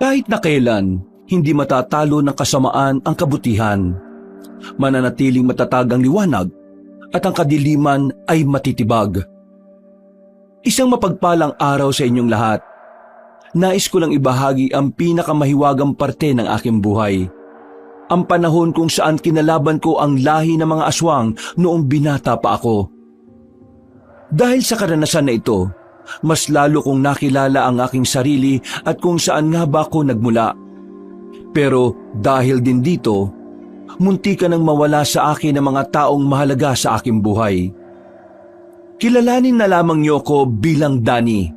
Kahit na kailan, hindi matatalo ng kasamaan ang kabutihan. Mananatiling matatag ang liwanag at ang kadiliman ay matitibag. Isang mapagpalang araw sa inyong lahat. Nais ko lang ibahagi ang pinakamahiwagang parte ng aking buhay. Ang panahon kung saan kinalaban ko ang lahi ng mga aswang noong binata pa ako. Dahil sa karanasan na ito, mas lalo kong nakilala ang aking sarili at kung saan nga ba ako nagmula. Pero dahil din dito, munti ka nang mawala sa akin ang mga taong mahalaga sa aking buhay. Kilalanin na lamang niyo ko bilang Danny,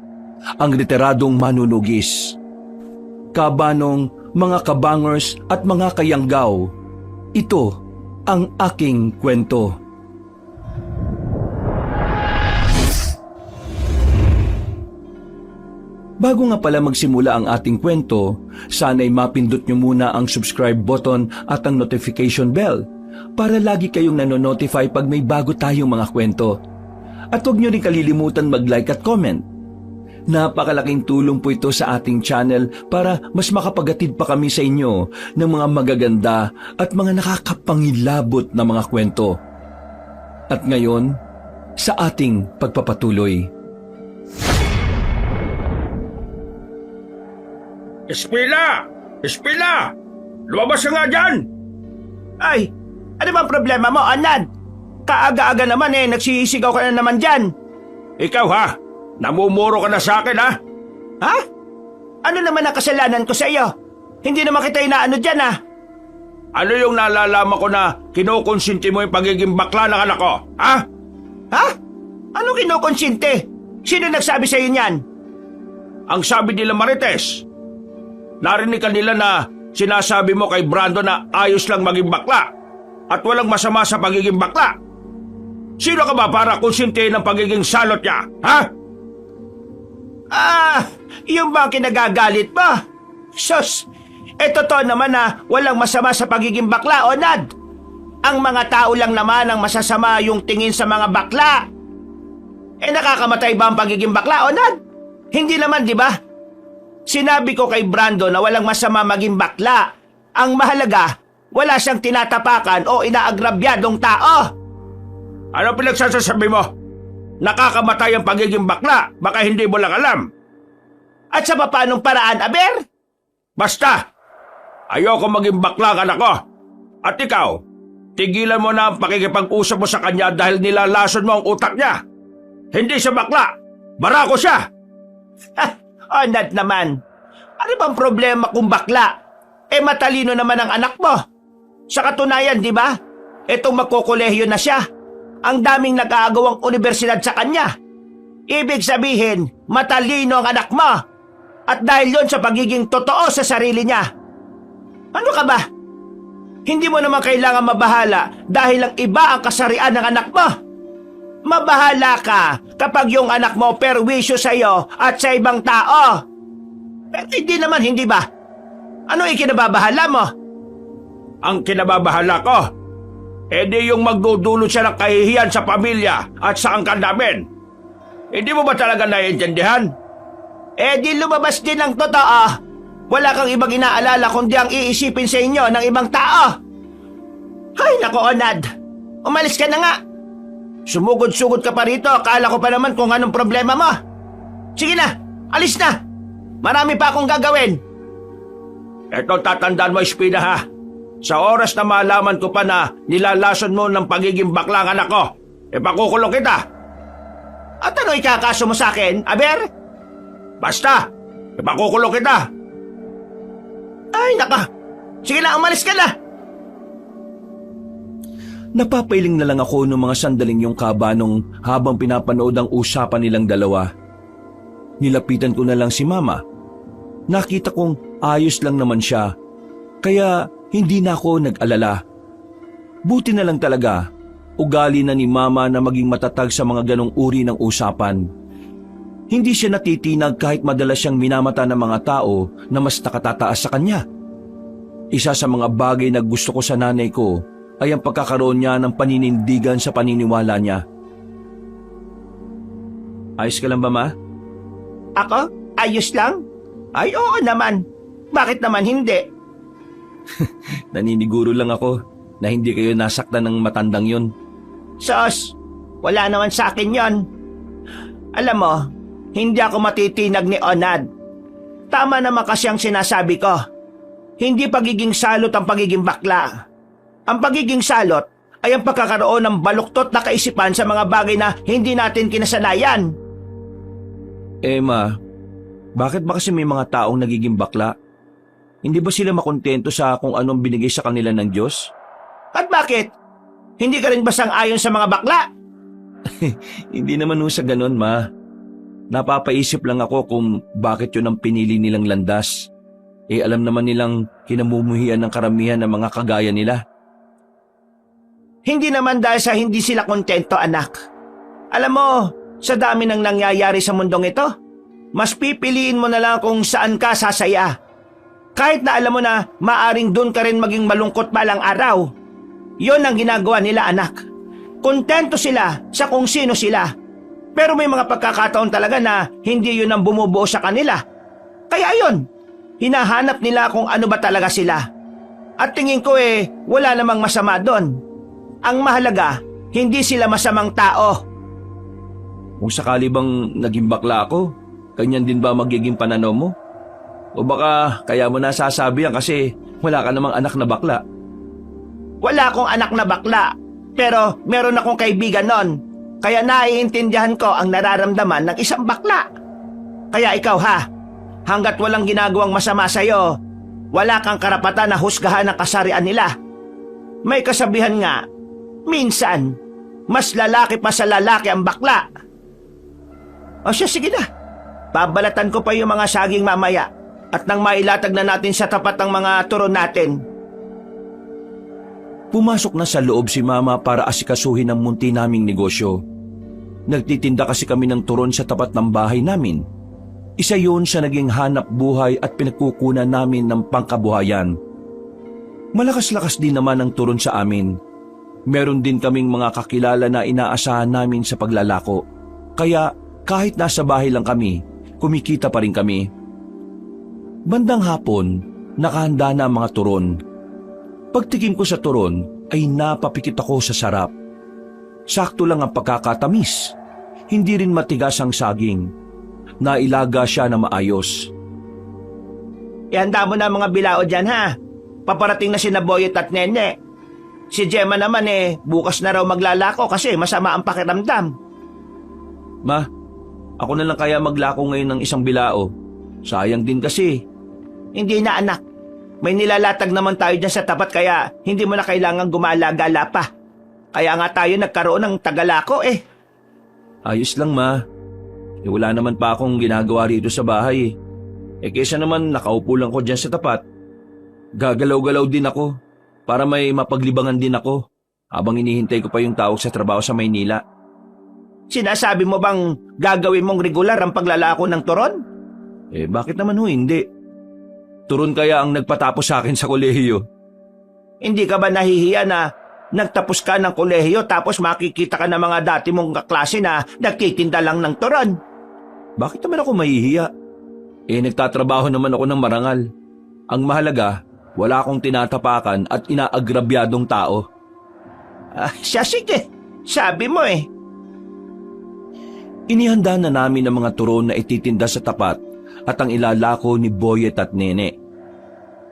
ang literadong manunugis. Kabanong, mga kabangers at mga kayanggaw, ito ang aking kwento. Bago nga pala magsimula ang ating kwento, sana'y mapindot nyo muna ang subscribe button at ang notification bell para lagi kayong nanonotify pag may bago tayong mga kwento. At huwag nyo rin kalilimutan mag-like at comment. Napakalaking tulong po ito sa ating channel para mas makapagatid pa kami sa inyo ng mga magaganda at mga nakakapangilabot na mga kwento. At ngayon, sa ating pagpapatuloy. Espila! Espila! Lumabas ka nga dyan! Ay, ano bang problema mo, Anad? Kaaga-aga naman nagsisigaw ka na naman dyan. Ikaw ha? Namumuro ka na sa akin ha? Ha? Ano naman ang kasalanan ko sa iyo? Hindi naman kita inaano dyan ha? Ano yung nalalaman ko na kinukonsinti mo yung pagiging bakla ng anak ko? Ha? Ha? Ano kinukonsinte? Sino nagsabi sa iyo niyan? Ang sabi nila Marites, narinig ka nila na sinasabi mo kay Brando na ayos lang maging bakla at walang masama sa pagiging bakla. Sino ka ba para konsintihin ang pagiging salot niya? Ha? Yung ba ang kinagagalit mo? Sus, totoo naman na walang masama sa pagiging bakla, Onad. Ang mga tao lang naman ang masasama yung tingin sa mga bakla. Nakakamatay ba ang pagiging bakla, Onad? Hindi naman, di ba? Sinabi ko kay Brando na walang masama maging bakla. Ang mahalaga, wala siyang tinatapakan o inaagrabyadong tao. Ano pinagsasasabi mo? Nakakamatay ang pagiging bakla, baka hindi mo lang alam. At sa papanong paraan, Aber? Basta, ayoko maging bakla ang anak ko. At ikaw, tigilan mo na ang pakikipag-usap mo sa kanya dahil nilalason mo ang utak niya. Hindi siya bakla, barako siya. Onad naman, ano bang problema kung bakla? Matalino naman ang anak mo. Sa katunayan, di ba? Itong magkukolehiyo na siya. Ang daming nag-aagawang universidad sa kanya. Ibig sabihin, matalino ang anak mo. At dahil yon sa pagiging totoo sa sarili niya. Ano ka ba? Hindi mo naman kailangan mabahala dahil ang iba ang kasarian ng anak mo. Mabahala ka kapag yung anak mo perwisyo sa iyo at sa ibang tao. Pero hindi naman, hindi ba? Ano ikinababahala mo? Ang kinababahala ko, di yung magdudulot siya ng kahihiyan sa pamilya at sa angkan namin. Hindi mo ba talaga naiintindihan? Di lumabas din ang totoo. Wala kang ibang inaalala kundi ang iisipin sa inyo ng ibang tao. Ay, nako, Onad. Umalis ka na nga. Sumugod-sugod ka pa rito. Akala ko pa naman kung anong problema mo. Sige na, alis na. Marami pa akong gagawin. Eto, tatandaan mo, Espina ha. Sa oras na malaman ko pa na nilalason mo ng pagiging bakla ang anak ko, pakukulong kita. At ano ikakaso mo sa akin, Aber? Basta, pakukulong kita. Ay, naka. Sige na, umalis ka na. Napapailing na lang ako ng mga sandaling yung kabanong habang pinapanood ang usapan nilang dalawa. Nilapitan ko na lang si Mama. Nakita kong ayos lang naman siya, kaya hindi na ako nag-alala. Buti na lang talaga, ugali na ni Mama na maging matatag sa mga ganong uri ng usapan. Hindi siya natitinag kahit madalas siyang minamata ng mga tao na mas nakatataas sa kanya. Isa sa mga bagay na gusto ko sa nanay ko ay ang pagkakaroon niya ng paninindigan sa paniniwala niya. Ayos ka lang ba, Ma? Ako? Ayos lang? Ay, oo naman. Bakit naman hindi? Naniniguro lang ako na hindi kayo nasaktan ng matandang yun. Sos, wala naman sa akin yon. Alam mo, hindi ako matitinag ni Onad. Tama naman kasi ang sinasabi ko. Hindi pagiging salot ang pagiging bakla. Ang pagiging salot ay ang pagkakaroon ng baluktot na kaisipan sa mga bagay na hindi natin kinasanayan. Ma, bakit ba kasi may mga taong nagiging bakla? Hindi ba sila makontento sa kung anong binigay sa kanila ng Diyos? At bakit? Hindi ka rin ba sang-ayon sa mga bakla? Hindi naman ho sa ganun, Ma. Napapaisip lang ako kung bakit yun ang pinili nilang landas. Alam naman nilang kinamumuhian ng karamihan ng mga kagaya nila. Hindi naman dahil sa hindi sila kontento, anak. Alam mo, sa dami ng nangyayari sa mundong ito, mas pipiliin mo na lang kung saan ka sasaya. Kahit na alam mo na maaring doon ka rin maging malungkot balang araw. Yon ang ginagawa nila, anak. Kontento sila sa kung sino sila. Pero may mga pagkakataon talaga na hindi yun ang bumubuo sa kanila. Kaya yun, hinahanap nila kung ano ba talaga sila. At tingin ko wala namang masama doon. Ang mahalaga, hindi sila masamang tao. Kung sakali bang naging bakla ako, ganyan din ba magiging pananaw mo? O baka kaya mo nasasabi yan kasi wala ka namang anak na bakla. Wala akong anak na bakla, pero meron akong kaibigan nun. Kaya naiintindihan ko ang nararamdaman ng isang bakla. Kaya ikaw hanggat walang ginagawang masama sa'yo, wala kang karapatan na husgahan ang kasarian nila. May kasabihan nga, minsan, mas lalaki pa sa lalaki ang bakla. O siya, sige na. Babalatan ko pa yung mga saging mamaya at nang mailatag na natin sa tapat ng mga turon natin. Pumasok na sa loob si Mama para asikasuhin ang munti naming negosyo. Nagtitinda kasi kami ng turon sa tapat ng bahay namin. Isa yun sa naging hanap buhay at pinagkukunan namin ng pangkabuhayan. Malakas-lakas din naman ang turon sa amin. Meron din kaming mga kakilala na inaasahan namin sa paglalako. Kaya kahit nasa bahay lang kami, kumikita pa rin kami. Bandang hapon, nakahanda na ang mga turon. Pagtikim ko sa turon ay napapikit ako sa sarap. Sakto lang ang pagkakatamis. Hindi rin matigas ang saging. Nailaga siya na maayos. Ihanda mo na mga bilao dyan Paparating na si Boyet at Nene. Si Gemma naman bukas na raw maglalako kasi masama ang pakiramdam. Ma, ako na lang kaya maglako ngayon ng isang bilao. Sayang din kasi. Hindi na, anak. May nilalatag naman tayo dyan sa tapat kaya hindi mo na kailangang gumala-gala pa. Kaya nga tayo nagkaroon ng tagalako Ayos lang, Ma. Wala naman pa akong ginagawa rito sa bahay. Kaysa naman nakaupo lang ko dyan sa tapat. Gagalaw-galaw din ako para may mapaglibangan din ako habang inihintay ko pa yung tawag sa trabaho sa Maynila. Sinasabi mo bang gagawin mong regular ang paglalako ng turon? Bakit naman hindi? Turon kaya ang nagpatapos sa akin sa kolehiyo. Hindi ka ba nahihiya na nagtapos ka ng kolehiyo tapos makikita ka ng mga dati mong kaklase na nagtitinda lang ng turon? Bakit naman ako mahihiya? Nagtatrabaho naman ako ng marangal. Ang mahalaga, wala akong tinatapakan at inaagrabyadong tao. Siya sige, sabi mo Inihanda na namin ang mga turon na ititinda sa tapat at ang ilalako ni Boyet at Nene.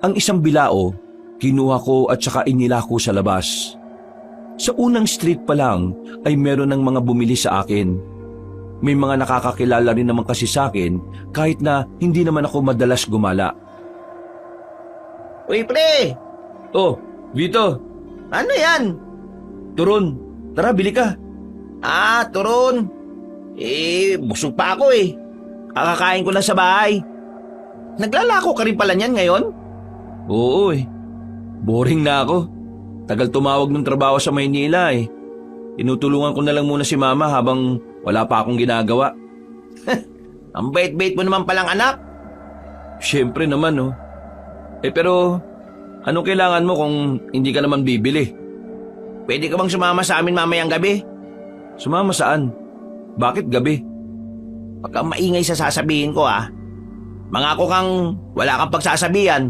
Ang isang bilao, kinuha ko at saka inilako sa labas. Sa unang street pa lang ay meron ng mga bumili sa akin. May mga nakakakilala rin naman kasi sa akin kahit na hindi naman ako madalas gumala. Uy, pre! Oh, Vito! Ano yan? Turon, tara bili ka. Turon. Busog pa ako Kakakain ko lang sa bahay. Naglalako ka rin pala niyan ngayon? Oo boring na ako. Tagal tumawag ng trabaho sa Maynila Tinutulungan ko na lang muna si Mama habang wala pa akong ginagawa. Ang bait-bait mo naman palang anak. Siyempre naman pero anong kailangan mo kung hindi ka naman bibili? Pwede ka bang sumama sa amin mamayang gabi? Sumama saan? Bakit gabi? Pagka maingay sa sasabihin ko Mangako kang wala kang pagsasabihan.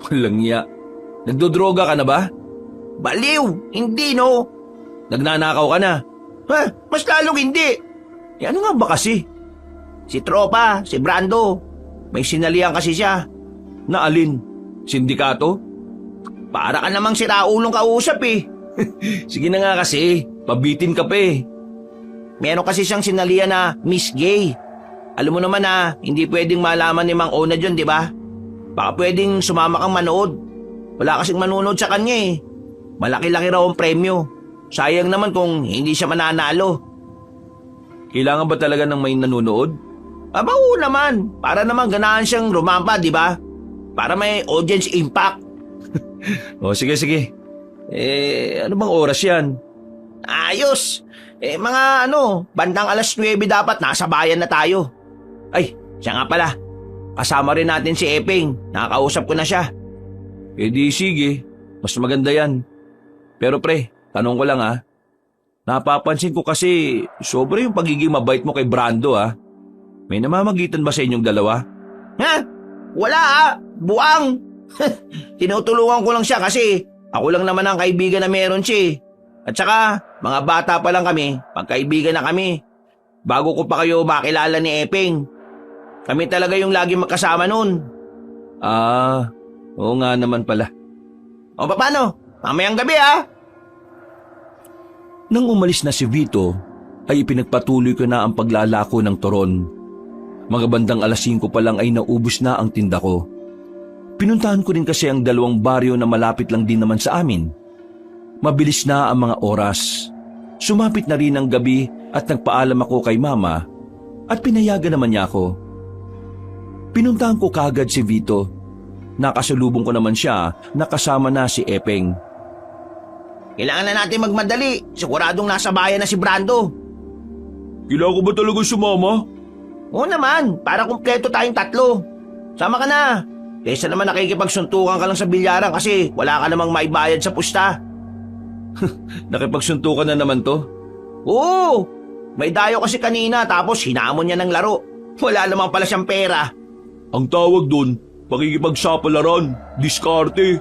Walang iya. Nagdodroga ka na ba? Baliw! Hindi no! Nagnanakaw ka na? Ha? Mas lalong hindi! Eh ano nga ba kasi? Si Tropa, si Brando, may sinalihan kasi siya. Na alin? Sindikato? Para ka namang siraulong kausap eh. Sige na nga kasi, pabitin ka pa eh. Meron kasi siyang sinalihan na Miss Gay. Alam mo naman na hindi pwedeng malaman ni Mang Onad yun, di ba? Baka pwedeng sumama kang manood. Wala kasing manonood sa kanya eh. Malaki-laki raw ang premyo. Sayang naman kung hindi siya mananalo. Kailangan ba talaga ng may nanonood? Aba oo naman, para naman ganahan siyang rumampa, di ba? Para may audience impact. O sige. Ano bang oras yan? Ayos! Mga bandang 9:00 dapat nasa bayan na tayo. Ay, siya nga pala. Kasama rin natin si Eping. Nakakausap ko na siya. Di sige, mas maganda yan. Pero pre, tanong ko lang napapansin ko kasi sobra yung pagiging mabait mo kay Brando May namamagitan ba sa inyong dalawa? Ha? Wala buang. Tinutulungan ko lang siya kasi ako lang naman ang kaibigan na meron siya eh. At saka, mga bata pa lang kami, pagkaibigan na kami. Bago ko pa kayo makilala ni Eping. Kami talaga yung lagi magkasama nun. Oo nga naman pala. O paano? Mamayang gabi Nang umalis na si Vito, ay ipinagpatuloy ko na ang paglalako ng turon. Mga bandang 5:00 pa lang ay naubos na ang tinda ko. Pinuntahan ko rin kasi ang 2 baryo na malapit lang din naman sa amin. Mabilis na ang mga oras. Sumapit na rin ang gabi at nagpaalam ako kay Mama at pinayagan naman niya ako. Pinuntahan ko kagad si Vito. Nakasalubong ko naman siya na kasama na si Epeng. Kailangan na natin magmadali. Siguradong nasa bayan na si Brando. Kailangan ko ba talaga sumama? Oo naman, para kumpleto tayong 3. Sama ka na. Kaysa naman nakikipagsuntukan ka lang sa bilyaran kasi wala ka namang maibayad sa pusta. Nakipagsuntukan na naman to? Oo, may dayo kasi kanina tapos hinamon niya ng laro. Wala naman pala siyang pera. Ang tawag doon, pakikipagsapalaran, diskarte.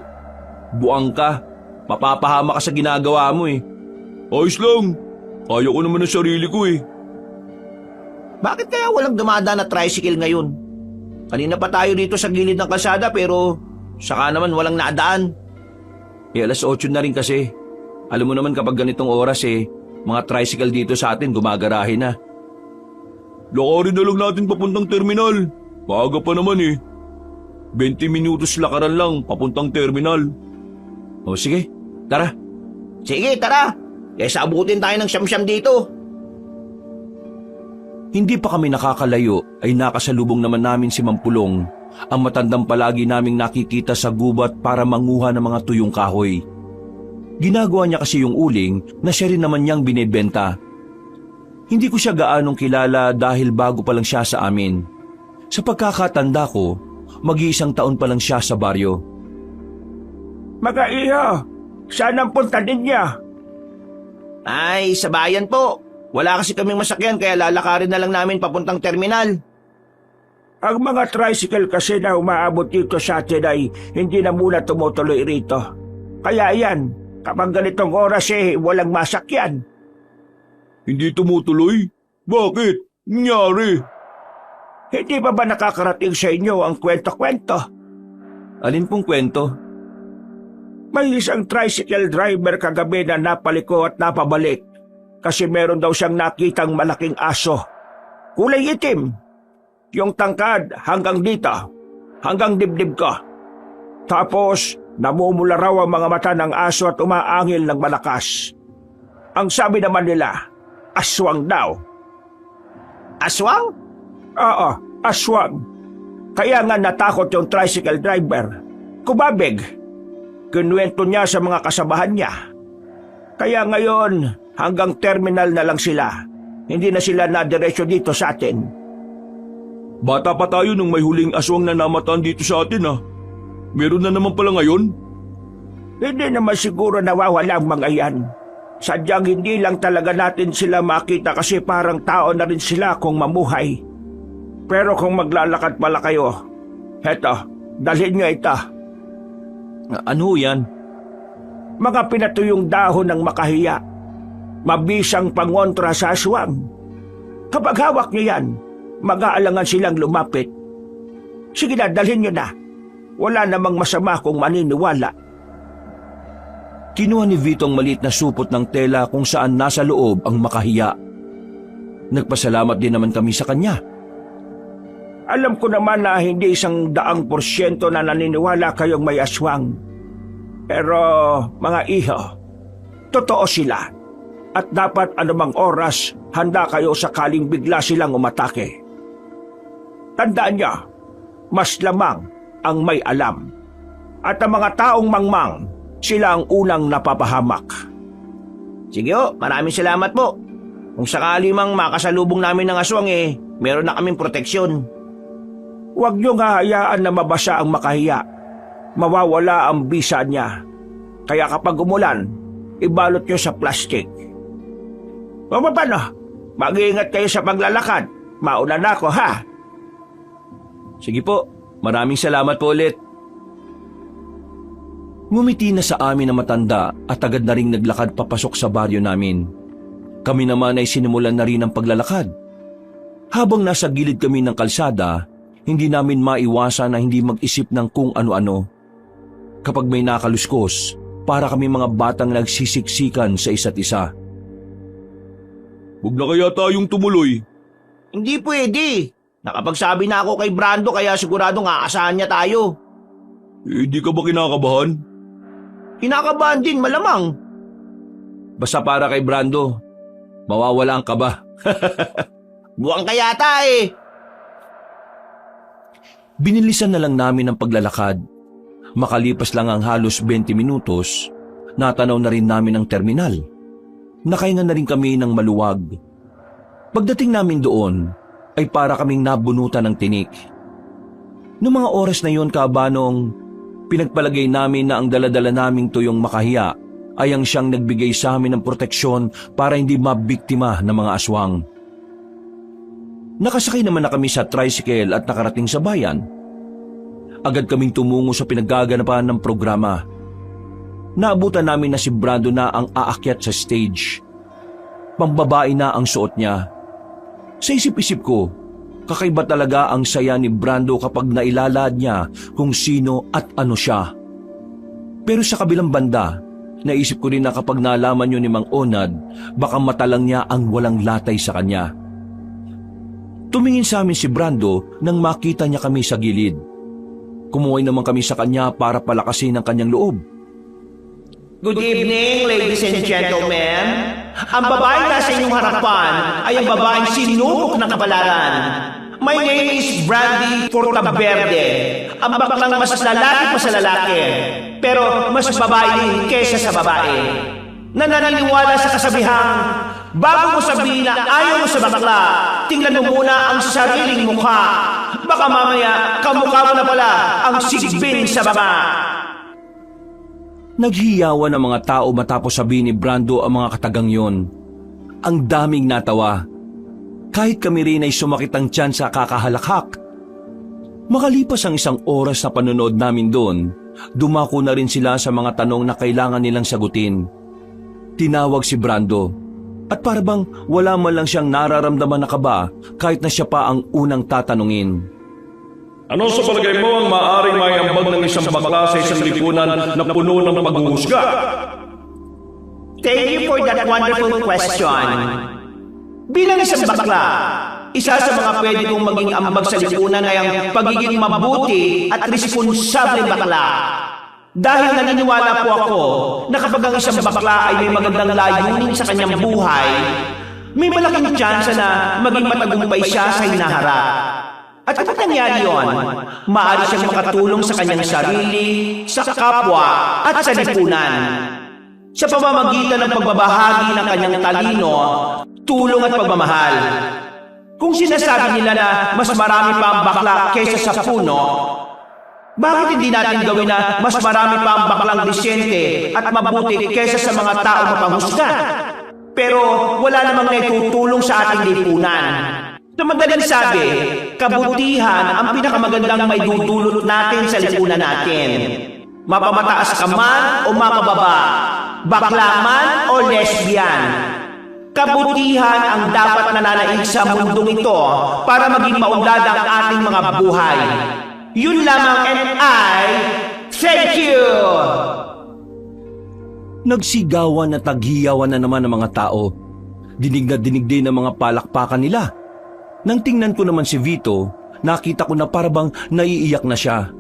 Buang ka. Mapapahama ka sa ginagawa mo eh. Ayos lang. Kaya ko naman ang sarili ko eh. Bakit kaya walang dumadaan na tricycle ngayon? Kanina pa tayo dito sa gilid ng kalsada pero saka naman walang naadaan. 8:00 na rin kasi. Alam mo naman kapag ganitong oras mga tricycle dito sa atin gumagarahe na. Lakarin na lang natin papuntang terminal. Maaga pa naman 20 minutos lakaran lang papuntang terminal. O sige, tara. Sige, tara. Kaysa abutin tayo ng siyam-siyam dito. Hindi pa kami nakakalayo ay nakasalubong naman namin si Mampulong, ang matandang palagi naming nakikita sa gubat para manguha ng mga tuyong kahoy. Ginagawa niya kasi yung uling na siya rin naman niyang binebenta. Hindi ko siya gaanong kilala dahil bago pa lang siya sa amin. Sa pagkakatanda ko, mag-1 taon pa lang siya sa baryo. Mga iha, saan ang punta ninyo? Ay, sa bayan po. Wala kasi kaming masakyan kaya lalakarin na lang namin papuntang terminal. Ang mga tricycle kasi na umaabot dito sa atin ay hindi na muna tumutuloy rito. Kaya yan, kapag ganitong oras walang masakyan. Hindi tumutuloy? Bakit? Nangyari? Hindi ba nakakarating sa inyo ang kwento-kwento? Alin pong kwento? May isang tricycle driver kagabi na napaliko at napabalik kasi meron daw siyang nakitang malaking aso. Kulay itim. Yung tangkad hanggang dito, hanggang dibdib ko. Tapos, namumula raw ang mga mata ng aso at umaangil ng malakas. Ang sabi naman nila, aswang daw. Aswang? Oo, aswang. Kaya nga natakot yung tricycle driver. Kumabig. Kinuwento niya sa mga kasabahan niya. Kaya ngayon, hanggang terminal na lang sila. Hindi na sila nadiretso dito sa atin. Bata pa tayo nung may huling aswang na namataan dito sa atin Meron na naman pala ngayon? Hindi naman siguro nawawala ang mga yan. Sadyang hindi lang talaga natin sila makita kasi parang tao na rin sila kung mamuhay. Pero kung maglalakad pala kayo, heto, dalhin nyo ito. Ano yan? Mga pinatuyong dahon ng makahiya. Mabisang pangontra sa aswang. Kapag hawak nyo yan, mag-aalangan silang lumapit. Sige na, dalhin nyo na. Wala namang masama kung maniniwala. Kinuha ni Vito ang maliit na supot ng tela kung saan nasa loob ang makahiya. Nagpasalamat din naman kami sa kanya. Alam ko naman na hindi 100% na naniniwala kayong may aswang. Pero mga iho, totoo sila. At dapat anumang oras, handa kayo sakaling bigla silang umatake. Tandaan niyo, mas lamang ang may alam. At ang mga taong mangmang, sila ang unang napapahamak. Sige ho, maraming salamat po. Kung sakali mang makasalubong namin ng aswang meron na kaming proteksyon. Huwag niyong hahayaan na mabasa ang makahiya. Mawawala ang bisa niya. Kaya kapag umulan, ibalot niyo sa plastic. O paano? Mag-iingat kayo sa paglalakad. Mauna na ako, ha? Sige po, maraming salamat po ulit. Ngumiti na sa amin ang matanda at agad na ring naglakad papasok sa baryo namin. Kami naman ay sinimulan na rin ang paglalakad. Habang nasa gilid kami ng kalsada, hindi namin maiwasan na hindi mag-isip ng kung ano-ano. Kapag may nakaluskos, para kami mga batang nagsisiksikan sa isa't isa. Huwag na kaya tayong tumuloy. Hindi pwede. Nakapagsabi na ako kay Brando kaya siguradong aasahan niya tayo. Hindi ka ba kinakabahan? Kinakabahan din malamang. Basta para kay Brando, mawawala ang kaba. Buwang ka yata Binilisan na lang namin ang paglalakad. Makalipas lang ang halos 20 minutos, natanaw na rin namin ang terminal. Nakahinga na rin kami ng maluwag. Pagdating namin doon, ay para kaming nabunutan ng tinik. Noong mga oras na yon, Kaabanong, pinagpalagay namin na ang daladala naming tuyong makahiya ay ang siyang nagbigay sa amin ng proteksyon para hindi mabiktima ng mga aswang. Nakasakay naman na kami sa tricycle at nakarating sa bayan. Agad kaming tumungo sa pinaggaganapan ng programa. Naabutan namin na si Brando na ang aakyat sa stage. Pambabae na ang suot niya. Sa isip-isip ko, kakaiba talaga ang saya ni Brando kapag nailalad niya kung sino at ano siya. Pero sa kabilang banda, naisip ko rin na kapag nalaman yun ni Mang Onad, baka matalang niya ang walang latay sa kanya. Tumingin sa amin si Brando nang makita niya kami sa gilid. Kumuhay naman kami sa kanya para palakasin ang kanyang loob. Good evening, ladies and gentlemen. Ang babaeng nasa inyong harapan ay ang babaeng sinubok ng kapalaran. My name is Brandy Portaberde. Ang baklang mas lalaki pa sa lalaki, pero mas babae din kesa sa babae. Nananiniwala sa kasabihang, bago mo sabihin na ayaw mo sa bakla, tingnan mo muna ang sariling mukha. Baka mamaya, kamukha mo na pala ang sigbin sa baba. Naghiyawan ang mga tao matapos sabihin ni Brando ang mga katagang yon. Ang daming natawa. Kahit kami rin ay sumakit ang tiyan sa kakahalakhak. Makalipas ang 1 oras na panonood namin doon, dumako na rin sila sa mga tanong na kailangan nilang sagutin. Tinawag si Brando at parabang wala man lang siyang nararamdaman na kaba kahit na siya pa ang unang tatanungin. Ano sa palagay mo ang maaaring mayambag ng isang bakla sa isang lipunan na puno ng paghuhusga? Thank you for that wonderful question. Bilang isang bakla, isa sa mga pwede kong maging ambag sa lipunan ay ang pagiging mabuti at responsable bakla. Dahil naniniwala po ako na kapag ang isang bakla ay may magandang layunin sa kanyang buhay, may malaking tsansa na maging matagumpay siya sa hinaharap. At kapag nangyari yun, maaari siyang makatulong sa kanyang sarili, sa kapwa at sa lipunan. Sa pamamagitan ng pagbabahagi ng kanyang talino, tulong at pagmamahal. Kung sinasabi nila na mas marami pa ang bakla kaysa sa puno, bakit hindi natin gawin na mas marami pa ang baklang disyente at mabuti kaysa sa mga tao mapanghusga? Pero wala namang naitutulong sa ating lipunan. Sa madaling sabi, kabutihan ang pinakamagandang may dudulot natin sa lipunan natin. Mapamataas ka man o mapababa, bakla man o lesbian. Kabutihan ang dapat nananaig sa mundong ito para maging maunlad ang ating mga buhay. Yun lamang and I thank you! Nagsigawan at naghiyawan na naman ang mga tao. Dinig na dinig din ang mga palakpakan nila. Nang tingnan ko naman si Vito, nakita ko na parabang naiiyak na siya.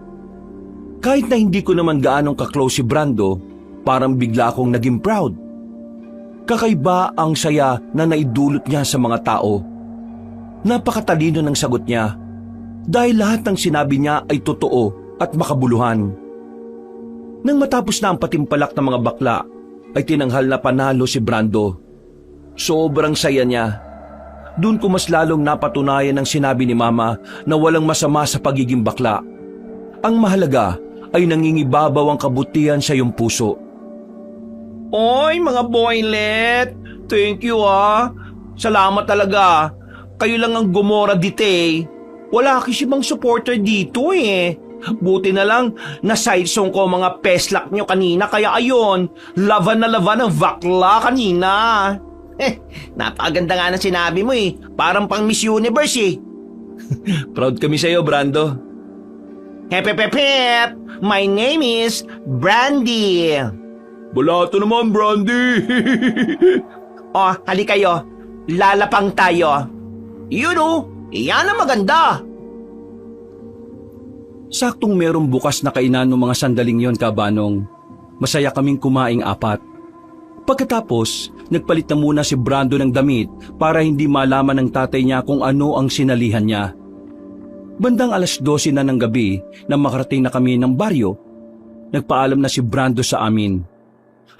Kahit na hindi ko naman gaanong kaklose si Brando, parang bigla akong naging proud. Kakaiba ang saya na naidulot niya sa mga tao. Napakatalino ng sagot niya dahil lahat ng sinabi niya ay totoo at makabuluhan. Nang matapos na ang patimpalak ng mga bakla, ay tinanghal na panalo si Brando. Sobrang saya niya. Doon ko mas lalong napatunayan ang sinabi ni Mama na walang masama sa pagiging bakla. Ang mahalaga ay nangingibabaw ang kabutihan sa iyong puso. Oy, mga boylet! Thank you ah! Salamat talaga! Kayo lang ang gumora dite. Wala kasi bang supporter dito eh. Buti na lang, nasaysong ko mga peslak nyo kanina kaya ayon, laban na laban ang bakla kanina. Napakaganda nga ng sinabi mo eh. Parang pang Miss Universe eh. Proud kami sa iyo, Brando. Hep hep hep hep! My name is Brandy. Balato naman, Brandy. Oh, hali kayo. Lalapang tayo. Yun oh, iyan ang maganda. Saktong merong bukas na kainan ng mga sandaling yon, Kabanong. Masaya kaming kumaing 4. Pagkatapos, nagpalit na muna si Brando ng damit para hindi malaman ng tatay niya kung ano ang sinalihan niya. Bandang 12:00 na ng gabi na makarating na kami ng baryo, nagpaalam na si Brando sa amin.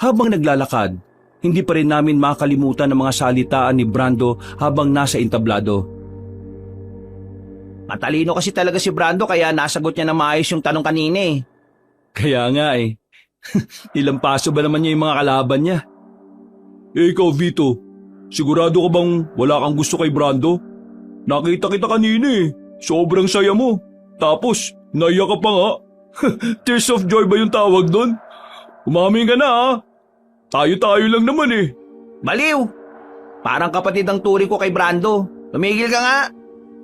Habang naglalakad, hindi pa rin namin makalimutan ang mga salitaan ni Brando habang nasa entablado. Matalino kasi talaga si Brando kaya nasagot niya na maayos yung tanong kanina eh. Kaya nga eh. Ilang paso ba naman niya yung mga kalaban niya? Ikaw, Vito, sigurado ka bang wala kang gusto kay Brando? Nakita kita kanina eh. Sobrang saya mo. Tapos, naiyak ka pa nga. Tears of joy ba yung tawag doon? Umamin ka na ha. Tayo-tayo lang naman eh. Baliw! Parang kapatid ang turing ko kay Brando. Tumigil ka nga.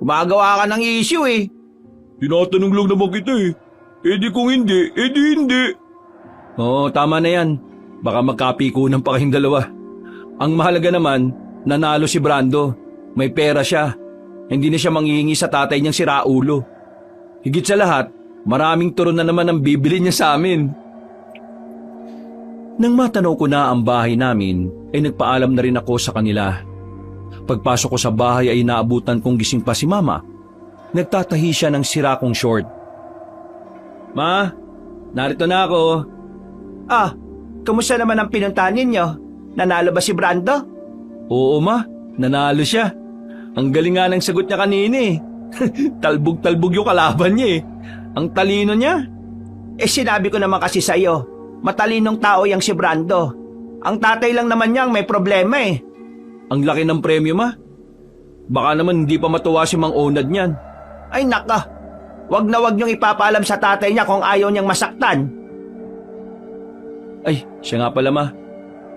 Gumagawa ka ng issue eh. Tinatanong lang naman kita eh. Eh di kung hindi, eh di hindi. Oo, tama na yan. Baka magkapikunan pa kayong dalawa. Ang mahalaga naman, nanalo si Brando. May pera siya. Hindi na siya manghihingi sa tatay niyang si Raulo. Higit sa lahat, maraming turon na naman ang bibili niya sa amin. Nang matanaw ko na ang bahay namin, ay nagpaalam na rin ako sa kanila. Pagpasok ko sa bahay ay naabutan kong gising pa si Mama. Nagtatahi siya ng sira kong short. Ma, narito na ako. Ah, kumusta naman ang pinuntahan ninyo? Nanalo ba si Brando? Oo ma, nanalo siya. Ang galing nga ng sagot niya kanina eh. Talbog-talbog yung kalaban niya eh. Ang talino niya. Eh sinabi ko naman kasi sa'yo, matalinong tao yang si Brando. Ang tatay lang naman niyang may problema eh. Ang laki ng premyo ma. Baka naman hindi pa matuwa si Mang Onad niyan. Ay naka, wag na wag niyong ipapaalam sa tatay niya kung ayaw niyang masaktan. Ay, siya nga pala ma.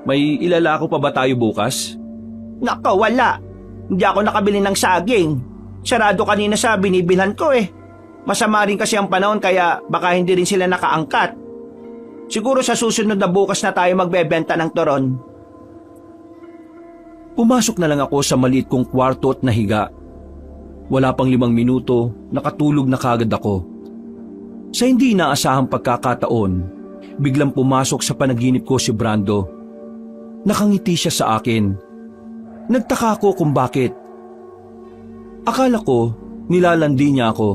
May ilalako pa ba tayo bukas? Naka, wala. Hindi ako nakabili ng saging. Sarado kanina sa binibilhan ko eh. Masama rin kasi ang panahon kaya baka hindi rin sila nakaangkat. Siguro sa susunod na bukas na tayo magbebenta ng turon. Pumasok na lang ako sa maliit kong kwarto at nahiga. Wala pang 5 minuto, nakatulog na kagad ako. Sa hindi inaasahang pagkakataon, biglang pumasok sa panaginip ko si Brando. Nakangiti siya sa akin. Nagtaka ako kung bakit. Akala ko nilalandi niya ako.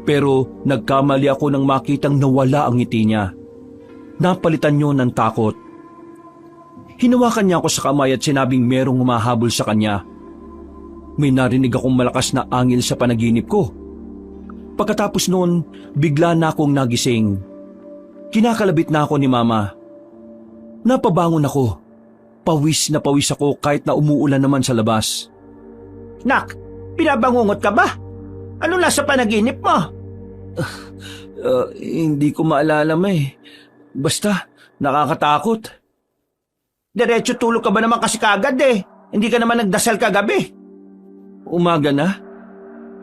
Pero nagkamali ako nang makitang nawala ang ngiti niya. Napalitan niyo ng takot. Hinawakan niya ako sa kamay at sinabing merong humahabol sa kanya. May narinig akong malakas na angil sa panaginip ko. Pagkatapos noon, bigla na akong nagising. Kinakalabit na ako ni Mama. Napabangon ako. Pawis na pawis ako kahit na umuulan naman sa labas. Nak, Pinabangungot ka ba? Anong nasa panaginip mo? Hindi ko maalala Basta, nakakatakot. Diretso tulog ka ba naman kasi kagad eh? Hindi ka naman nagdasal kagabi. Umaga na?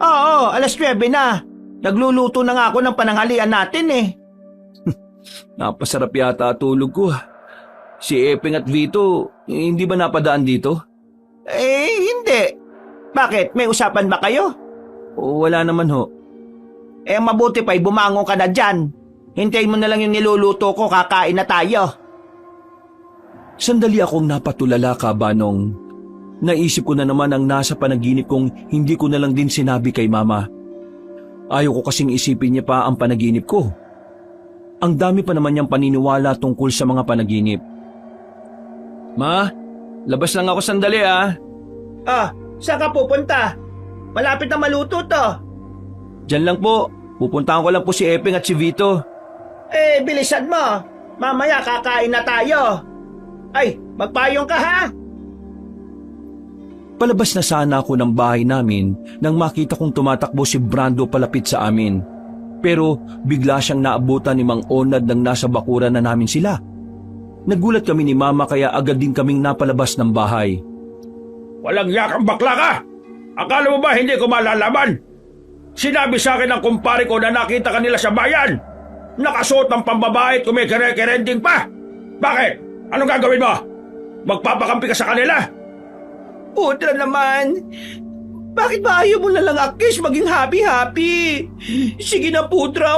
Oo, 9:00 na. Nagluluto na nga ako ng pananghalian natin eh. Napasarap yata tulog ko. Si Epeng at Vito, hindi ba napadaan dito? Hindi. Bakit? May usapan ba kayo? O wala naman ho. Mabuti pa'y bumangon ka na dyan. Hintayin mo na lang yung niluluto ko, kakain na tayo. Sandali akong napatulala ka, Banong. Naisip ko na naman ang nasa panaginip kong hindi ko na lang din sinabi kay Mama. Ayaw ko kasing isipin niya pa ang panaginip ko. Ang dami pa naman niyang paniniwala tungkol sa mga panaginip. Ma, labas lang ako sandali Saan ka pupunta? Malapit na maluto to. Diyan lang po. Pupuntahan ko lang po si Epeng at si Vito. Bilisan mo. Mamaya kakain na tayo. Ay, magpayong ka ha? Palabas na sana ako ng bahay namin nang makita kong tumatakbo si Brando palapit sa amin. Pero bigla siyang naabutan ni Mang Onad nang nasa bakuran na namin sila. Nagulat kami ni Mama kaya agad din kaming napalabas ng bahay. Walang yakang bakla ka! Akala mo ba hindi ko malalaman? Sinabi sa akin ng kumpare ko na nakita kanila sa bayan. Nakasuot ng pambabae at kumikere-kerending pa. Bakit? Anong gagawin mo? Magpapakampi ka sa kanila? Pudra naman. Bakit ba ayaw mo na lang, Akis, maging happy-happy? Sige na, Pudra,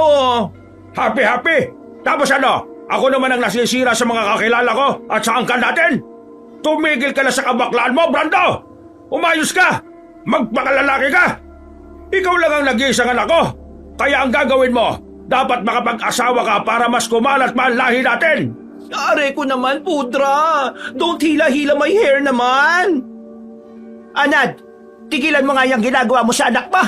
Happy-happy? Tapos ano? Ako naman ang nasisira sa mga kakilala ko at sa angkan natin? Tumigil ka na sa kabaklaan mo, Brando! Umayos ka! Magpakalalaki ka! Ikaw lang ang nag-iisang anak ko! Kaya ang gagawin mo, dapat makapag-asawa ka para mas kumalat pa ang lahi natin! Are ko naman, Pudra! Don't hila-hila my hair naman! Anad, tigilan mo nga yung ginagawa mo sa anak mo!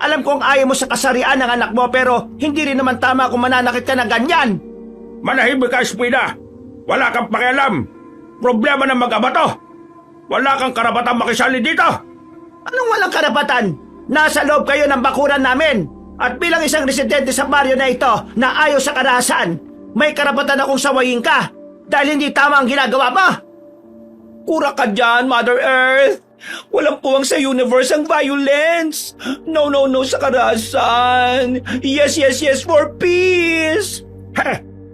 Alam kong ayaw mo sa kasarian ng anak mo pero hindi rin naman tama kung mananakit ka ng ganyan! Manahimik ka, Espina! Wala kang pakialam! Problema ng mag-ama to! Wala kang karapatang makisali dito! Anong walang karapatan? Nasa loob kayo ng bakuran namin! At bilang isang residente sa baryo na ito na ayaw sa karahasan, may karapatan akong sawayin ka dahil hindi tama ang ginagawa mo! Kura ka dyan, Mother Earth! Walang puwang sa universe ang violence! No sa karahasan! Yes for peace!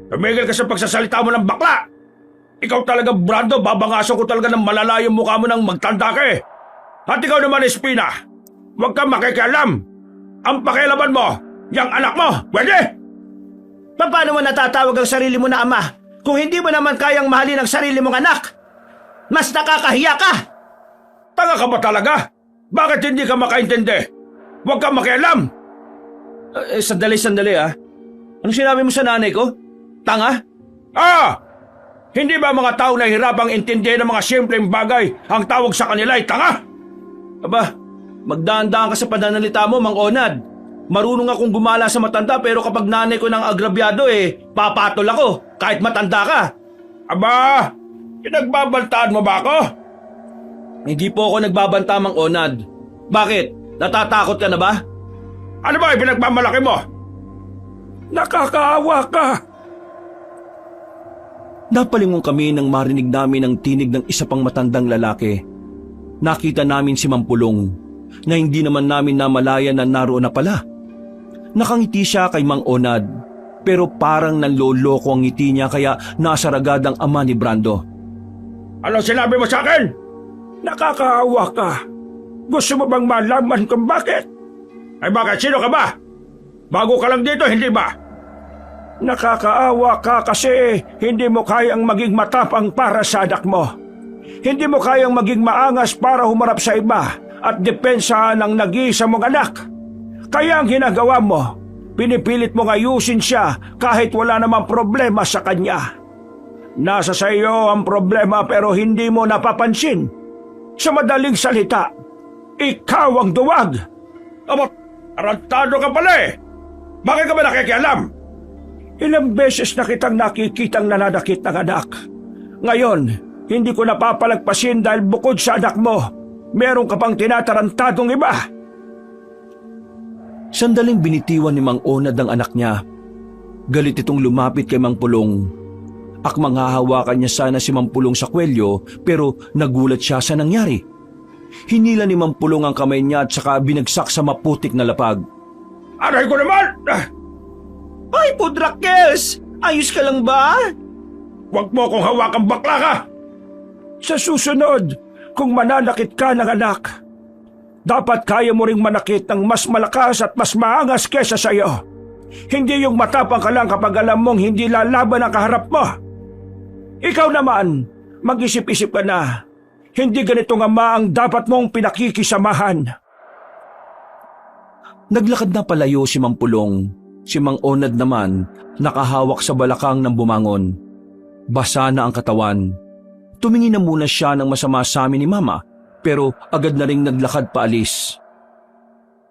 Tumigil ka sa pagsasalita mo ng bakla! Ikaw talaga, Brando, babangaso ko talaga ng malala yung mukha mo nang magtanda ka eh! At ikaw naman, Espina, huwag kang makikialam! Ang pakialaman mo, yung anak mo, pwede? Paano mo natatawag ang sarili mo na ama kung hindi mo naman kayang mahalin ang sarili mong anak? Mas nakakahiya ka! Tanga ka ba talaga? Bakit hindi ka makaintindi? Huwag kang makialam! Sandali Anong sinabi mo sa nanay ko? Tanga? Hindi ba mga tao na hirapang intindihin ng mga simpleng bagay ang tawag sa kanila ay tanga? Aba, magdaan-daan ka sa pananalita mo, Mang Onad. Marunong akong gumala sa matanda pero kapag nanay ko ng agrabyado papatol ako kahit matanda ka. Aba, pinagbabantaan mo ba ako? Hindi po ako nagbabanta, Mang Onad. Bakit? Natatakot ka na ba? Ano ba pinagmamalaki mo? Nakakaawa ka. Napalingon kami nang marinig namin ang tinig ng isa pang matandang lalaki. Nakita namin si Mampulong na hindi naman namin namalayan na naroon na pala. Nakangiti siya kay Mang Onad pero parang nanloloko ang ngiti niya kaya nasaragad ang ama ni Brando. Ano sinabi mo sa akin? Nakakaawa ka. Gusto mo bang malaman kung bakit? Ay bakit? Sino ka ba? Bago ka lang dito, hindi ba? Nakakaawa ka kasi hindi mo kayang maging matapang para sa anak mo. Hindi mo kayang maging maangas para humarap sa iba at depensahan ang nag-iisa mong anak. Kaya ang ginagawa mo, pinipilit mong ayusin siya kahit wala namang problema sa kanya. Nasa sa iyo ang problema pero hindi mo napapansin. Sa madaling salita, ikaw ang duwag. Aba, arantado ka pala eh. Bakit ka ba nakikialam? Ilang beses na kitang nakikitang nananakit ng anak. Ngayon, hindi ko napapalagpasin dahil bukod sa anak mo, meron ka pang tinatarantadong iba. Sandaling binitiwan ni Mang Onad ang anak niya. Galit itong lumapit kay Mang Pulong. Akmang hahawakan niya sana si Mang Pulong sa kwelyo pero nagulat siya sa nangyari. Hinila ni Mang Pulong ang kamay niya at saka binagsak sa maputik na lapag. Aray ko naman! Ay, Pudrakels! Ayos ka lang ba? Huwag mo akong hawakan, bakla ka! Sa susunod, kung mananakit ka ng anak, dapat kaya mo ring manakit ng mas malakas at mas maangas kesa sa iyo. Hindi yung matapang ka lang kapag alam mong hindi lalaban ang kaharap mo. Ikaw naman, mag-isip-isip ka na. Hindi ganitong ama ang dapat mong pinakikisamahan. Naglakad na palayo si Mang Pulong. Si Mang Onad naman, nakahawak sa balakang ng bumangon. Basa na ang katawan. Tumingin na muna siya ng masama sa amin ni Mama, pero agad na ring naglakad paalis.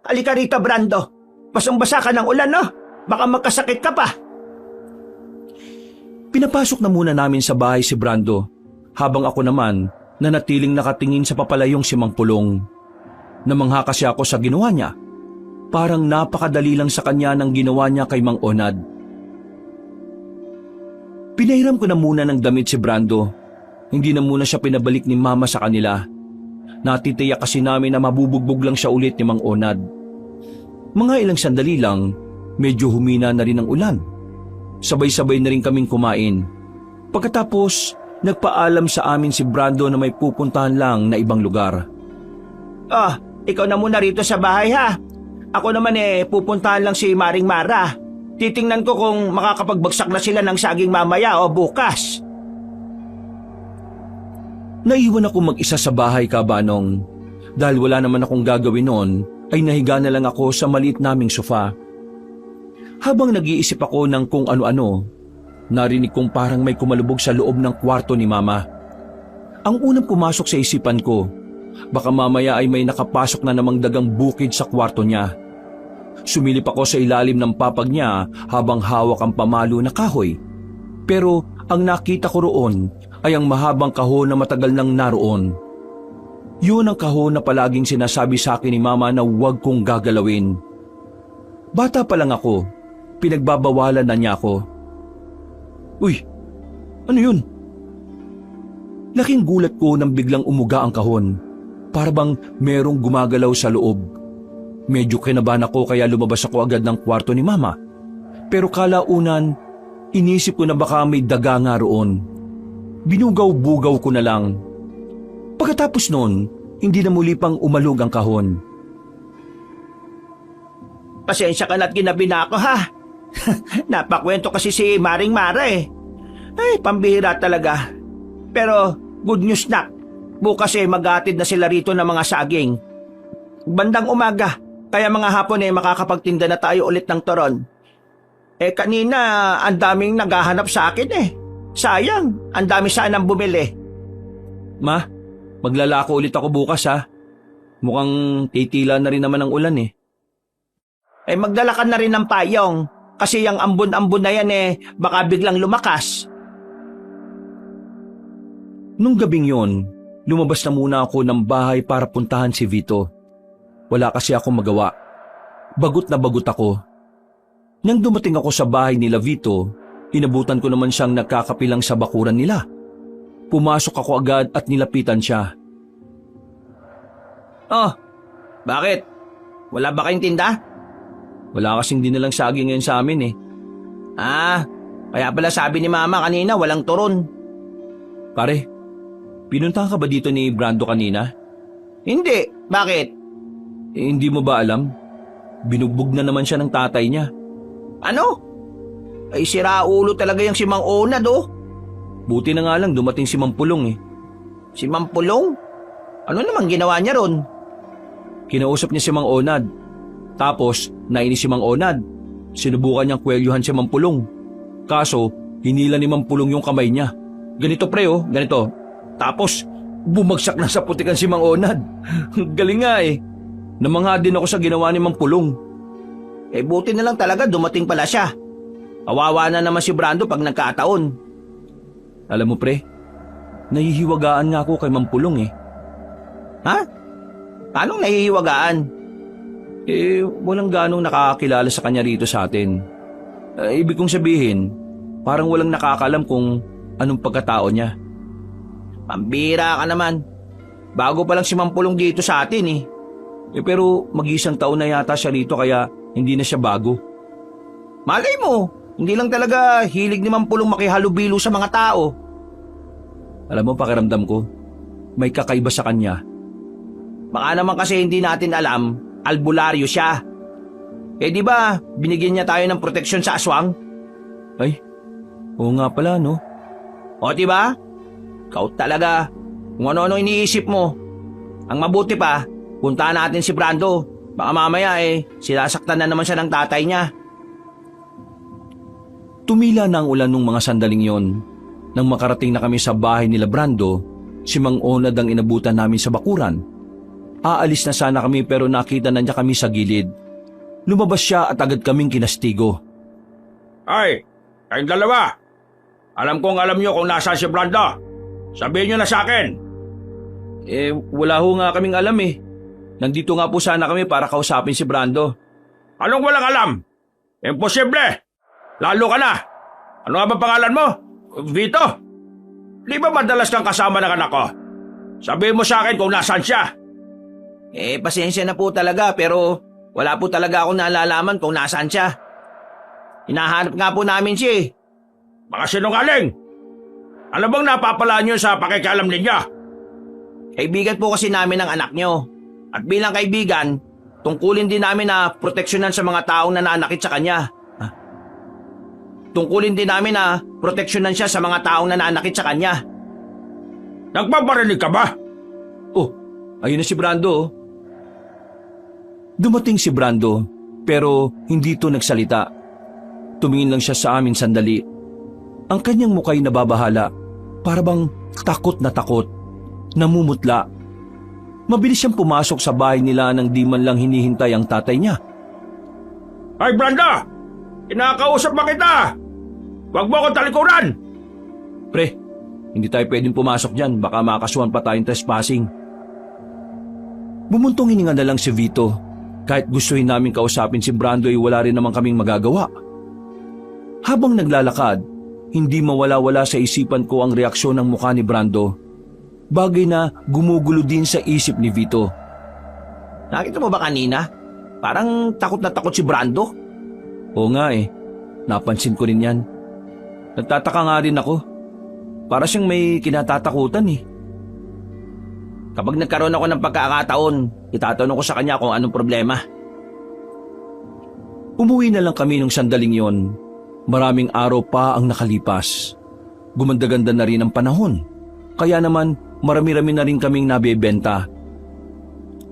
Halika rito, Brando. Basang-basa ka ng ulan, no? Baka magkasakit ka pa. Pinapasok na muna namin sa bahay si Brando, habang ako naman nanatiling nakatingin sa papalayong si Mang Pulong. Namangha kasi ako sa ginawa niya. Parang napakadali lang sa kanya ng ginawa niya kay Mang Onad. Pinahiram ko na muna ng damit si Brando. Hindi na muna siya pinabalik ni Mama sa kanila. Natitiyak kasi namin na mabubugbog lang siya ulit ni Mang Onad. Mga ilang sandali lang, medyo humina na rin ang ulan. Sabay-sabay na rin kaming kumain. Pagkatapos, nagpaalam sa amin si Brando na may pupuntahan lang na ibang lugar. Ikaw na muna rito sa bahay, ha? Ako naman pupuntahan lang si Maring Mara. Titingnan ko kung makakapagbagsak na sila ng saging mamaya o bukas. Naiwan ako mag-isa sa bahay, Kabanong. Dahil wala naman akong gagawin noon, ay nahiga na lang ako sa maliit naming sofa. Habang nag-iisip ako ng kung ano-ano, narinig kong parang may kumalubog sa loob ng kwarto ni Mama. Ang unang pumasok sa isipan ko, baka mamaya ay may nakapasok na namang dagang bukid sa kwarto niya. Sumilip ako sa ilalim ng papag niya habang hawak ang pamalo na kahoy. Pero ang nakita ko roon ay ang mahabang kahon na matagal nang naroon. Yun ang kahon na palaging sinasabi sa akin ni Mama na huwag kong gagalawin. Bata pa lang ako, pinagbabawalan na niya ako. Uy, ano yun? Laking gulat ko nang biglang umuga ang kahon. Para bang merong gumagalaw sa loob. Medyo kinabahan ako kaya lumabas ako agad ng kwarto ni Mama. Pero kalaunan, inisip ko na baka may daga nga roon. Binugaw-bugaw ko na lang. Pagkatapos noon, hindi na muli pang umalog ang kahon. Pasensya ka na't ginabi na ako, ha? Napakwento kasi si Maring Mara eh. Ay, pambihira talaga. Pero good news na. Bukas maghatid na sila rito ng mga saging. Bandang umaga, kaya mga hapon makakapagtinda na tayo ulit ng turon. Kanina, ang daming naghahanap sa akin eh. Sayang, ang dami sanang bumili. Ma, maglalako ulit ako bukas ha. Mukhang titila na rin naman ang ulan eh. Magdala ka na rin ng payong. Kasi yung ambon-ambon na yan baka biglang lumakas. Nung gabing yon, lumabas na muna ako ng bahay para puntahan si Vito. Wala kasi akong magawa. Bagot na bagot ako. Nang dumating ako sa bahay nila Vito, inabutan ko naman siyang nagkakapilang sa bakuran nila. Pumasok ako agad at nilapitan siya. Oh, bakit? Wala ba kayong tinda? Wala kasing dinalang saging ngayon sa amin eh. Kaya pala sabi ni Mama kanina walang turon. Pare, pinuntahan ka ba dito ni Brando kanina? Hindi, bakit? Hindi mo ba alam? Binugbog na naman siya ng tatay niya. Ano? Siraulo talaga yung si Mang Onad oh. Buti na nga lang dumating si Mang Pulong eh. Si Mang Pulong? Ano naman ginawa niya ron? Kinausap niya si Mang Onad. Tapos, nainis si Mang Onad. Sinubukan niyang kwelyuhan si Mang Pulong. Kaso, hinila ni Mang Pulong yung kamay niya. Ganito pre oh, ganito. Tapos, bumagsak na sa putikan si Mang Onad. Galing nga eh. Namangha din ako sa ginawa ni Mang Pulong. Buti na lang talaga dumating pala siya. Kawawa na naman si Brando pag nagkataon. Alam mo pre, nahihiwagaan nga ako kay Mang Pulong eh. Ha? Anong nahihiwagaan? Walang ganong nakakakilala sa kanya rito sa atin. Ibig kong sabihin, parang walang nakakaalam kung anong pagkatao niya. Pambira ka naman. Bago pa lang si Mampulong dito sa atin eh. Pero mag-isang taon na yata siya rito kaya hindi na siya bago. Malay mo, hindi lang talaga hilig ni Mampulong makihalubilo sa mga tao. Alam mo, pakiramdam ko, may kakaiba sa kanya. Baka naman kasi hindi natin alam, albularyo siya. Di ba, binigyan niya tayo ng proteksyon sa aswang? Ay, oo nga pala, no? O di ba? Ikaw talaga, kung ano-ano iniisip mo. Ang mabuti pa, puntahan natin si Brando. Baka mamaya sinasaktan na naman siya ng tatay niya. Tumila na ang ulan nung mga sandaling yon. Nang makarating na kami sa bahay nila Brando, si Mang Onad ang inabutan namin sa bakuran. Aalis na sana kami pero nakita na niya kami sa gilid. Lumabas siya at agad kaming kinastigo. Ay, kayong dalawa. Alam kong alam nyo kung nasaan si Brando. Sabihin nyo na sa akin. Wala ho nga kaming alam eh. Nandito nga po sana kami para kausapin si Brando. Anong walang alam? Imposible. Lalo ka na. Ano nga ba pangalan mo? Vito? Di ba madalas kang kasama ng anak ko? Sabihin mo sa akin kung nasaan siya. Pasensya na po talaga pero wala po talaga akong nalalaman kung nasaan siya. Hinahanap nga po namin siya eh. Baka sinungaling. Ano bang napapala nyo sa pakikialam ninyo? Kaibigan po kasi namin ng anak nyo. At bilang kaibigan, tungkulin din namin na proteksyonan sa mga taong nananakit sa kanya. Tungkulin din namin na proteksyonan siya sa mga taong nananakit sa kanya. Nagpaparinig ka ba? Oh, ayun na si Brando. Oh. Dumating si Brando pero hindi ito nagsalita. Tumingin lang siya sa amin sandali. Ang kanyang muka'y nababahala, para bang takot na takot, namumutla. Mabilis siyang pumasok sa bahay nila nang di man lang hinihintay ang tatay niya. Ay Brando! Kinakausap ba kita? Huwag mo akong talikuran! Pre, hindi tayo pwedeng pumasok dyan, baka makasuhan pa tayong trespassing. Bumuntong hininga na lang si Vito. Kahit gustuhin namin kausapin si Brando ay wala rin naman kaming magagawa. Habang naglalakad, hindi mawala-wala sa isipan ko ang reaksyon ng mukha ni Brando. Bagay na gumugulo din sa isip ni Vito. Nakita mo ba kanina? Parang takot na takot si Brando. Oo nga eh, napansin ko rin yan. Nagtataka nga rin ako. Para siyang may kinatatakutan eh. Kapag nagkaroon ako ng pagkakataon, itatanong ko sa kanya kung anong problema. Umuwi na lang kami nung sandaling yon. Maraming araw pa ang nakalipas. Gumanda-ganda na rin ang panahon. Kaya naman marami-rami na rin kaming nabebenta.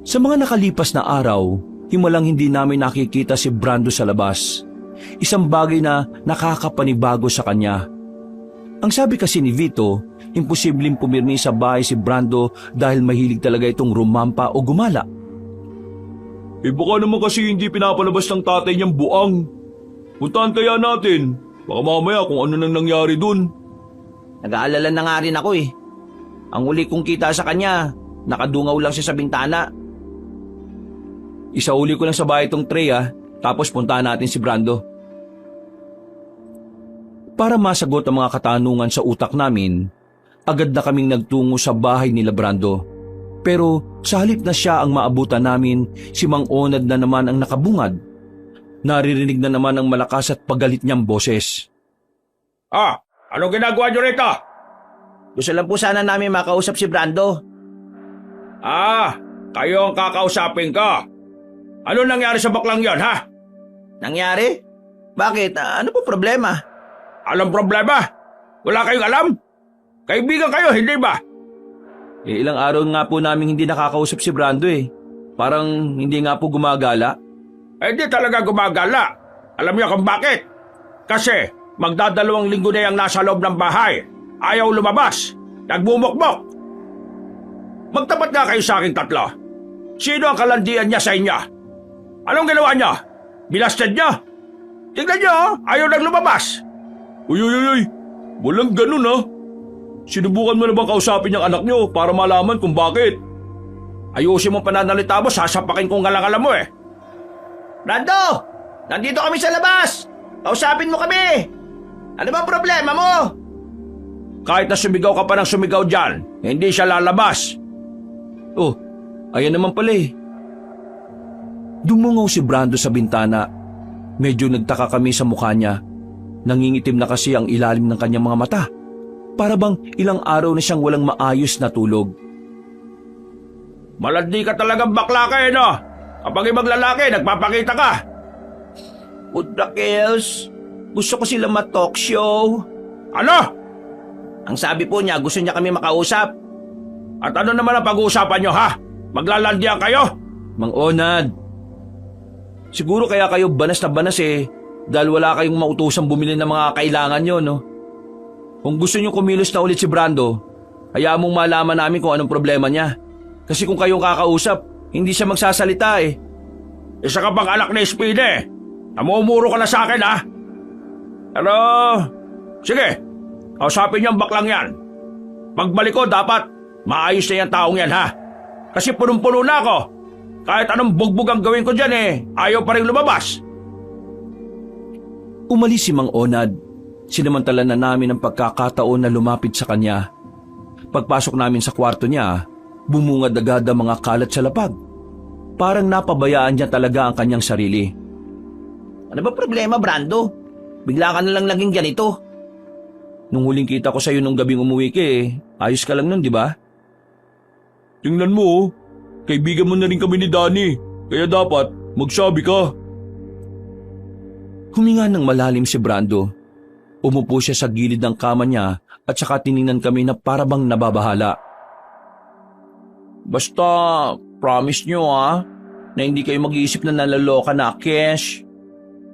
Sa mga nakalipas na araw, himalang hindi namin nakikita si Brando sa labas. Isang bagay na nakakapanibago sa kanya. Ang sabi kasi ni Vito, imposibleng pumirmi sa bahay si Brando dahil mahilig talaga itong rumampa o gumala. Baka naman kasi hindi pinapalabas ng tatay niyang buang. Puntahan kaya natin. Baka mamaya kung ano nang nangyari dun. Nag-aalala na nga rin ako eh. Ang huli kong kita sa kanya, nakadungaw lang siya sa bintana. Isauli ko lang sa bahay itong tray tapos puntahan natin si Brando. Para masagot ang mga katanungan sa utak namin, agad na kaming nagtungo sa bahay nila Brando. Pero sa halip na siya ang maabutan namin, si Mang Onad na naman ang nakabungad. Naririnig na naman ang malakas at pagalit niyang boses. Anong ginagawa niyo rito? Gusto lang po sana namin makausap si Brando. Kayo ang kakausapin ko. Ano nangyari sa baklang yon, ha? Nangyari? Bakit? Ano po problema? Alam problema? Wala kayong alam? Kaibigan kayo, hindi ba? Ilang araw nga po namin hindi nakakausap si Brando eh. Parang hindi nga po gumagala. Di talaga gumagala. Alam niyo kung bakit? Kasi magdadalawang linggo na yung nasa loob ng bahay. Ayaw lumabas. Nagbumukmok. Magtapat nga kayo sa aking tatlo. Sino ang kalandian niya sa inyo? Anong ginawa niya? Bilasted niya? Tignan niyo, ayaw nang lumabas. Uy. Walang ganun Sinubukan mo na bang kausapin yung anak niyo para malaman kung bakit? Ayusin mo pananalita mo, sasapakin kong ngalangalan mo eh. Brando! Nandito kami sa labas! Kausapin mo kami! Ano ba problema mo? Kahit na sumigaw ka pa ng sumigaw dyan, hindi siya lalabas. Oh, ayan naman pala eh. Dumungaw si Brando sa bintana. Medyo nagtaka kami sa mukha niya. Nangingitim na kasi ang ilalim ng kanyang mga mata. Para bang ilang araw na siyang walang maayos na tulog. Malandi ka talagang bakla ka eh, no? Kapag ibang lalaki, nagpapakita ka. Udrakels, gusto ko sila ma-talk show. Ano? Ang sabi po niya, gusto niya kami makausap. At ano naman ang pag-uusapan nyo, ha? Maglalandian kayo? Mang Onad, siguro kaya kayo banas na banas eh, dahil wala kayong mautosang bumili ng mga kailangan nyo, no? Kung gusto nyo kumilos na ulit si Brando, hayaan mong malaman namin kung anong problema niya. Kasi kung kayong kakausap, hindi siya magsasalita eh. Isa ka bang anak ni Speedy? Namumuro ka na sa akin, ha? Pero, sige, kausapin niyo ang baklang yan. Pagbalik ko, dapat maayos na yan taong yan, ha? Kasi punong-puno na ako. Kahit anong bugbog ang gawin ko dyan eh, ayaw pa rin lumabas. Umalis si Mang Onad. Sinamantala na namin ang pagkakataon na lumapit sa kanya. Pagpasok namin sa kwarto niya, bumungad agad ang mga kalat sa lapag. Parang napabayaan niya talaga ang kanyang sarili. Ano ba problema, Brando? Bigla ka na lang naging ganito. Nung huling kita ko sa'yo nung gabing umuwi ka eh, ayos ka lang nun, di ba? Tingnan mo, oh. Kaibigan mo na rin kami ni Danny. Kaya dapat magsabi ka. Huminga ng malalim si Brando. Umupo siya sa gilid ng kama niya at saka tiningnan kami na para bang nababahala. Basta, promise nyo na hindi kayo mag-iisip na nalaloka na, Kesh.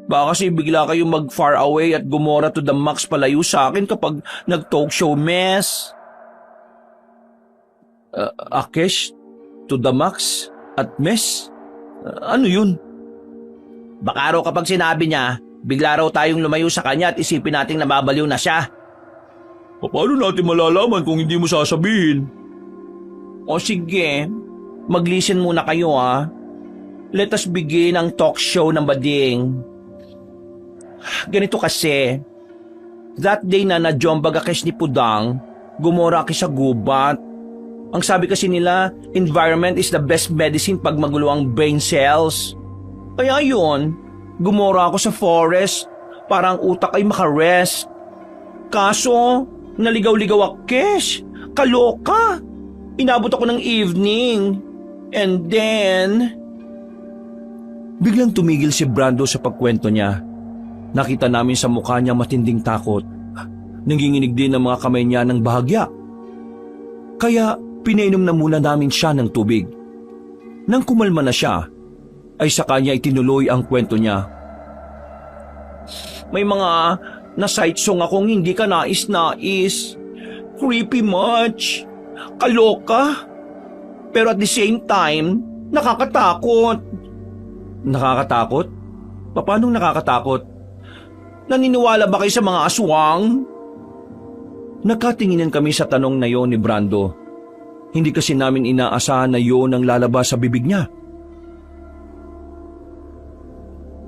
Baka kasi bigla kayo mag-far away at gumora to the max palayo sa akin kapag nag-talk show mess. Akesh? To the max? At mess? Ano yun? Baka raw kapag sinabi niya, bigla raw tayong lumayo sa kanya at isipin nating nababaliw na siya. Paano natin malalaman kung hindi mo sasabihin? O sige, mag-listen muna kayo Let us begin ang talk show ng bading. Ganito kasi, that day na na-jombag akes ni Pudang, gumora aki sa gubat. Ang sabi kasi nila, environment is the best medicine pag magulo ang brain cells. Kaya yun, gumora ako sa forest para ang utak ay makarest. Kaso, naligaw-ligaw akes. Kaloka. Inabot ako ng evening. And then... Biglang tumigil si Brando sa pagkwento niya. Nakita namin sa mukha niya matinding takot. Nanginginig din ang mga kamay niya ng bahagya. Kaya pinainom na muna namin siya ng tubig. Nang kumalma na siya, ay sa kanya itinuloy ang kwento niya. May mga na-sight song akong hindi ka nais-nais. Creepy much. Kaloka. Pero at the same time, nakakatakot. Nakakatakot? Paano nakakatakot? Naniniwala ba kayo sa mga aswang? Nagkatinginan kami sa tanong na yon ni Brando. Hindi kasi namin inaasahan na yon ang lalabas sa bibig niya.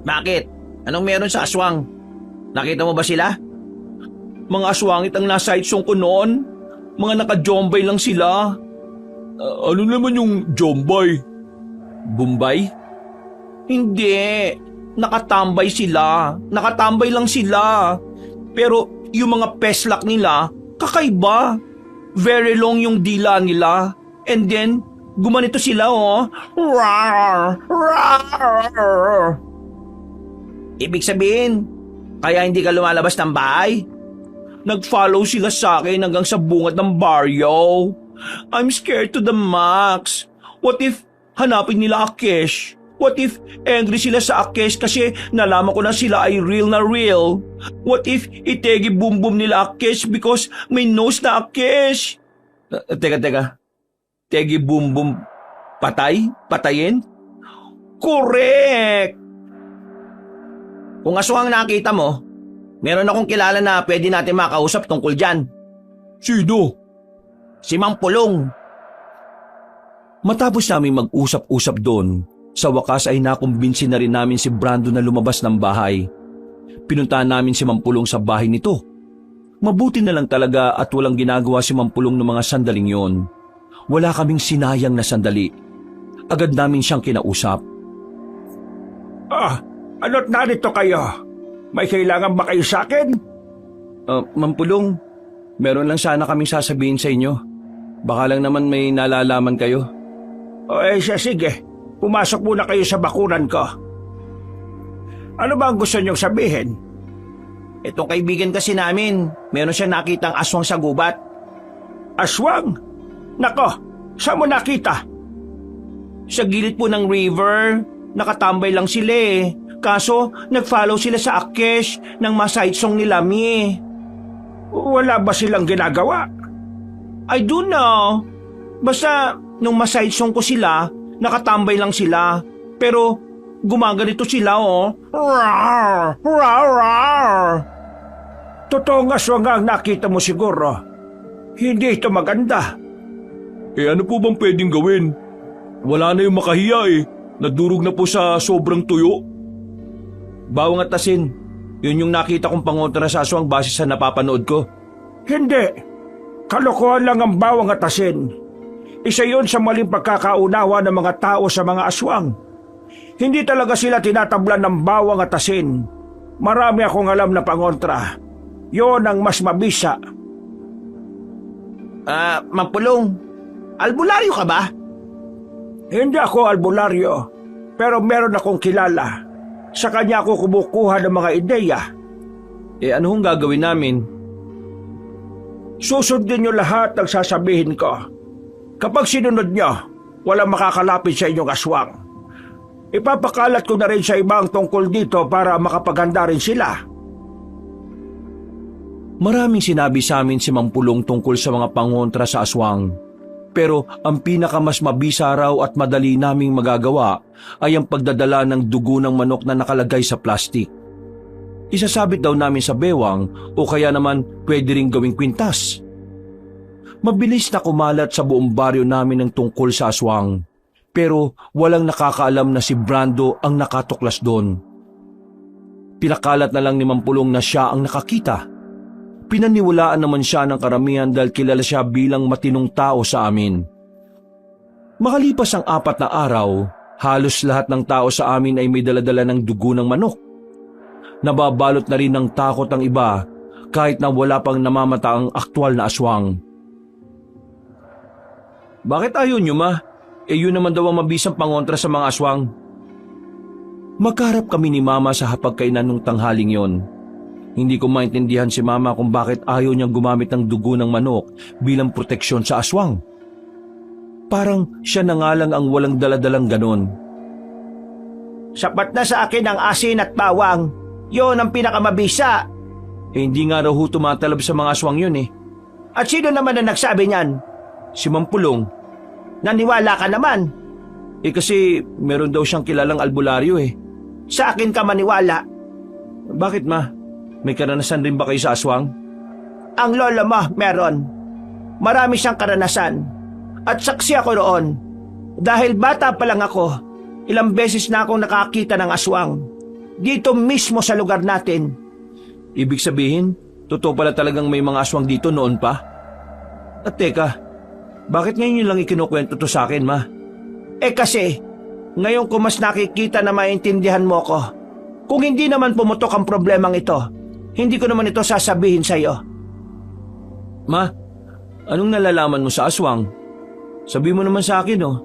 Bakit? Anong meron sa aswang? Nakita mo ba sila? Mga aswangit ang nasa itsong ko noon. Mga nakajombay lang sila. Ano naman yung jombay? Bombay? Hindi. Nakatambay sila. Nakatambay lang sila. Pero yung mga peslak nila, kakaiba. Very long yung dila nila. And then, gumanito sila Rar! Rar! Ibig sabihin, kaya hindi ka lumalabas ng bahay? Nag-follow sila sa akin hanggang sa bungad ng baryo. I'm scared to the max. What if hanapin nila Akesh? What if angry sila sa Akesh kasi nalaman ko na sila ay real na real? What if itegi boom-boom nila Akesh because may nose na Akesh? Teka. Tegi boom-boom patay? Patayin? Correct! Kung aswang nakita mo, meron akong kilala na pwede natin makausap tungkol dyan. Sino? Si Mang Pulong. Matapos namin mag-usap-usap doon, sa wakas ay nakumbinsi na rin namin si Brando na lumabas ng bahay. Pinuntahan namin si Mampulong sa bahay nito. Mabuti na lang talaga at walang ginagawa si Mampulong ng mga sandaling yon. Wala kaming sinayang na sandali. Agad namin siyang kinausap. Ano't narito kayo? May kailangan ba kayo sa akin? Mampulong, meron lang sana kaming sasabihin sa inyo. Baka lang naman may nalalaman kayo. Sige. Pumasok muna kayo sa bakuran ko. Ano ba ang gusto niyong sabihin? Itong kaibigan kasi namin, meron siyang nakitang aswang sa gubat. Aswang? Nako, saan mo nakita? Sa gilid po ng river, nakatambay lang sila eh. Kaso, nag-follow sila sa Akesh ng masaitsong ni Lami. Wala ba silang ginagawa? I don't know. Basta, nung masaitsong ko sila, nakatambay lang sila. Pero, gumaganito sila oh. Rawr! Rawr! Rawr! Totoong aswang nga ang nakita mo siguro. Hindi ito maganda. Ano po bang pwedeng gawin? Wala na yung makahiya eh. Nadurog na po sa sobrang tuyo. Bawang at asin. Yun yung nakita kong pangontra sa aswang base sa napapanood ko. Hindi. Kalokohan lang ang bawang at asin. Isa yun sa maling pagkakaunawa ng mga tao sa mga aswang. Hindi talaga sila tinatablan ng bawang at asin. Marami akong alam na pangontra. Yon ang mas mabisa. Mampulong, albularyo ka ba? Hindi ako albularyo, pero meron akong kilala. Sa kanya ako kumukuha ng mga ideya. Ano hong gagawin namin? Susundin niyo lahat ng sasabihin ko. Kapag sinunod niyo, walang makakalapit sa inyong aswang. Ipapakalat ko na rin sa ibang tungkol dito para makapaganda rin sila. Maraming sinabi sa amin si Mampulong tungkol sa mga pangontra sa aswang. Pero ang pinakamas mabisa raw at madali naming magagawa ay ang pagdadala ng dugo ng manok na nakalagay sa plastik. Isasabit daw namin sa bewang o kaya naman pwede ring gawing kwintas. Mabilis na kumalat sa buong baryo namin ng tungkol sa aswang. Pero walang nakakaalam na si Brando ang nakatuklas doon. Pinakalat na lang ni Mampulong na siya ang nakakita. Pinaniwalaan naman siya ng karamihan dahil kilala siya bilang matinong tao sa amin. Makalipas ang 4 na araw, halos lahat ng tao sa amin ay may daladala ng dugo ng manok. Nababalot na rin ng takot ang iba kahit na wala pang namamata ang aktwal na aswang. Bakit ayaw nyo ma? Yun naman daw ang mabisang pangontra sa mga aswang. Magkarap kami ni Mama sa hapagkainan nung tanghaling yon. Hindi ko maintindihan si Mama kung bakit ayaw niyang gumamit ng dugo ng manok bilang proteksyon sa aswang. Parang siya na nga lang ang walang daladalang ganon. Sapat na sa akin ang asin at bawang. Yon ang pinakamabisa. Hindi nga raw ho tumatalab sa mga aswang yun eh. At sino naman ang nagsabi niyan? Si Mampulong. Naniwala ka naman. Kasi meron daw siyang kilalang albularyo eh. Sa akin ka maniwala. Bakit ma? May karanasan rin ba kayo sa aswang? Ang lola mo meron. Marami siyang karanasan. At saksi ako roon. Dahil bata pa lang ako, ilang beses na akong nakakita ng aswang. Dito mismo sa lugar natin. Ibig sabihin, totoo pala talagang may mga aswang dito noon pa? At teka, bakit ngayon yun lang ikinukwento to sa akin, ma? Kasi, ngayon ko mas nakikita na maintindihan mo ko. Kung hindi naman pumutok ang problemang ito, hindi ko naman ito sasabihin sa iyo. Ma, anong nalalaman mo sa aswang? Sabi mo naman sa akin, oh.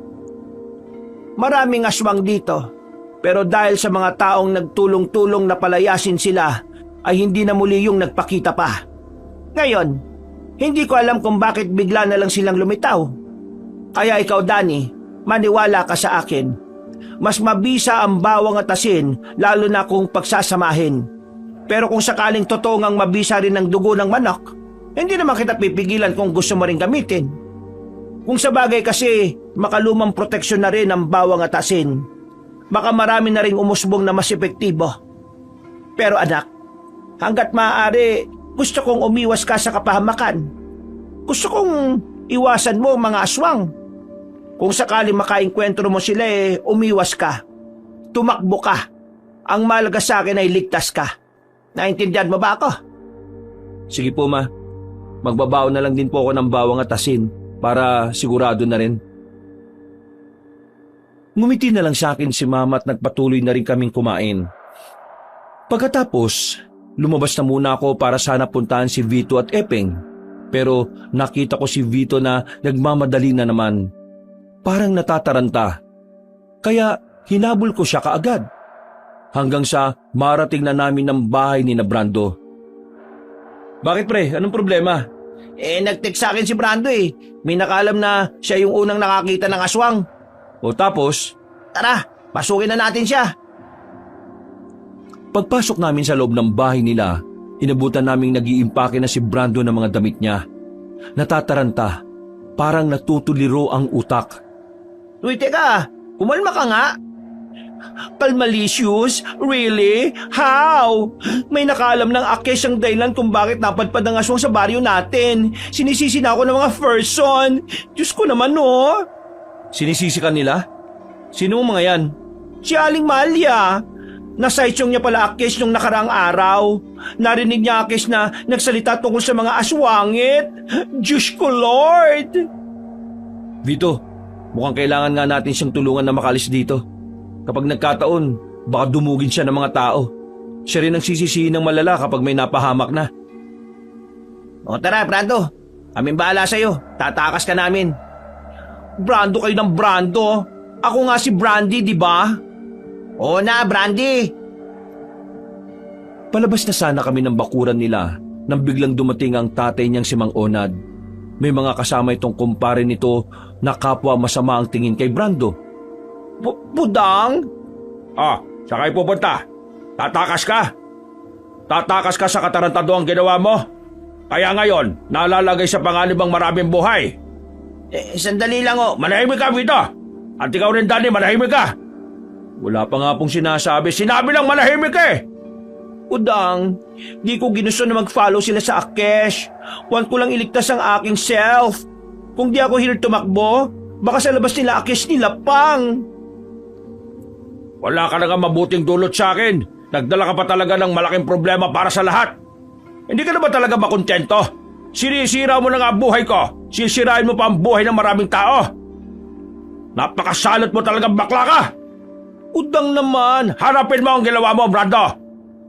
Maraming aswang dito, pero dahil sa mga taong nagtulong-tulong na palayasin sila, ay hindi na muli yung nagpakita pa. Ngayon, hindi ko alam kung bakit bigla na lang silang lumitaw. Kaya ikaw, Danny, maniwala ka sa akin. Mas mabisa ang bawang at asin, lalo na kung pagsasamahin. Pero kung sakaling totoo ngang mabisa rin ang dugo ng manok, hindi naman kita pipigilan kung gusto mo rin gamitin. Kung sa bagay kasi, makalumang proteksyon na rin ang bawang at asin. Baka marami na ring umusbong na mas epektibo. Pero anak, hanggat maaari, gusto kong umiwas ka sa kapahamakan. Gusto kong iwasan mo mga aswang. Kung sakali makaengkwentro mo sila umiwas ka. Tumakbo ka. Ang mahalaga sa akin ay ligtas ka. Naintindihan mo ba ako? Sige po, ma. Magbabaon na lang din po ako ng bawang at asin para sigurado na rin. Ngumiti na lang sa akin si mama at nagpatuloy na rin kaming kumain. Pagkatapos, lumabas na muna ako para sana puntahan si Vito at Epeng. Pero nakita ko si Vito na nagmamadali na naman. Parang natataranta. Kaya hinabol ko siya kaagad. Hanggang sa marating na namin ng bahay ni na Brando. Bakit pre? Anong problema? Nag-text sa akin si Brando May nakaalam na siya yung unang nakakita ng aswang. O tapos? Tara, pasukin na natin siya. Pagpasok namin sa loob ng bahay nila, inabutan naming nag-iimpake na si Brando ng mga damit niya. Natataranta, parang natutuliro ang utak. Uy, teka, kumalma ka nga. Palmalicious? Really? How? May nakaalam ng akes ang dahilan kung bakit napadpad ang aswang sa baryo natin. Sinisisi na ako ng mga person. Diyos ko naman, no? Sinisisi ka nila? Sino mga yan? Si Aling Malia. Nasaityong niya pala akes nung nakaraang araw. Narinig niya akes na nagsalita tungkol sa mga aswangit. Diyos ko, Lord! Vito, mukhang kailangan nga natin siyang tulungan na makalis dito. Kapag nagkataon, baka dumugin siya ng mga tao. Siya rin ang sisisihin ng malala kapag may napahamak na. O tara, Brando. Kaming bahala sa'yo. Tatakas ka namin. Brando kayo ng Brando. Ako nga si Brandy, di ba? Oo na, Brandy. Palabas na sana kami ng bakuran nila nang biglang dumating ang tatay niyang si Mang Onad. May mga kasama itong kumpare nito na kapwa masama ang tingin kay Brando. Budang? Saan kayo pupunta? Tatakas ka? Tatakas ka sa katarantado ang ginawa mo? Kaya ngayon, nalalagay sa panganib ang maraming buhay. Sandali lang Manahimik ka, Vito! At ikaw rin, Danny, manahimik ka! Wala pa nga pong sinasabi. Sinabi lang manahimik Budang, di ko ginusto na mag-follow sila sa Akesh. Want ko lang iligtas ang aking self. Kung di ako here tumakbo, baka sa labas nila Akesh nila pang. Wala ka na nga mabuting dulot sa akin. Nagdala ka pa talaga ng malaking problema para sa lahat. Hindi ka na ba talaga makontento? Sinisira mo na nga ang buhay ko. Sisirain mo pa ang buhay ng maraming tao. Napakasalot mo talagang bakla ka. Udang naman. Harapin mo ang ginawa mo, Brando.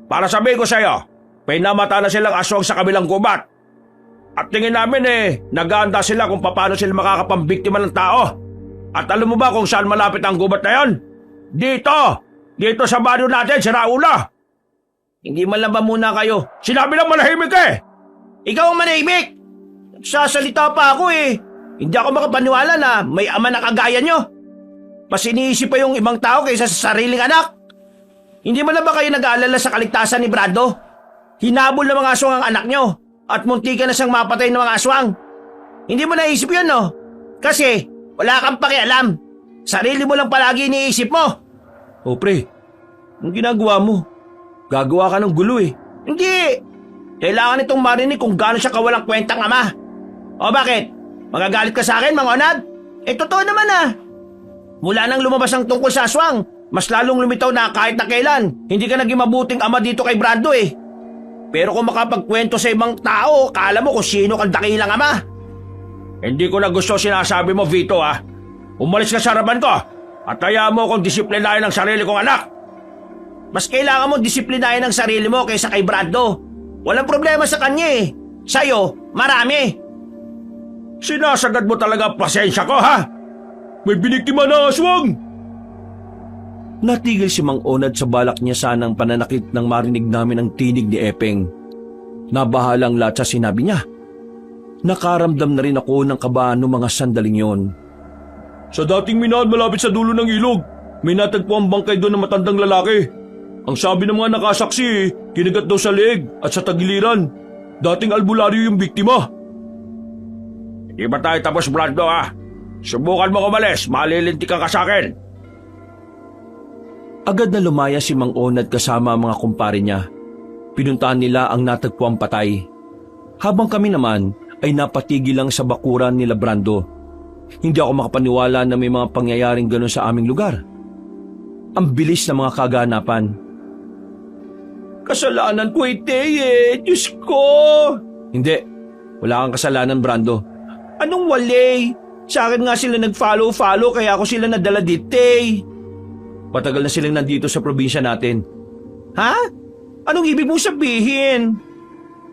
Para sabihin ko sa'yo, may namata na silang aswang sa kabilang gubat. At tingin namin nag-aanda sila kung paano sila makakapambiktima ng tao. At alam mo ba kung saan malapit ang gubat na yon? Dito sa baryo natin, si Raula. Hindi man lang ba muna kayo? Sinabi lang manahimik Ikaw ang manahimik. Nagsasalita pa ako Hindi ako makapaniwala na may ama na kagaya nyo. Mas iniisip pa yung ibang tao kaysa sa sariling anak. Hindi man lang ba kayo nag-aalala sa kaligtasan ni Brando? Hinabol ng mga aswang ang anak nyo at muntikan na siyang mapatay ng mga aswang. Hindi mo naisip yun, no? Kasi wala kang pakialam. Sarili mo lang palagi iniisip mo. O pre, ang ginagawa mo? Gagawa ka ng gulo Hindi. Kailangan itong marinig kung gaano siya kawalang kwentang ama. O bakit? Magagalit ka sa akin, Mang Onad? Totoo naman Mula nang lumabas ang tungkol sa aswang, mas lalong lumitaw na kahit na kailan, hindi ka naging mabuting ama dito kay Brando Pero kung makapagkwento sa ibang tao, kala mo kung sino kang dakilang ama. Hindi ko na gusto sinasabi mo, Vito Umalis ka sa harapan ko at hayaan mo kung disiplinahin ang sarili kong anak. Mas kailangan mo disiplinahin ang sarili mo kaysa kay Brando. Walang problema sa kanya Sa'yo, marami. Sinasagad mo talaga ang pasensya ko, ha? May biniktima na aswang! Natigil si Mang Onad sa balak niya sanang pananakit nang marinig namin ang tinig ni Epeng. Nabahala ang lahat sa sinabi niya. Nakaramdam na rin ako ng kaba noong mga sandaling yon. Sa dating minahan malapit sa dulo ng ilog, may natagpo ang bangkay doon ng matandang lalaki. Ang sabi ng mga nakasaksi, kinagat daw sa leeg at sa tagiliran. Dating albularyo yung biktima. Hindi ba tayo tapos, Brando, Subukan mo kumalis, malilintikan ka sa akin. Agad na lumaya si Mang Onad kasama ang mga kumpare niya. Pinuntahan nila ang natagpuang patay. Habang kami naman ay napatigil lang sa bakuran nila Brando. Hindi ako makapaniwala na may mga pangyayaring gano'n sa aming lugar. Ang bilis ng mga kaganapan. Kasalanan ko Diyos ko! Hindi, wala kang kasalanan, Brando. Anong wali? Sa akin nga sila nag-follow kaya ako sila nadala dito eh. Patagal na silang nandito sa probinsya natin. Ha? Anong ibig mong sabihin?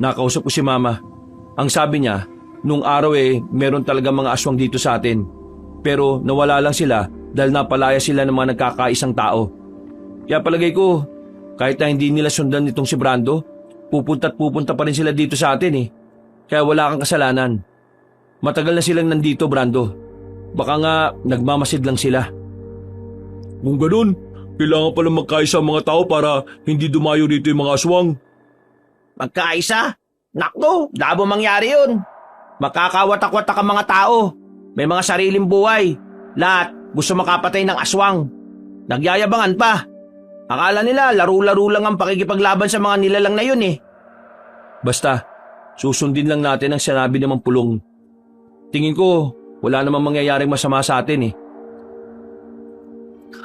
Nakausap ko si Mama. Ang sabi niya, nung araw meron talaga mga aswang dito sa atin. Pero nawala lang sila dahil napalaya sila ng mga nagkakaisang tao. Kaya palagay ko, kahit na hindi nila sundan itong si Brando, pupunta pa rin sila dito sa atin eh. Kaya wala kang kasalanan. Matagal na silang nandito, Brando. Baka nga nagmamasid lang sila. Kung ganun, kailangan pala magkaisa ang mga tao para hindi dumayo dito yung mga aswang. Magkaisa? Nakto, labo mangyari yun. Makakawatak-watak ang mga tao. May mga sariling buhay. Lahat gusto makapatay ng aswang. Nagyayabangan pa. Akala nila laro-laro lang ang pakikipaglaban sa mga nilalang na yun eh. Basta, susundin lang natin ang sinabi ni Mang Pulong. Tingin ko, wala namang mangyayaring masama sa atin eh.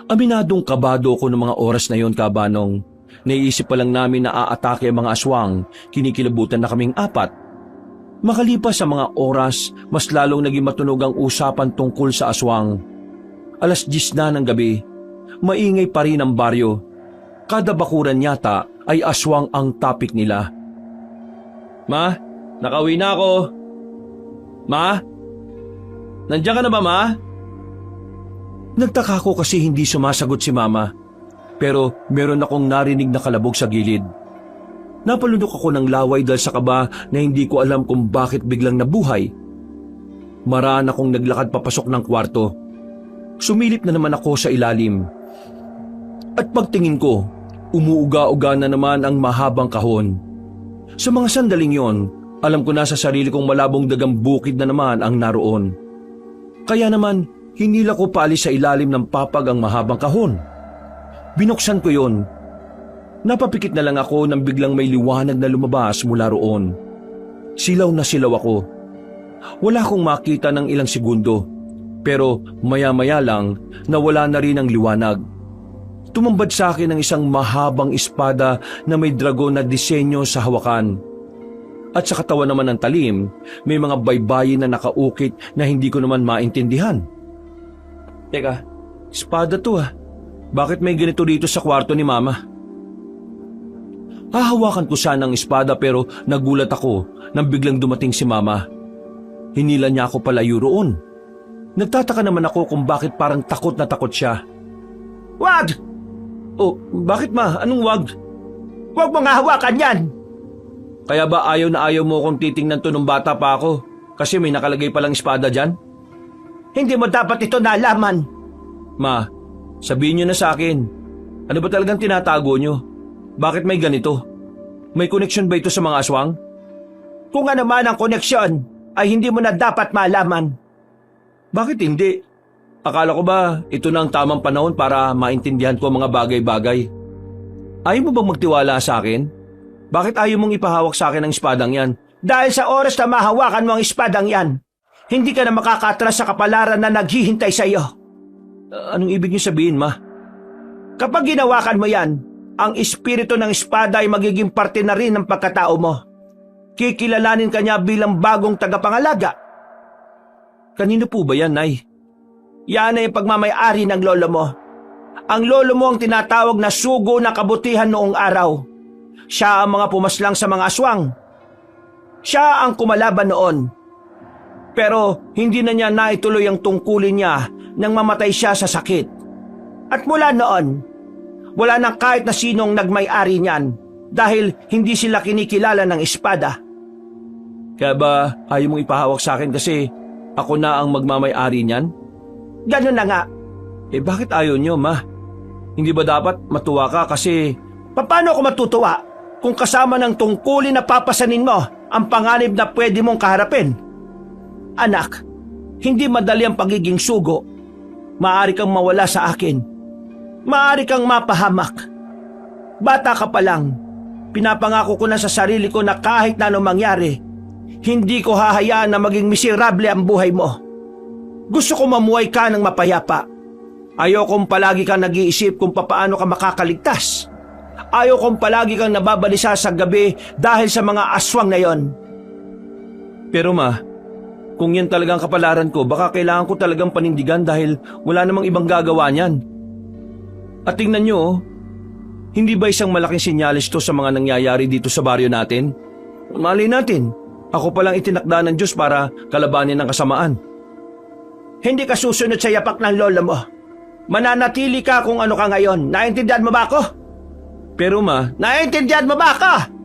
Aminadong kabado ko ng mga oras na yon, Kabanong. Naiisip pa lang namin na aatake ang mga aswang, kinikilabutan na kaming 4. Makalipas sa mga oras, mas lalong naging matunog ang usapan tungkol sa aswang. 10:00 na ng gabi, maingay pa rin ang baryo. Kada bakuran yata ay aswang ang topic nila. Ma, nakauwi na ako. Ma? Nandiyan ka na ba, Ma? Nagtaka ko kasi hindi sumasagot si Mama. Pero meron akong narinig na kalabog sa gilid. Napalunok ako ng laway dahil sa kaba na hindi ko alam kung bakit biglang nabuhay. Maraan akong naglakad papasok ng kwarto. Sumilip na naman ako sa ilalim. At pagtingin ko, umuuga-uga na naman ang mahabang kahon. Sa mga sandaling yon, alam ko na sa sarili kong malabong dagang bukid na naman ang naroon. Kaya naman, hinila ko paalis sa ilalim ng papag ang mahabang kahon. Binuksan ko yon. Napapikit na lang ako nang biglang may liwanag na lumabas mula roon. Silaw na silaw ako. Wala akong makita ng ilang segundo, pero maya-maya lang nawala na rin ang liwanag. Tumambad sa akin ang isang mahabang espada na may dragon na disenyo sa hawakan. At sa katawan naman ng talim, may mga baybayin na nakaukit na hindi ko naman maintindihan. Teka, espada to ah. Bakit may ganito dito sa kwarto ni Mama? Hahawakan ko sana ng espada pero nagulat ako nang biglang dumating si Mama. Hinila niya ako palayo roon. Nagtataka naman ako kung bakit parang takot na takot siya. Wag! Oh, bakit Ma? Anong wag? Wag mo nga hawakan yan! Kaya ba ayaw na ayaw mo kung titingnan to nung bata pa ako? Kasi may nakalagay palang espada dyan? Hindi mo dapat ito nalaman. Ma, sabihin niyo na sa akin. Ano ba talagang tinatago niyo? Bakit may ganito? May koneksyon ba ito sa mga aswang? Kung ano man ang koneksyon, ay hindi mo na dapat malaman. Bakit hindi? Akala ko ba ito na ang tamang panahon para maintindihan ko ang mga bagay-bagay? Ayaw mo bang magtiwala sa akin? Bakit ayaw mong ipahawak sa akin ang espadang yan? Dahil sa oras na mahawakan mo ang espadang yan, hindi ka na makakatras sa kapalaran na naghihintay sa iyo. Anong ibig niyo sabihin, Ma? Kapag ginawakan mo yan, ang espiritu ng espada ay magiging parte na rin ng pagkatao mo. Kikilalanin ka niya bilang bagong tagapangalaga. Kanino po ba yan, Nay? Yan ay pagmamay-ari ng lolo mo. Ang lolo mo ang tinatawag na sugo na kabutihan noong araw. Siya ang mga pumaslang sa mga aswang. Siya ang kumalaban noon. Pero hindi na niya naituloy ang tungkulin niya nang mamatay siya sa sakit. At mula noon, wala nang kahit na sinong nagmay-ari niyan dahil hindi sila kinikilala ng espada. Kaya ba ayaw mong ipahawak sa akin kasi ako na ang magmamay-ari niyan? Ganun na nga. Bakit ayaw niyo, Ma? Hindi ba dapat matuwa ka kasi... Paano ako matutuwa kung kasama ng tungkulin na papasanin mo ang panganib na pwede mong kaharapin? Anak, hindi madali ang pagiging sugo. Maaari kang mawala sa akin. Maaari kang mapahamak. Bata ka pa lang, pinapangako ko na sa sarili ko na kahit na anong mangyari, hindi ko hahayaan na maging miserable ang buhay mo. Gusto ko mamuhay ka ng mapayapa. Ayokong palagi kang nag-iisip kung papaano ka makakaligtas. Ayokong palagi kang nababalisa sa gabi dahil sa mga aswang na yon. Pero ma, kung yan talagang kapalaran ko, baka kailangan ko talagang panindigan dahil wala namang ibang gagawa niyan. At tingnan nyo, hindi ba isang malaking sinyalis to sa mga nangyayari dito sa baryo natin? Malay natin, ako palang itinakda ng Diyos para kalabanin ng kasamaan. Hindi ka susunod sa yapak ng lola mo. Mananatili ka kung ano ka ngayon. Naintindihan mo ba ako? Pero ma, Naintindihan mo ba ako?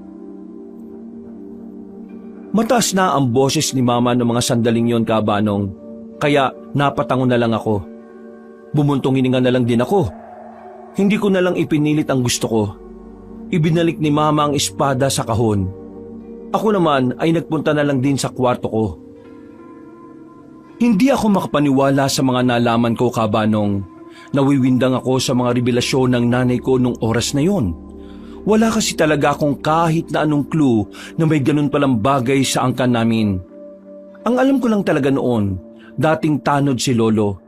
mataas na ang boses ni Mama noong mga sandaling yon, Kabanong. Kaya napatango na lang ako. Bumuntong hininga na lang din ako. Hindi ko na lang ipinilit ang gusto ko. Ibinalik ni Mama ang espada sa kahon. Ako naman ay nagpunta na lang din sa kwarto ko. Hindi ako makapaniwala sa mga nalaman ko, Kabanong. Nawiwindang ako sa mga revelasyon ng nanay ko nung oras na yon. Wala kasi talaga akong kahit na anong clue na may ganun palang bagay sa angkan namin. Ang alam ko lang talaga noon, dating tanod si Lolo.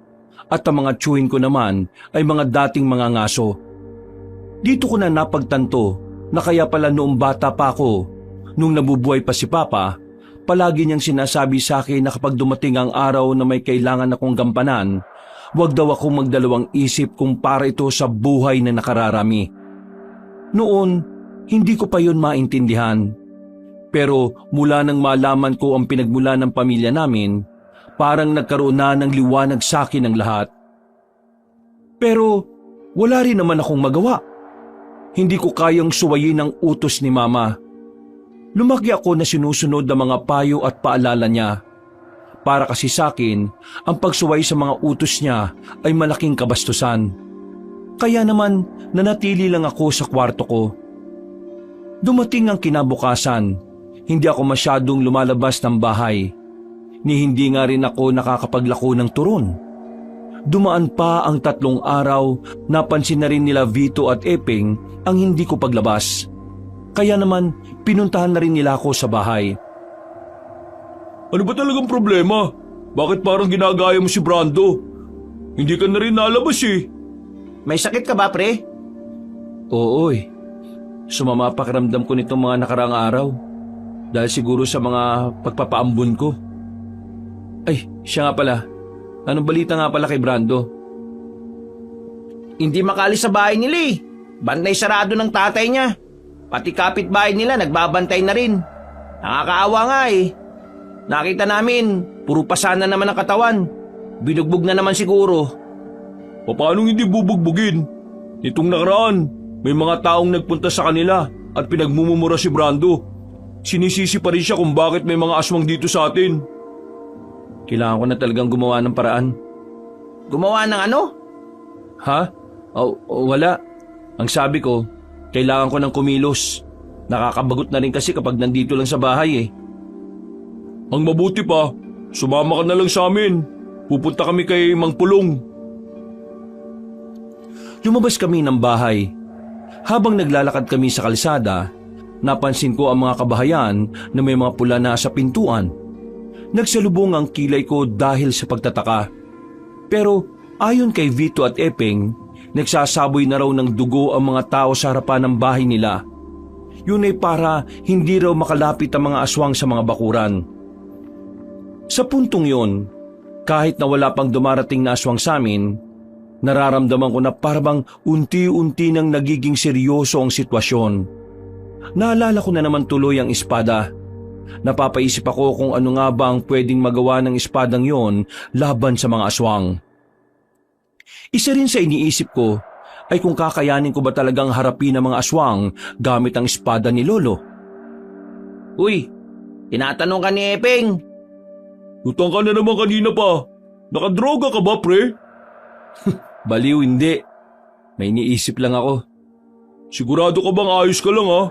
At ang mga tiyuhin ko naman ay mga dating mga ngaso. Dito ko na napagtanto na kaya pala noong bata pa ako, nung nabubuhay pa si Papa, palagi niyang sinasabi sa akin na kapag dumating ang araw na may kailangan akong gampanan, huwag daw akong magdalawang isip kung para ito sa buhay na nakararami. Noon, hindi ko pa yun maintindihan. Pero mula nang malaman ko ang pinagmula ng pamilya namin, parang nagkaroon na ng liwanag sa akin ang lahat. Pero wala rin naman akong magawa. Hindi ko kayang suwayin ang utos ni Mama. Lumaki ako na sinusunod ang mga payo at paalala niya. Para kasi sa akin, ang pagsuway sa mga utos niya ay malaking kabastusan. Kaya naman nanatili lang ako sa kwarto ko. Dumating ang kinabukasan, hindi ako masyadong lumalabas ng bahay. Ni hindi nga rin ako nakakapaglako ng turon. Dumaan pa ang 3 araw, napansin na rin nila Vito at Epeng ang hindi ko paglabas. Kaya naman pinuntahan na rin nila ako sa bahay. Ano ba talagang problema? Bakit parang ginagaya mo si Brando? Hindi ka na rin nalabas eh. May sakit ka ba, pre? Oo Sumama pakiramdam ko nitong mga nakaraang araw. Dahil siguro sa mga pagpapaambon ko. Ay, siya nga pala. Anong balita nga pala kay Brando? Hindi makalis sa bahay nila eh. Bantay sarado ng tatay niya. Pati kapitbahay nila nagbabantay na rin. Nakakaawa nga eh. Nakita namin, puro pasana naman ang katawan. Binugbog na naman siguro. Paano hindi bubugbugin? Nitong nakaraan, may mga taong nagpunta sa kanila at pinagmumumura si Brando. Sinisisi pa rin siya kung bakit may mga aswang dito sa atin. Kailangan ko na talagang gumawa ng paraan. Gumawa ng ano? Ha? Wala. Ang sabi ko, kailangan ko ng kumilos. Nakakabagot na rin kasi kapag nandito lang sa bahay eh. Ang mabuti pa, sumama ka na lang sa amin. Pupunta kami kay Mang Pulong. Lumabas kami ng bahay. Habang naglalakad kami sa kalsada, napansin ko ang mga kabahayan na may mga pula na sa pintuan. Nagsalubong ang kilay ko dahil sa pagtataka. Pero ayon kay Vito at Epeng, nagsasaboy na raw ng dugo ang mga tao sa harapan ng bahay nila. Yun ay para hindi raw makalapit ang mga aswang sa mga bakuran. Sa puntong yon, kahit na wala pang dumarating na aswang sa amin, nararamdaman ko na parang unti-unti nang nagiging seryoso ang sitwasyon. Naalala ko na naman tuloy ang espada. Napapaisip ako kung ano nga ba ang pwedeng magawa ng espadang yon laban sa mga aswang. Isa rin sa iniisip ko ay kung kakayanin ko ba talagang harapin ang mga aswang gamit ang espada ni Lolo. Uy, tinatanong ka ni Epeng. Lutang ka na naman kanina pa. Nakadroga ka ba, pre? Baliw, hindi. May iniisip lang ako. Sigurado ka bang ayos ka lang ha?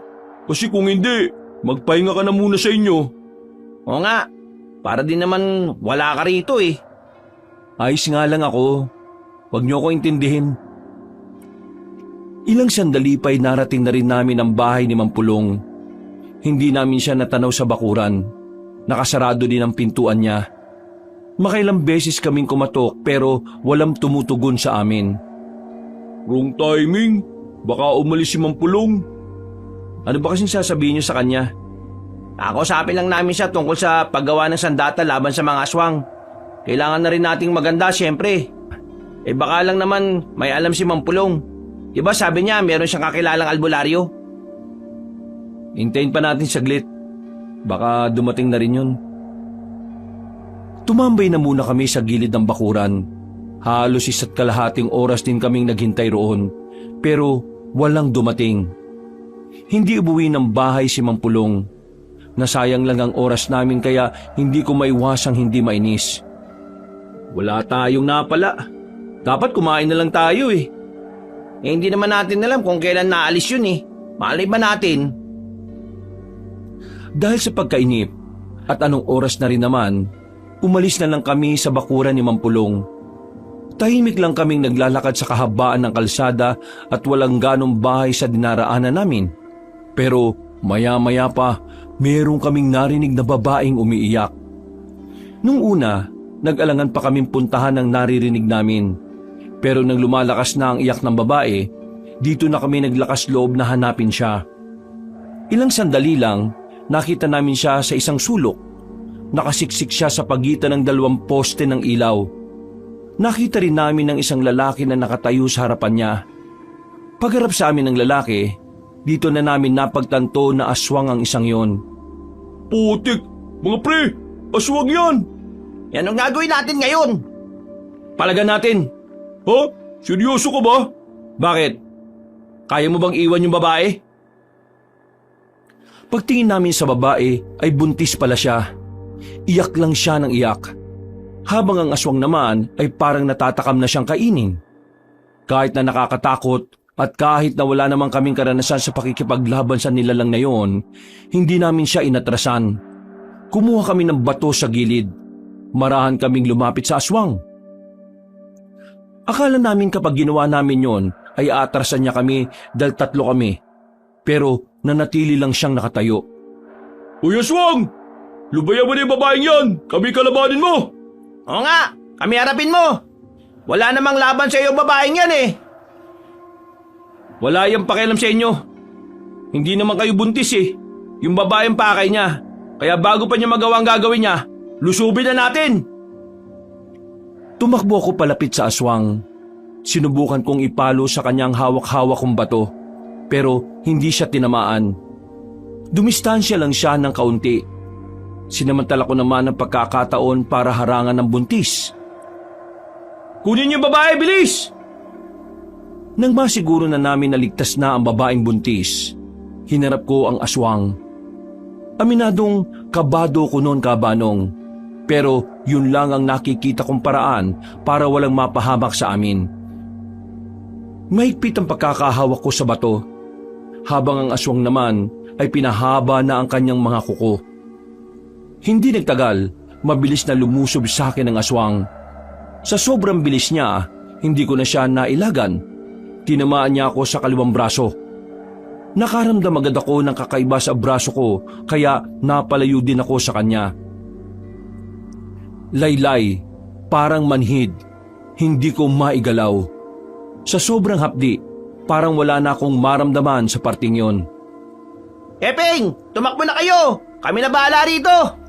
Kasi kung hindi, magpahinga ka na muna sa inyo. Oo nga, para din naman wala ka rito eh. Ayos nga lang ako. Huwag niyo ako intindihin. Ilang sandali pa'y narating na rin namin ang bahay ni Mampulong. Hindi namin siya natanaw sa bakuran. Nakasarado din ang pintuan niya. Makailang beses kaming kumatok pero walang tumutugon sa amin. Wrong timing. Baka umalis si Mampulong. Ano ba kasing sasabihin niyo sa kanya? Kakusapin lang namin siya tungkol sa paggawa ng sandata laban sa mga aswang. Kailangan na rin nating maganda siyempre. Baka lang naman may alam si Mampulong. Diba sabi niya meron siyang kakilalang albularyo? Hintayin pa natin saglit. Baka dumating na rin yun. Tumambay na muna kami sa gilid ng bakuran. Halos 1.5 oras din kaming naghintay roon. Pero walang dumating. Hindi umuwi ng bahay si Mampulong. Nasayang lang ang oras namin kaya hindi ko maiwasang hindi mainis. Wala tayong napala. Dapat kumain na lang tayo hindi naman natin alam kung kailan naalis yun Malay ba natin? Dahil sa pagkainip at anong oras na rin naman, umalis na lang kami sa bakuran ni Mampulong. Tahimik lang kaming naglalakad sa kahabaan ng kalsada at walang ganong bahay sa dinaraanan namin. Pero maya-maya pa, meron kaming narinig na babaeng umiiyak. Nung una, nag-alangan pa kaming puntahan ng naririnig namin. Pero nang lumalakas na ang iyak ng babae, dito na kami naglakas loob na hanapin siya. Ilang sandali lang, nakita namin siya sa isang sulok. Nakasiksik siya sa pagitan ng 2 poste ng ilaw. Nakita rin namin ng isang lalaki na nakatayo sa harapan niya. Pagharap sa amin ng lalaki, dito na namin napagtanto na aswang ang isang yon. Putik! Mga pre! Aswang yan! Yan ang gagawin natin ngayon. Palagan natin! Ha? Seryoso ka ba? Bakit? Kaya mo bang iwan yung babae? Pagtingin namin sa babae ay buntis pala siya. Iyak lang siya ng iyak. Habang ang aswang naman ay parang natatakam na siyang kainin. Kahit na nakakatakot at kahit na wala namang kaming karanasan sa pakikipaglaban sa nilalang na yon, hindi namin siya inatrasan. Kumuha kami ng bato sa gilid. Marahan kaming lumapit sa aswang. Akala namin kapag ginawa namin yon ay aatrasan niya kami dahil 3 kami. Pero nanatili lang siyang nakatayo. Uy, aswang! Lubayan mo na yung babaeng yan! Kami kalabanin mo! Oo nga, kami harapin mo. Wala namang laban sa iyo babaeng yan Wala yang pakialam sa inyo. Hindi naman kayo buntis Yung babaeng pakay niya. Kaya bago pa niya magawa ang gagawin niya, lusubin na natin. Tumakbo ako palapit sa aswang. Sinubukan kong ipalo sa kanyang hawak-hawak kong bato. Pero hindi siya tinamaan. Dumistansya lang siya ng kaunti. Sinamantala ko naman ang pagkakataon para harangan ng buntis. Kunin yung babae, bilis! Nang masiguro na namin na ligtas na ang babaeng buntis, hinarap ko ang aswang. Aminadong kabado ko noon kabanong, pero yun lang ang nakikita kong paraan para walang mapahamak sa amin. Mahigpit ang pagkakahawak ko sa bato, habang ang aswang naman ay pinahaba na ang kanyang mga kuko. Hindi nagtagal, mabilis na lumusob sa akin ang aswang. Sa sobrang bilis niya, hindi ko na siya nailagan. Tinamaan niya ako sa kaliwang braso. Nakaramdam agad ako ng kakaiba sa braso ko kaya napalayo din ako sa kanya. Laylay, parang manhid, hindi ko maigalaw. Sa sobrang hapdi, parang wala na akong maramdaman sa parting yon. Epeng, tumakbo na kayo. Kami na bahala rito.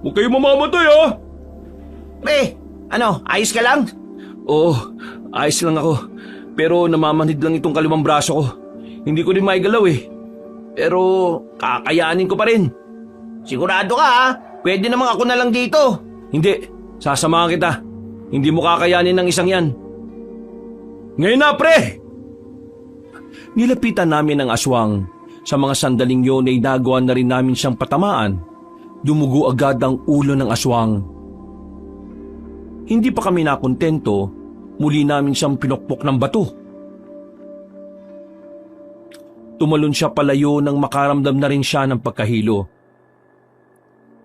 Huwag kayo mamamatay ha! Pre, ayos ka lang? Oo, ayos lang ako. Pero namamanhid lang itong kaliwang braso ko. Hindi ko rin maigalaw Pero kakayanin ko pa rin. Sigurado ka Pwede namang ako na lang dito. Hindi, sasamahan kita. Hindi mo kakayanin ng isang yan. Ngayon na, pre! Nilapitan namin ang aswang. Sa mga sandaling yun ay nagawa na rin namin siyang patamaan. Dumugo agad ang ulo ng aswang. Hindi pa kami nakontento, muli namin siyang pinokpok ng bato. Tumalon siya palayo nang makaramdam na rin siya ng pagkahilo.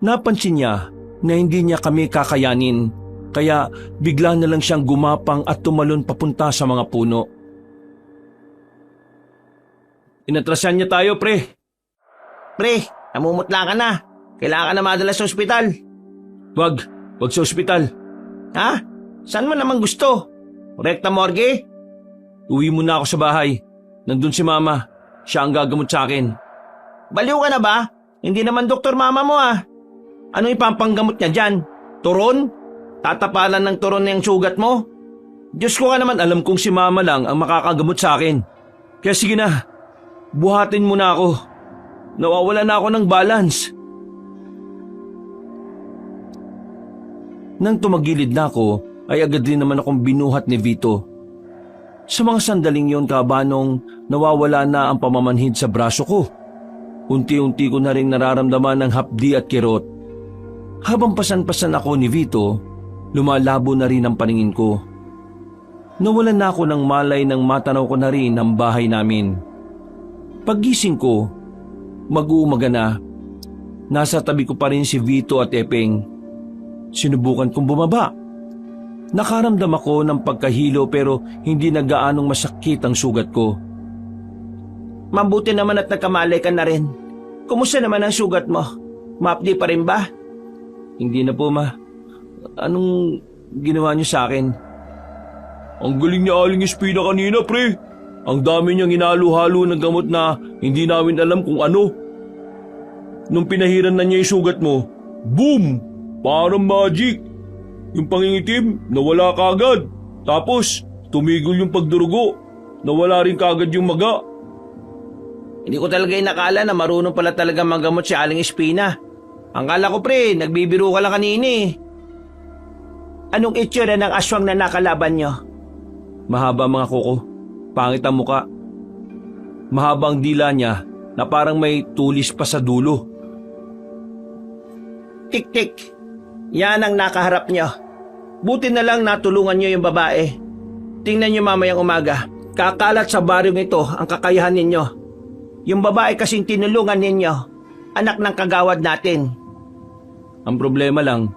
Napansin niya na hindi niya kami kakayanin, kaya bigla na lang siyang gumapang at tumalon papunta sa mga puno. Inatrasan niya tayo, pre. Pre, namumutla ka na. Kailangan ka na madala sa ospital. Wag sa ospital. Ha? Saan mo naman gusto? Rekta morgue? Uwi muna ako sa bahay. Nandun si Mama. Siya ang gagamot sa akin. Baliw ka na ba? Hindi naman doktor mama mo ah. Ano ipapanggamot niya dyan? Turon? Tatapalan ng turon na yung sugat mo? Diyos ko nga naman, alam kong si Mama lang ang makakagamot sa akin. Kaya sige na, buhatin mo na ako. Nawawala na ako ng balance. Nang tumagilid na ako, ay agad din naman akong binuhat ni Vito. Sa mga sandaling yon, kabanong nawawala na ang pamamanhid sa braso ko. Unti-unti ko na rin nararamdaman ng hapdi at kirot. Habang pasan-pasan ako ni Vito, lumalabo na rin ang paningin ko. Nawalan na ako ng malay nang matanaw ko na rin ang bahay namin. Paggising ko, mag-uumaga na. Nasa tabi ko pa rin si Vito at Epeng. Sinubukan kong bumaba. Nakaramdam ako ng pagkahilo pero hindi na gaanong masakit ang sugat ko. Mabuti naman at nagkamalay ka na rin. Kumusta naman ang sugat mo? Maapdi pa rin ba? Hindi na po, Ma. Anong ginawa niyo sa akin? Ang galing ni Aling Espina kanina, pre. Ang dami niyang hinalo-halo ng gamot na hindi namin alam kung ano. Nung pinahiran na niya yung sugat mo, boom! Parang magic. Yung pangingitim, nawala kagad. Tapos, tumigil yung pagdurugo. Nawala rin kagad yung maga. Hindi ko talaga inakala na marunong pala talaga manggamot si Aling Espina. Ang kala ko pre, nagbibiro ka lang kanina eh. Anong itsura ng aswang na nakalaban nyo? Mahaba mga kuko. Pangit ang muka. Mahaba ang dila niya na parang may tulis pa sa dulo. Tik-tik. Yan ang nakaharap nyo. Buti na lang natulungan nyo yung babae. Tingnan nyo mamayang umaga. Kakalat sa baryong ito ang kakayahan ninyo. Yung babae kasing tinulungan ninyo, anak ng kagawad natin. Ang problema lang,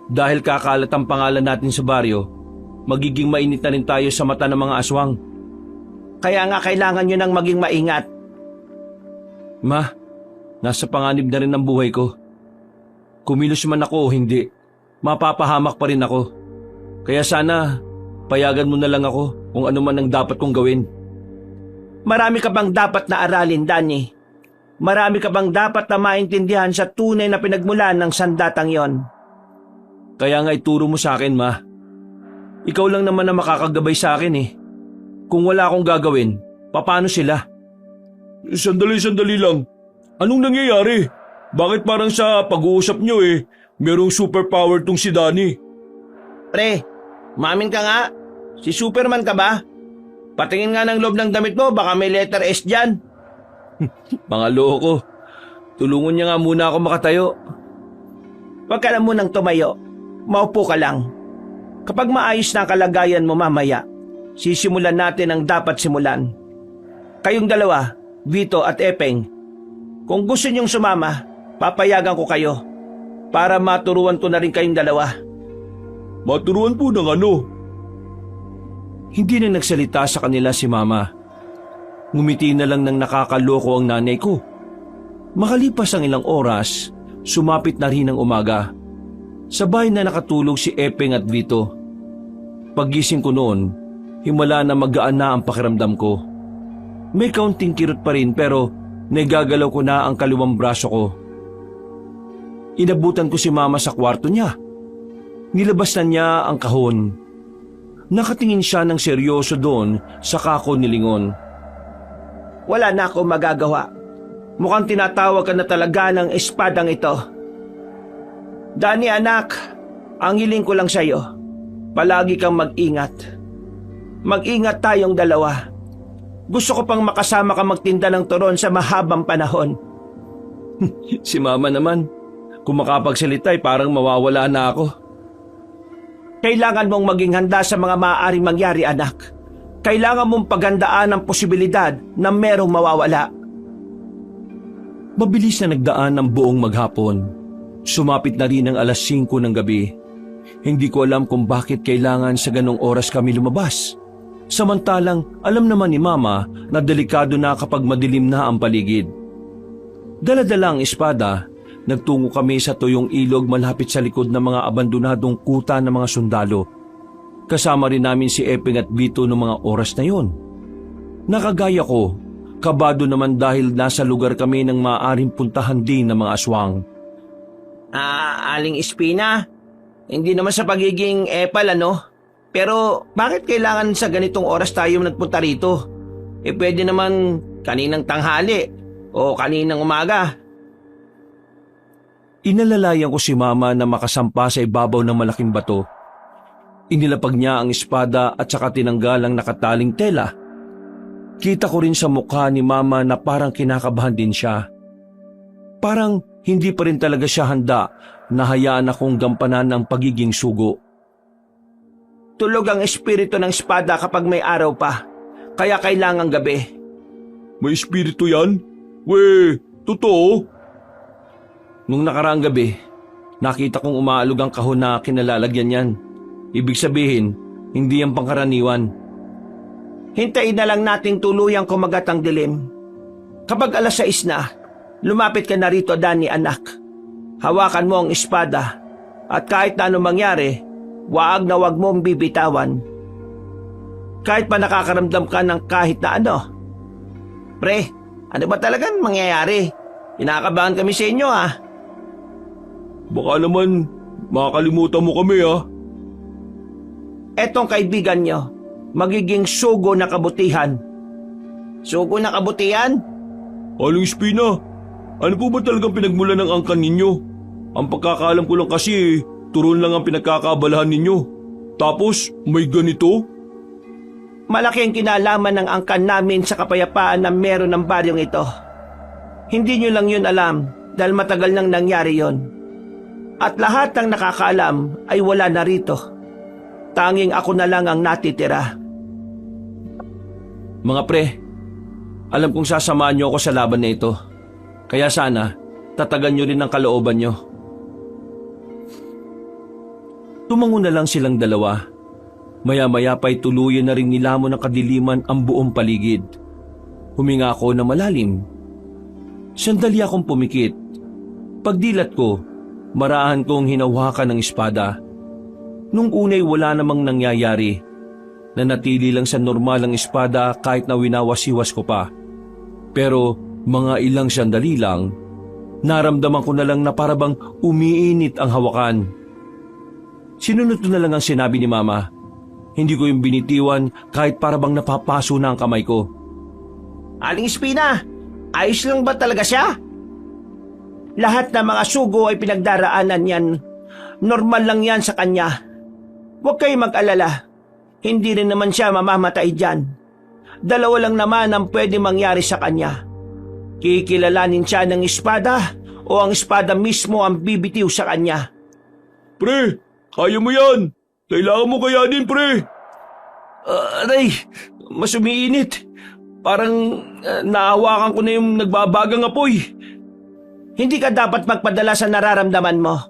dahil kakalat ang pangalan natin sa baryo, magiging mainit na rin tayo sa mata ng mga aswang. Kaya nga kailangan nyo nang maging maingat. Ma, nasa panganib na rin ang buhay ko. Kumilos man ako o hindi, mapapahamak pa rin ako. Kaya sana, payagan mo na lang ako kung ano man ang dapat kong gawin. Marami ka bang dapat na aralin, Danny? Marami ka bang dapat na maintindihan sa tunay na pinagmulan ng sandatang yon? Kaya nga ituro mo sa akin, Ma. Ikaw lang naman na makakagabay sa akin eh. Kung wala akong gagawin, paano sila? Sandali lang. Anong nangyayari? Bakit parang sa pag-uusap nyo merong superpower tong si Danny? Pre, mamin ka nga. Si Superman ka ba? Patingin nga ng loob ng damit mo, baka may letter S dyan. Mga loko. Tulungan niya nga muna ako makatayo. Huwag ka na munang tumayo. Maupo ka lang. Kapag maayos na ang kalagayan mo mamaya, sisimulan natin ang dapat simulan. Kayong dalawa, Vito at Epeng, kung gusto niyong sumama, papayagan ko kayo para maturuan ko na rin kayong dalawa. Maturuan po ng ano? Hindi na nagsalita sa kanila si Mama. Ngumiti na lang ng nakakaloko ang nanay ko. Makalipas ang ilang oras, sumapit na rin ang umaga. Sabay na nakatulog si Epeng at Vito. Paggising ko noon, himala na magaan na ang pakiramdam ko. May kaunting kirot pa rin pero nagagalaw ko na ang kaliwang braso ko. Inabutan ko si Mama sa kwarto niya. Nilabas na niya ang kahon. Nakatingin siya ng seryoso doon sa kako nilingon. Wala na ako magagawa. Mukhang tinatawag ka na talaga ng espadang ito. Danny anak, ang hiling ko lang sa'yo, palagi kang mag-ingat. Mag-ingat tayong dalawa. Gusto ko pang makasama ka magtinda ng turon sa mahabang panahon. Si Mama naman, kung makapagsalita ay parang mawawala na ako. Kailangan mong maging handa sa mga maaaring mangyari anak. Kailangan mong paghandaan ang posibilidad na merong mawawala. Mabilis na nagdaan ang buong maghapon. Sumapit na rin ang alas 5 ng gabi. Hindi ko alam kung bakit kailangan sa ganong oras kami lumabas. Samantalang alam naman ni Mama na delikado na kapag madilim na ang paligid. Dala-dala ang espada, nagtungo kami sa tuyong ilog malapit sa likod ng mga abandonadong kuta ng mga sundalo. Kasama rin namin si Epeng at Vito noong mga oras na yon. Nakagaya ko, kabado naman dahil nasa lugar kami ng maaaring puntahan din ng mga aswang. Aling Espina, hindi naman sa pagiging epal Pero bakit kailangan sa ganitong oras tayo nagpunta rito? Pwede naman kaninang tanghali o kaninang umaga. Inalalayan ko si Mama na makasampa sa ibabaw ng malaking bato. Inilapag niya ang espada at saka tinanggal ang nakataling tela. Kita ko rin sa mukha ni Mama na parang kinakabahan din siya. Parang hindi pa rin talaga siya handa na hayaan akong gampanan ng pagiging sugo. Tulog ang espiritu ng espada kapag may araw pa, kaya kailangang gabi. May espiritu yan? We, totoo? Nung nakaraang gabi, nakita kong umaalog ang kahon na kinalalagyan niyan. Ibig sabihin, hindi yan pangkaraniwan. Hintayin na lang nating tuluyang kumagat ang dilim. Kapag 6:00 na, lumapit ka na rito, Dani anak. Hawakan mo ang espada at kahit na anong mangyari, wag na wag mong bibitawan. Kahit pa nakakaramdam ka ng kahit na ano. Pre, ano ba talagang mangyayari? Kinakabahan kami sa inyo Baka naman makakalimutan mo kami Etong kaibigan nyo, magiging sugo na kabutihan. Sugo na kabutihan? Aling Espina, ano po ba talagang pinagmulan ng angkan ninyo? Ang pagkakaalam ko lang kasi, turon lang ang pinagkakabalahan ninyo. Tapos, may ganito? Malaki ang kinalaman ng angkan namin sa kapayapaan na meron ng baryong ito. Hindi nyo lang yun alam dahil matagal nang nangyari yon. At lahat ng nakakaalam ay wala na rito. Tanging ako na lang ang natitira. Mga pre, alam kong sasamahan niyo ako sa laban na ito. Kaya sana, tatagan niyo rin ang kalooban niyo. Tumango na lang silang dalawa. Maya-maya pa'y tuluyan na rin nilamon ng kadiliman ang buong paligid. Huminga ako na malalim. Sandali akong pumikit. Pagdilat ko, marahan kong hinawakan ng espada. Nung unay wala namang nangyayari. Nanatili lang sa normal ang espada kahit na winawasiwas ko pa. Pero mga ilang sandali lang, naramdaman ko na lang na parabang umiinit ang hawakan. Sinunod ko na lang ang sinabi ni Mama. Hindi ko yung binitiwan kahit parabang napapaso na ang kamay ko. Aling Espina, ayos lang ba talaga siya? Lahat ng mga sugo ay pinagdaraanan yan. Normal lang yan sa kanya. Huwag kayo mag-alala. Hindi rin naman siya mamamatay dyan. Dalawa lang naman ang pwede mangyari sa kanya. Kikilalanin siya ng espada o ang espada mismo ang bibitiw sa kanya. Pre, kaya mo yan. Kailangan mo kayanin, pre. Aray, mas umiinit. Parang naahawakan ko na yung nagbabagang apoy. Hindi ka dapat magpadala sa nararamdaman mo.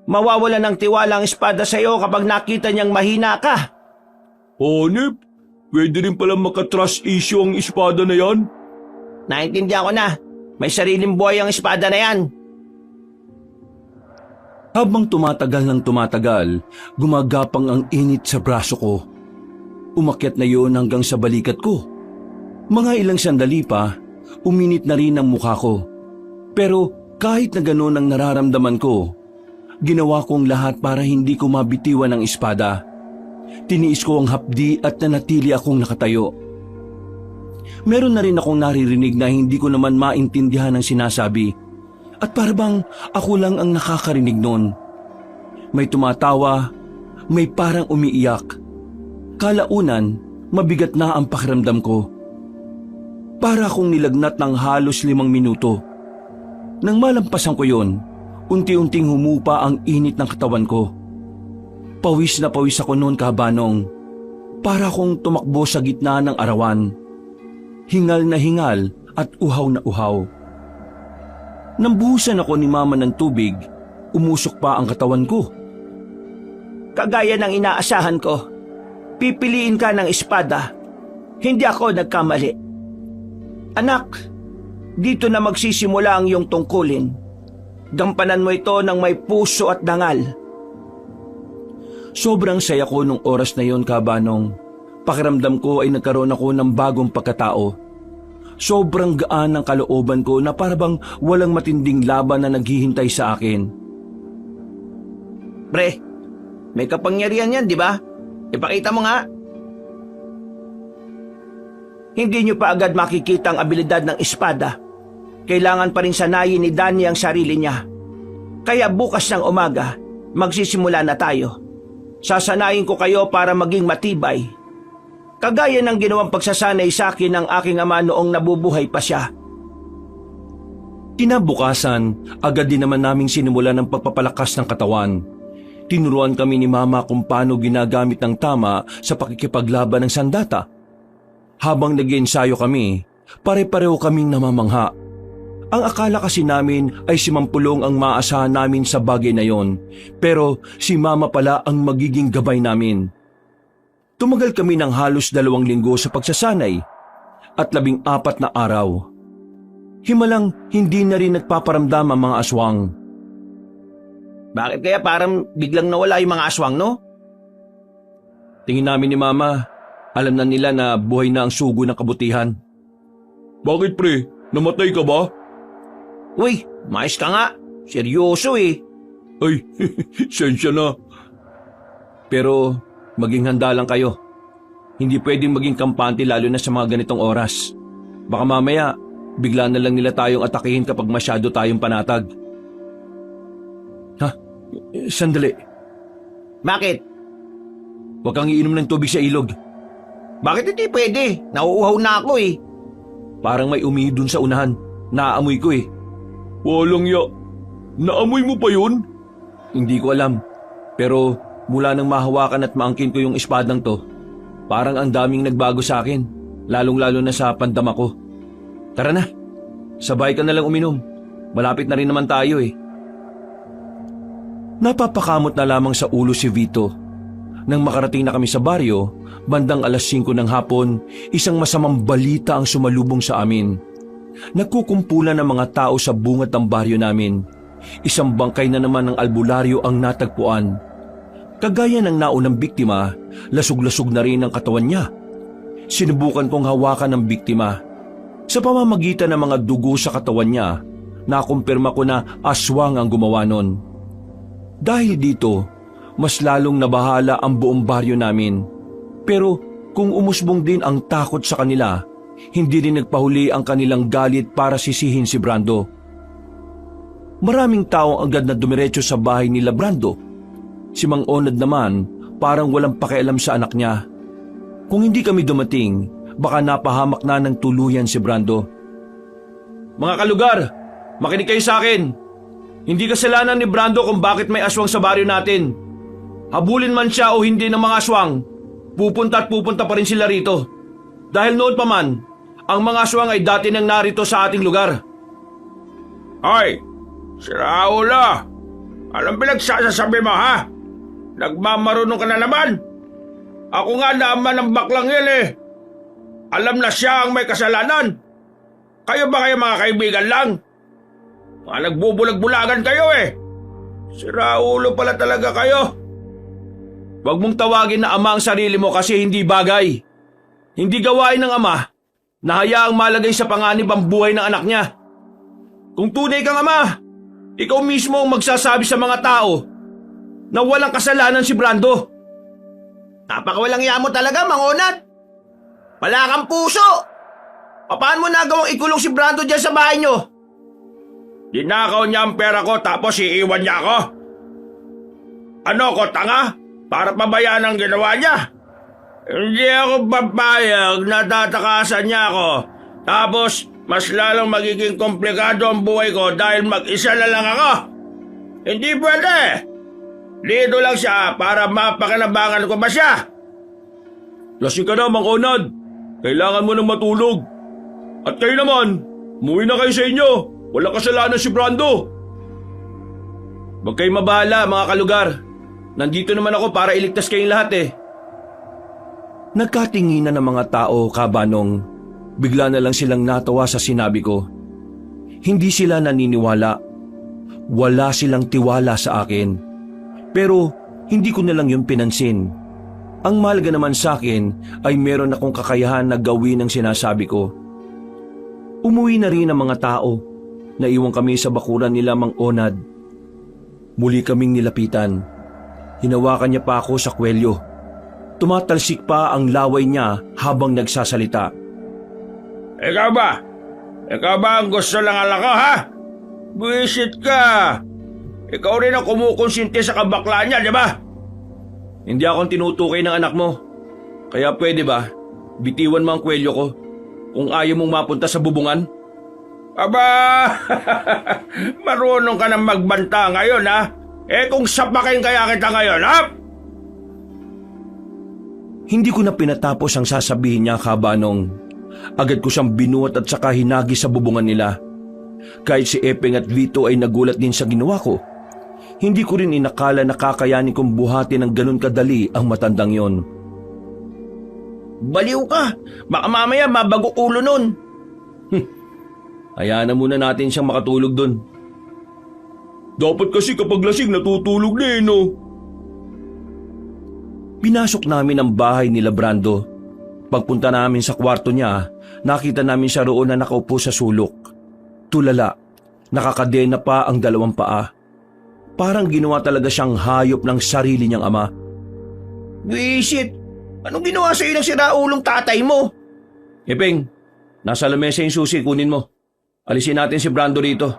Mawawala ng tiwala ang espada sa iyo kapag nakita niyang mahina ka. Hanip, pwede rin pala maka-trust issue ang espada na yan. Naintindihan ko na. May sariling buhay ang espada na yan. Habang tumatagal ng tumatagal, gumagapang ang init sa braso ko. Umakyat na yon hanggang sa balikat ko. Mga ilang sandali pa, uminit na rin ang mukha ko. Pero kahit na gano'n ang nararamdaman ko, ginawa kong lahat para hindi ko mabitiwan ang espada. Tiniis ko ang hapdi at nanatili akong nakatayo. Meron na rin akong naririnig na hindi ko naman maintindihan ang sinasabi. At parang ako lang ang nakakarinig noon. May tumatawa, may parang umiiyak. Kalaunan, mabigat na ang pakiramdam ko. Para akong nilagnat ng halos 5 minuto. Nang malampasan ko yon, unti-unting humupa ang init ng katawan ko. Pawis na pawis ako noon, kabanong. Para akong tumakbo sa gitna ng arawan. Hingal na hingal at uhaw na uhaw. Nang buhusan ako ni Mama ng tubig, umusok pa ang katawan ko. Kagaya ng inaasahan ko, pipiliin ka ng espada. Hindi ako nagkamali. Anak, dito na magsisimula ang iyong tungkulin. Gampanan mo ito ng may puso at dangal. Sobrang saya ko nung oras na yon, Kabanong. Pakiramdam ko ay nagkaroon ako ng bagong pagkatao. Sobrang gaan ng kalooban ko na parabang walang matinding laban na naghihintay sa akin. Pre, may kapangyarihan yan, di ba? Ipakita mo nga. Hindi nyo pa agad makikita ang abilidad ng espada. Kailangan pa rin sanayin ni Danny ang sarili niya. Kaya bukas ng umaga, magsisimula na tayo. Sasanayin ko kayo para maging matibay. Kagaya ng ginawang pagsasanay sa akin ng aking ama noong nabubuhay pa siya. Kinabukasan, agad din naman naming sinimula ng pagpapalakas ng katawan. Tinuruan kami ni Mama kung paano ginagamit ng tama sa pakikipaglaban ng sandata. Habang nag-iensayo kami, pare-pareho kaming namamangha. Ang akala kasi namin ay si Mampulong ang maasahan namin sa bagay na yon, pero si Mama pala ang magiging gabay namin. Tumagal kami ng halos 2 linggo sa pagsasanay at 14 na araw. Himalang hindi na rin nagpaparamdam ang mga aswang. Bakit kaya parang biglang nawala yung mga aswang, no? Tingin namin ni Mama, alam na nila na buhay na ang sugo ng kabutihan. Bakit pre? Namatay ka ba? Uy, mais ka nga. Seryoso eh. Ay, sensya na. Pero maging handa lang kayo. Hindi pwedeng maging kampante lalo na sa mga ganitong oras. Baka mamaya, bigla na lang nila tayong atakihin kapag masyado tayong panatag. Sandali. Bakit? Huwag kang iinom ng tubig sa ilog. Bakit hindi pwede? Nauuhaw na ako eh. Parang may umihi dun sa unahan. Naaamoy ko eh. Walang ya. Naamoy mo pa yun? Hindi ko alam. Pero mula nang mahawakan at maangkin ko yung espadang to, parang ang daming nagbago sa akin. Lalong-lalo na sa pandama ko. Tara na. Sabay ka na lang uminom. Malapit na rin naman tayo eh. Napapakamot na lamang sa ulo si Vito. Nang makarating na kami sa baryo, bandang 5:00 ng hapon, isang masamang balita ang sumalubong sa amin. Nagkukumpulan ng mga tao sa bungad ng baryo namin. Isang bangkay na naman ng albularyo ang natagpuan. Kagaya ng naunang biktima, lasog-lasog na rin ang katawan niya. Sinubukan kong hawakan ng biktima. Sa pamamagitan ng mga dugo sa katawan niya, nakumpirma ko na aswang ang gumawa nun. Dahil dito, mas lalong nabahala ang buong baryo namin. Pero kung umusbong din ang takot sa kanila, hindi rin nagpahuli ang kanilang galit para sisihin si Brando. Maraming tao agad na dumiretso sa bahay nila Brando. Si Mang Onad naman parang walang pakialam sa anak niya. Kung hindi kami dumating, baka napahamak na ng tuluyan si Brando. Mga kalugar, makinig kayo sa akin. Hindi kasalanan ni Brando kung bakit may aswang sa baryo natin. Habulin man siya o hindi ng mga aswang, pupunta at pupunta pa rin sila rito. Dahil noon pa man, ang mga aswang ay dati nang narito sa ating lugar. Ay, si Raula! Anong pinagsasasabi mo ha? Nagmamarunong ka na naman? Ako nga naman ang baklang yan eh. Alam na siya ang may kasalanan. Kayo ba kayo mga kaibigan lang? Mga nagbubulag-bulagan kayo eh. Si Raulo pala talaga kayo. Huwag mong tawagin na ama ang sarili mo kasi hindi bagay. Hindi gawain ng ama na hayaang malagay sa panganib ang buhay ng anak niya. Kung tunay kang ama, ikaw mismo ang magsasabi sa mga tao na walang kasalanan si Brando. Napakawalang yamo talaga, Mang Onad. Wala kang puso. Paano mo nagawang ikulong si Brando dyan sa bahay nyo? Dinakaw niya ang pera ko tapos iiwan niya ako. Ano ko, tanga? Para pabayaan ang ginawa niya? Hindi ako papayag na tatakasan niya ako. Tapos mas lalong magiging komplikado ang buhay ko dahil mag-isa na lang ako. Hindi pwede. Dito lang siya para mapakinabangan ko ba siya? Lasing ka na, Mang Onad. Kailangan mo nang matulog. At kayo naman, umuwi na kayo sa inyo. Walang kasalanan si Brando. Huwag kayong mabahala, mga kalugar. Nandito naman ako para iligtas kayong lahat eh. Nagkatinginan ng mga tao, Kabanong. Bigla na lang silang natawa sa sinabi ko. Hindi sila naniniwala. wala silang tiwala sa akin. Pero hindi ko na lang yun pinansin. Ang mahalaga naman sa akin ay meron akong kakayahan na gawin ang sinasabi ko. Umuwi na rin ang mga tao. Naiwan kami sa bakuran nila Mang Onad. Muli kaming nilapitan. Hinawakan niya pa ako sa kwelyo. Tumatalsik pa ang laway niya habang nagsasalita. Ikaw ba? Ikaw ba ang gusto lang ala ko, ha? Buwisit ka! Ikaw rin ang kumukonsinti sa kabakla niya, di ba? Hindi akong tinutukoy ng anak mo. Kaya pwede ba, bitiwan mo ang kwelyo ko kung ayaw mong mapunta sa bubungan? Aba, marunong ka nang magbanta ngayon, ha? Kung sapakin kaya kita ngayon, ha? Hindi ko na pinatapos ang sasabihin niya, Kabanong. Agad ko siyang binuhat at saka hinagi sa bubungan nila. Kahit si Epeng at Vito ay nagulat din sa ginawa ko, hindi ko rin inakala na kakayanin kong buhatin ng ganun kadali ang matandang yon. Baliw ka! Baka mamaya mabago ulo nun. Hayaan na muna natin siyang makatulog dun. Dapat kasi kapag lasing natutulog na, no? Pinasok namin ang bahay nila Brando. Pagpunta namin sa kwarto niya, nakita namin siya roon na nakaupo sa sulok. Tulala, nakakadena pa ang dalawang paa. Parang ginawa talaga siyang hayop ng sarili niyang ama. Buisit! Anong ginawa sa'yo ng siraulong tatay mo? Epeng, nasa lamesa yung susi, kunin mo. Alisin natin si Brando rito.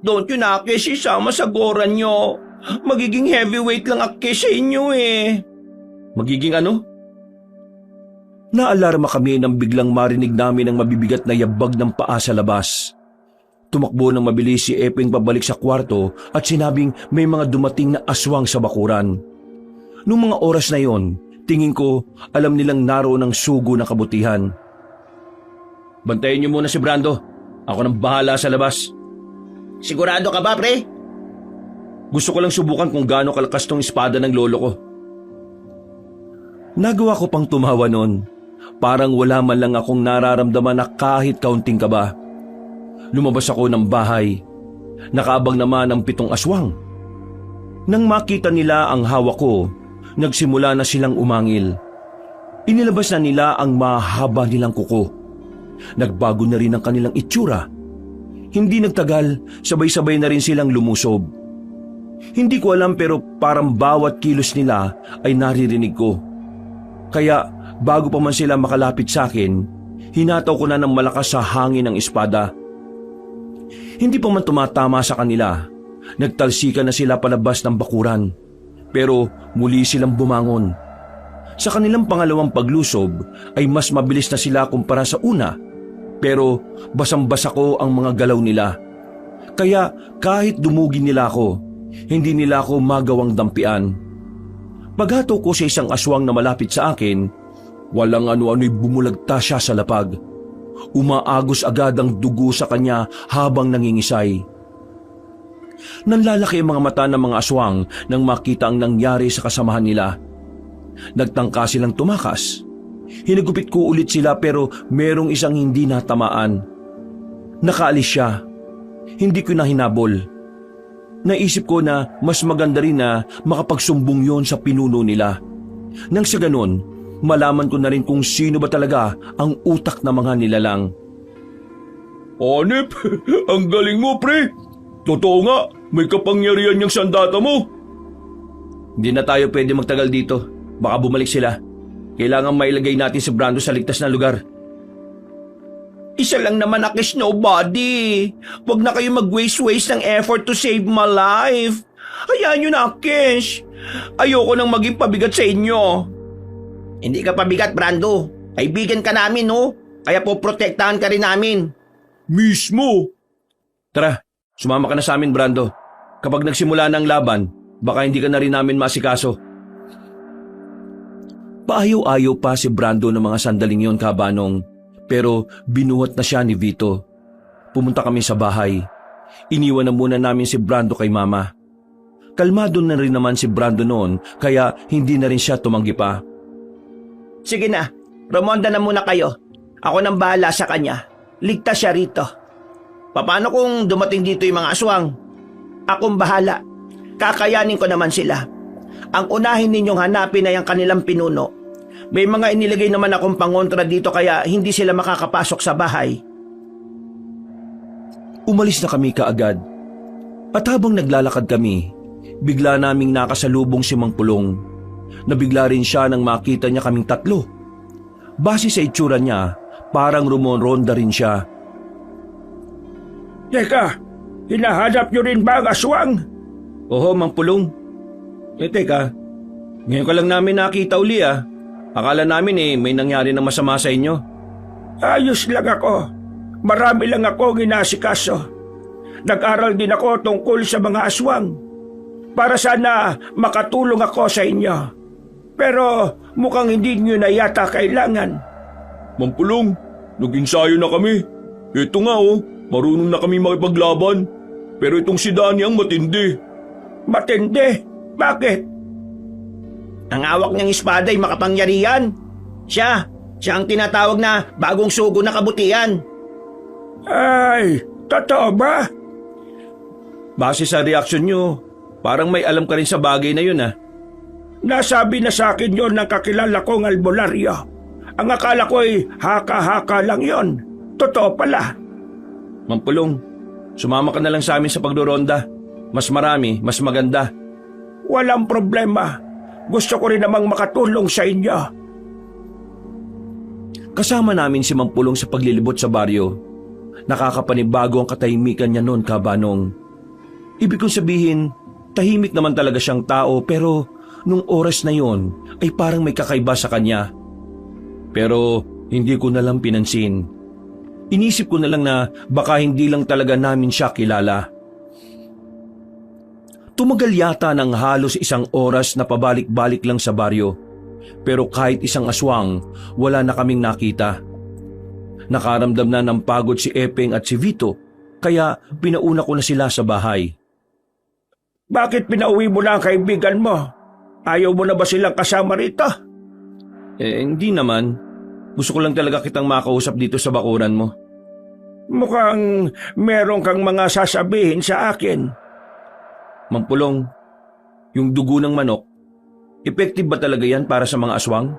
Don't you na, Akish, isama sa goran nyo. Magiging heavyweight lang Akish sa inyo eh. Magiging ano? Naalarma kami nang biglang marinig namin ang mabibigat na yabag ng paa sa labas. Tumakbo ng mabilis si Epeng pabalik sa kwarto at sinabing may mga dumating na aswang sa bakuran. Noong mga oras na yon, tingin ko alam nilang naroon ang sugo na kabutihan. Bantayan niyo muna si Brando. Ako nang bahala sa labas. Sigurado ka ba, pre? Gusto ko lang subukan kung gaano kalakas tong espada ng lolo ko. Nagawa ko pang tumawa noon. Parang wala man lang akong nararamdaman na kahit kaunting kaba. Lumabas ako ng bahay. Nakaabang naman ang 7 aswang. Nang makita nila ang hawak ko, nagsimula na silang umangil. Inilabas na nila ang mahaba nilang kuko. Nagbago na rin ang kanilang itsura. Hindi nagtagal, sabay-sabay na rin silang lumusob. Hindi ko alam pero parang bawat kilos nila ay naririnig ko. Kaya bago pa man sila makalapit sa akin, hinataw ko na ng malakas sa hangin ang espada. Hindi pa man tumatama sa kanila, nagtalsikan na sila palabas ng bakuran. Pero muli silang bumangon. Sa kanilang pangalawang paglusob ay mas mabilis na sila kumpara sa una. Pero basang-basa ko ang mga galaw nila. Kaya kahit dumugin nila ako, hindi nila ako magawang dampian. Paghato ko sa isang aswang na malapit sa akin, walang ano-ano'y bumulagta siya sa lapag. Umaagos agad ang dugo sa kanya habang nangingisay. Nanlalaki ang mga mata ng mga aswang nang makita ang nangyari sa kasamahan nila. Nagtangka silang tumakas. Hinagupit ko ulit sila pero merong isang hindi natamaan. Nakaalis siya. Hindi ko na hinabol. Naisip ko na mas maganda rin na makapagsumbong yon sa pinuno nila. Nang sa ganon, malaman ko na rin kung sino ba talaga ang utak ng mga nilalang. Hanep, ang galing mo, pre. Totoo nga, may kapangyarihan yung sandata mo. Hindi na tayo pwede magtagal dito. Baka bumalik sila. Kailangan mailagay natin si Brando sa ligtas na lugar. Isa lang naman Akish, nobody. Huwag na kayo mag-waste ng effort to save my life. Hayaan nyo na, Akish. Ayoko nang maging pabigat sa inyo. Hindi ka pabigat, Brando. Kaibigan ka namin, no? Kaya poprotektahan ka rin namin. Mismo. Tara, sumama ka na sa amin, Brando. Kapag nagsimula na ang laban, baka hindi ka na rin namin masikaso. Paayaw-ayaw pa si Brando ng mga sandaling yon, Kabanong. Pero binuhat na siya ni Vito. Pumunta kami sa bahay. Iniwan na muna namin si Brando kay Mama. Kalmado na rin naman si Brando noon kaya hindi na rin siya tumanggi pa. Sige na, Ramonda na muna kayo. Ako nang bahala sa kanya. Ligtas siya rito. Paano kung dumating dito yung mga aswang? Akong bahala. Kakayanin ko naman sila. Ang unahin ninyong hanapin ay ang kanilang pinuno. May mga inilagay naman akong pangontra dito kaya hindi sila makakapasok sa bahay. Umalis na kami kaagad. At habang naglalakad kami, bigla naming nakasalubong si Mang Pulong. Nabigla rin siya nang makita niya kaming tatlo. Base sa itsura niya, parang rumonronda rin siya. Teka, hinahanap niyo rin ba ang aswang? Oho, Mang Pulong. Teka, ngayon ka lang namin nakita uli ah. Akala namin may nangyari na masama sa inyo. Ayos lang ako. Marami lang ako ginasikaso. Nag-aral din ako tungkol sa mga aswang. Para sana makatulong ako sa inyo. Pero mukhang hindi nyo na yata kailangan. Mang Pulong, nag-ensayo na kami. Ito nga marunong na kami makipaglaban. Pero itong si Danny ang matindi. Matindi? Bakit? Ang hawak niyang espada ay makapangyarihan. Siya ang tinatawag na bagong sugo na kabutihan. Ay, totoo ba? Base sa reaksyon nyo, parang may alam ka rin sa bagay na yun ah. Nasabi na sa akin yon ng kakilala kong albularyo. Ang akala ko ay haka-haka lang yon. Totoo pala. Mang Pulong, sumama ka na lang sa amin sa pagdoronda. Mas marami, mas maganda. Walang problema. Gusto ko rin namang makatulong sa inyo. Kasama namin si Mang Pulong sa paglilibot sa baryo. Nakakapanibago ang katahimikan niya noon, Kabanong. Ibig kong sabihin, tahimik naman talaga siyang tao pero nung oras na yon ay parang may kakaiba sa kanya. Pero hindi ko na lang pinansin. Inisip ko na lang na baka hindi lang talaga namin siya kilala. Tumagal yata ng halos 1 oras na pabalik-balik lang sa baryo. Pero kahit isang aswang, wala na kaming nakita. Nakaramdam na ng pagod si Epeng at si Vito, kaya pinauna ko na sila sa bahay. Bakit pinauwi mo na ang kaibigan mo? Ayaw mo na ba silang kasama rito? Hindi naman. Gusto ko lang talaga kitang makausap dito sa bakuran mo. Mukhang meron kang mga sasabihin sa akin. Mang Pulong, yung dugo ng manok, effective ba talaga yan para sa mga aswang?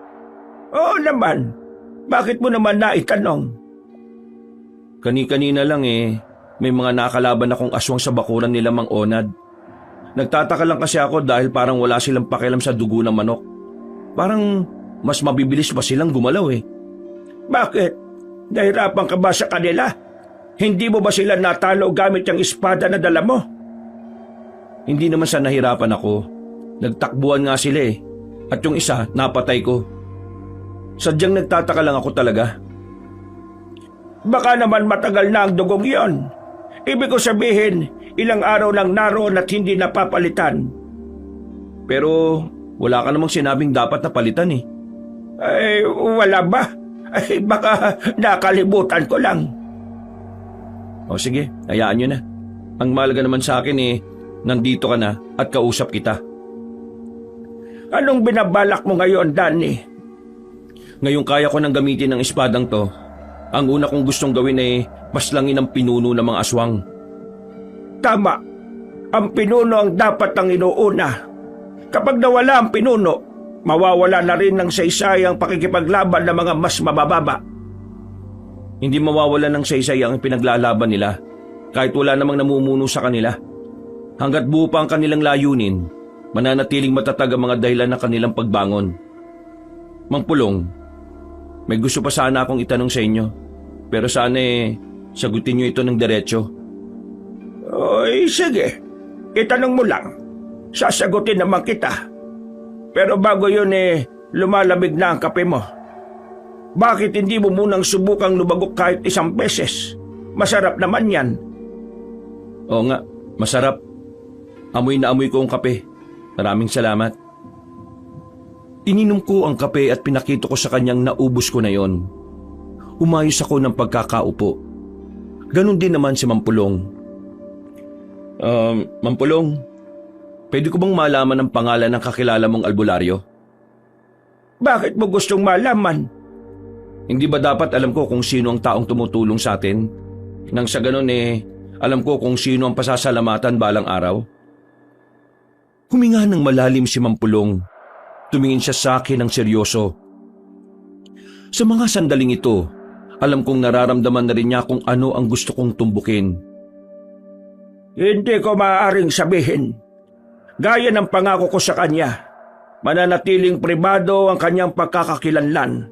Oo naman. Bakit mo naman naitanong? Kani-kanina lang may mga nakalaban akong aswang sa bakuran nila Mang Onad. Nagtataka lang kasi ako dahil parang wala silang pakialam sa dugo ng manok. Parang mas mabibilis pa silang gumalaw Bakit? Nahirapan ka ba sa kanila? Hindi mo ba sila natalo gamit yung espada na dala mo? Hindi naman sa nahirapan ako. Nagtakbuhan nga sila At yung isa, napatay ko. Sadyang nagtataka lang ako talaga. Baka naman matagal na ang dugong iyon. Ibig ko sabihin, ilang araw lang naroon at hindi napapalitan. Pero wala ka namang sinabing dapat napalitan Ay, wala ba? Ay, baka nakalimutan ko lang. O sige, hayaan nyo na. Ang mahalaga naman sa akin nandito ka na at kausap kita. Anong binabalak mo ngayon, Danny? Ngayong kaya ko nang gamitin ng espadang to, ang una kong gustong gawin paslangin ang pinuno ng mga aswang. Tama. Ang pinuno ang dapat ang inuuna. Kapag nawala ang pinuno, mawawala na rin ng saysay ang pakikipaglaban ng mga mas mabababa. Hindi mawawala ng saysay ang pinaglalaban nila kahit wala namang namumuno sa kanila. Hanggat buo pa ang kanilang layunin, mananatiling matatag ang mga dahilan ng kanilang pagbangon. Mang Pulong, may gusto pa sana akong itanong sa inyo. Pero sana sagutin nyo ito ng diretsyo. Oy, sige. Itanong mo lang. Sasagutin naman kita. Pero bago yun lumalamig na ang kape mo. Bakit hindi mo munang subukang lumagok kahit 1 beses? Masarap naman yan. Oo nga, masarap. Amoy na amoy ko ang kape. Maraming salamat. Ininom ko ang kape at pinakita ko sa kanyang naubos ko na yon. Umayos ako ng pagkakaupo. Ganon din naman si Mang Pulong. Mang Pulong, pwede ko bang malaman ang pangalan ng kakilala mong albularyo? Bakit mo gustong malaman? Hindi ba dapat alam ko kung sino ang taong tumutulong sa atin? Nang sa ganun alam ko kung sino ang pasasalamatan balang araw. Huminga ng malalim si Mampulong. Tumingin siya sa akin ng seryoso. Sa mga sandaling ito, alam kong nararamdaman na rin niya kung ano ang gusto kong tumbukin. Hindi ko maaaring sabihin. Gaya ng pangako ko sa kanya, mananatiling pribado ang kanyang pagkakakilanlan.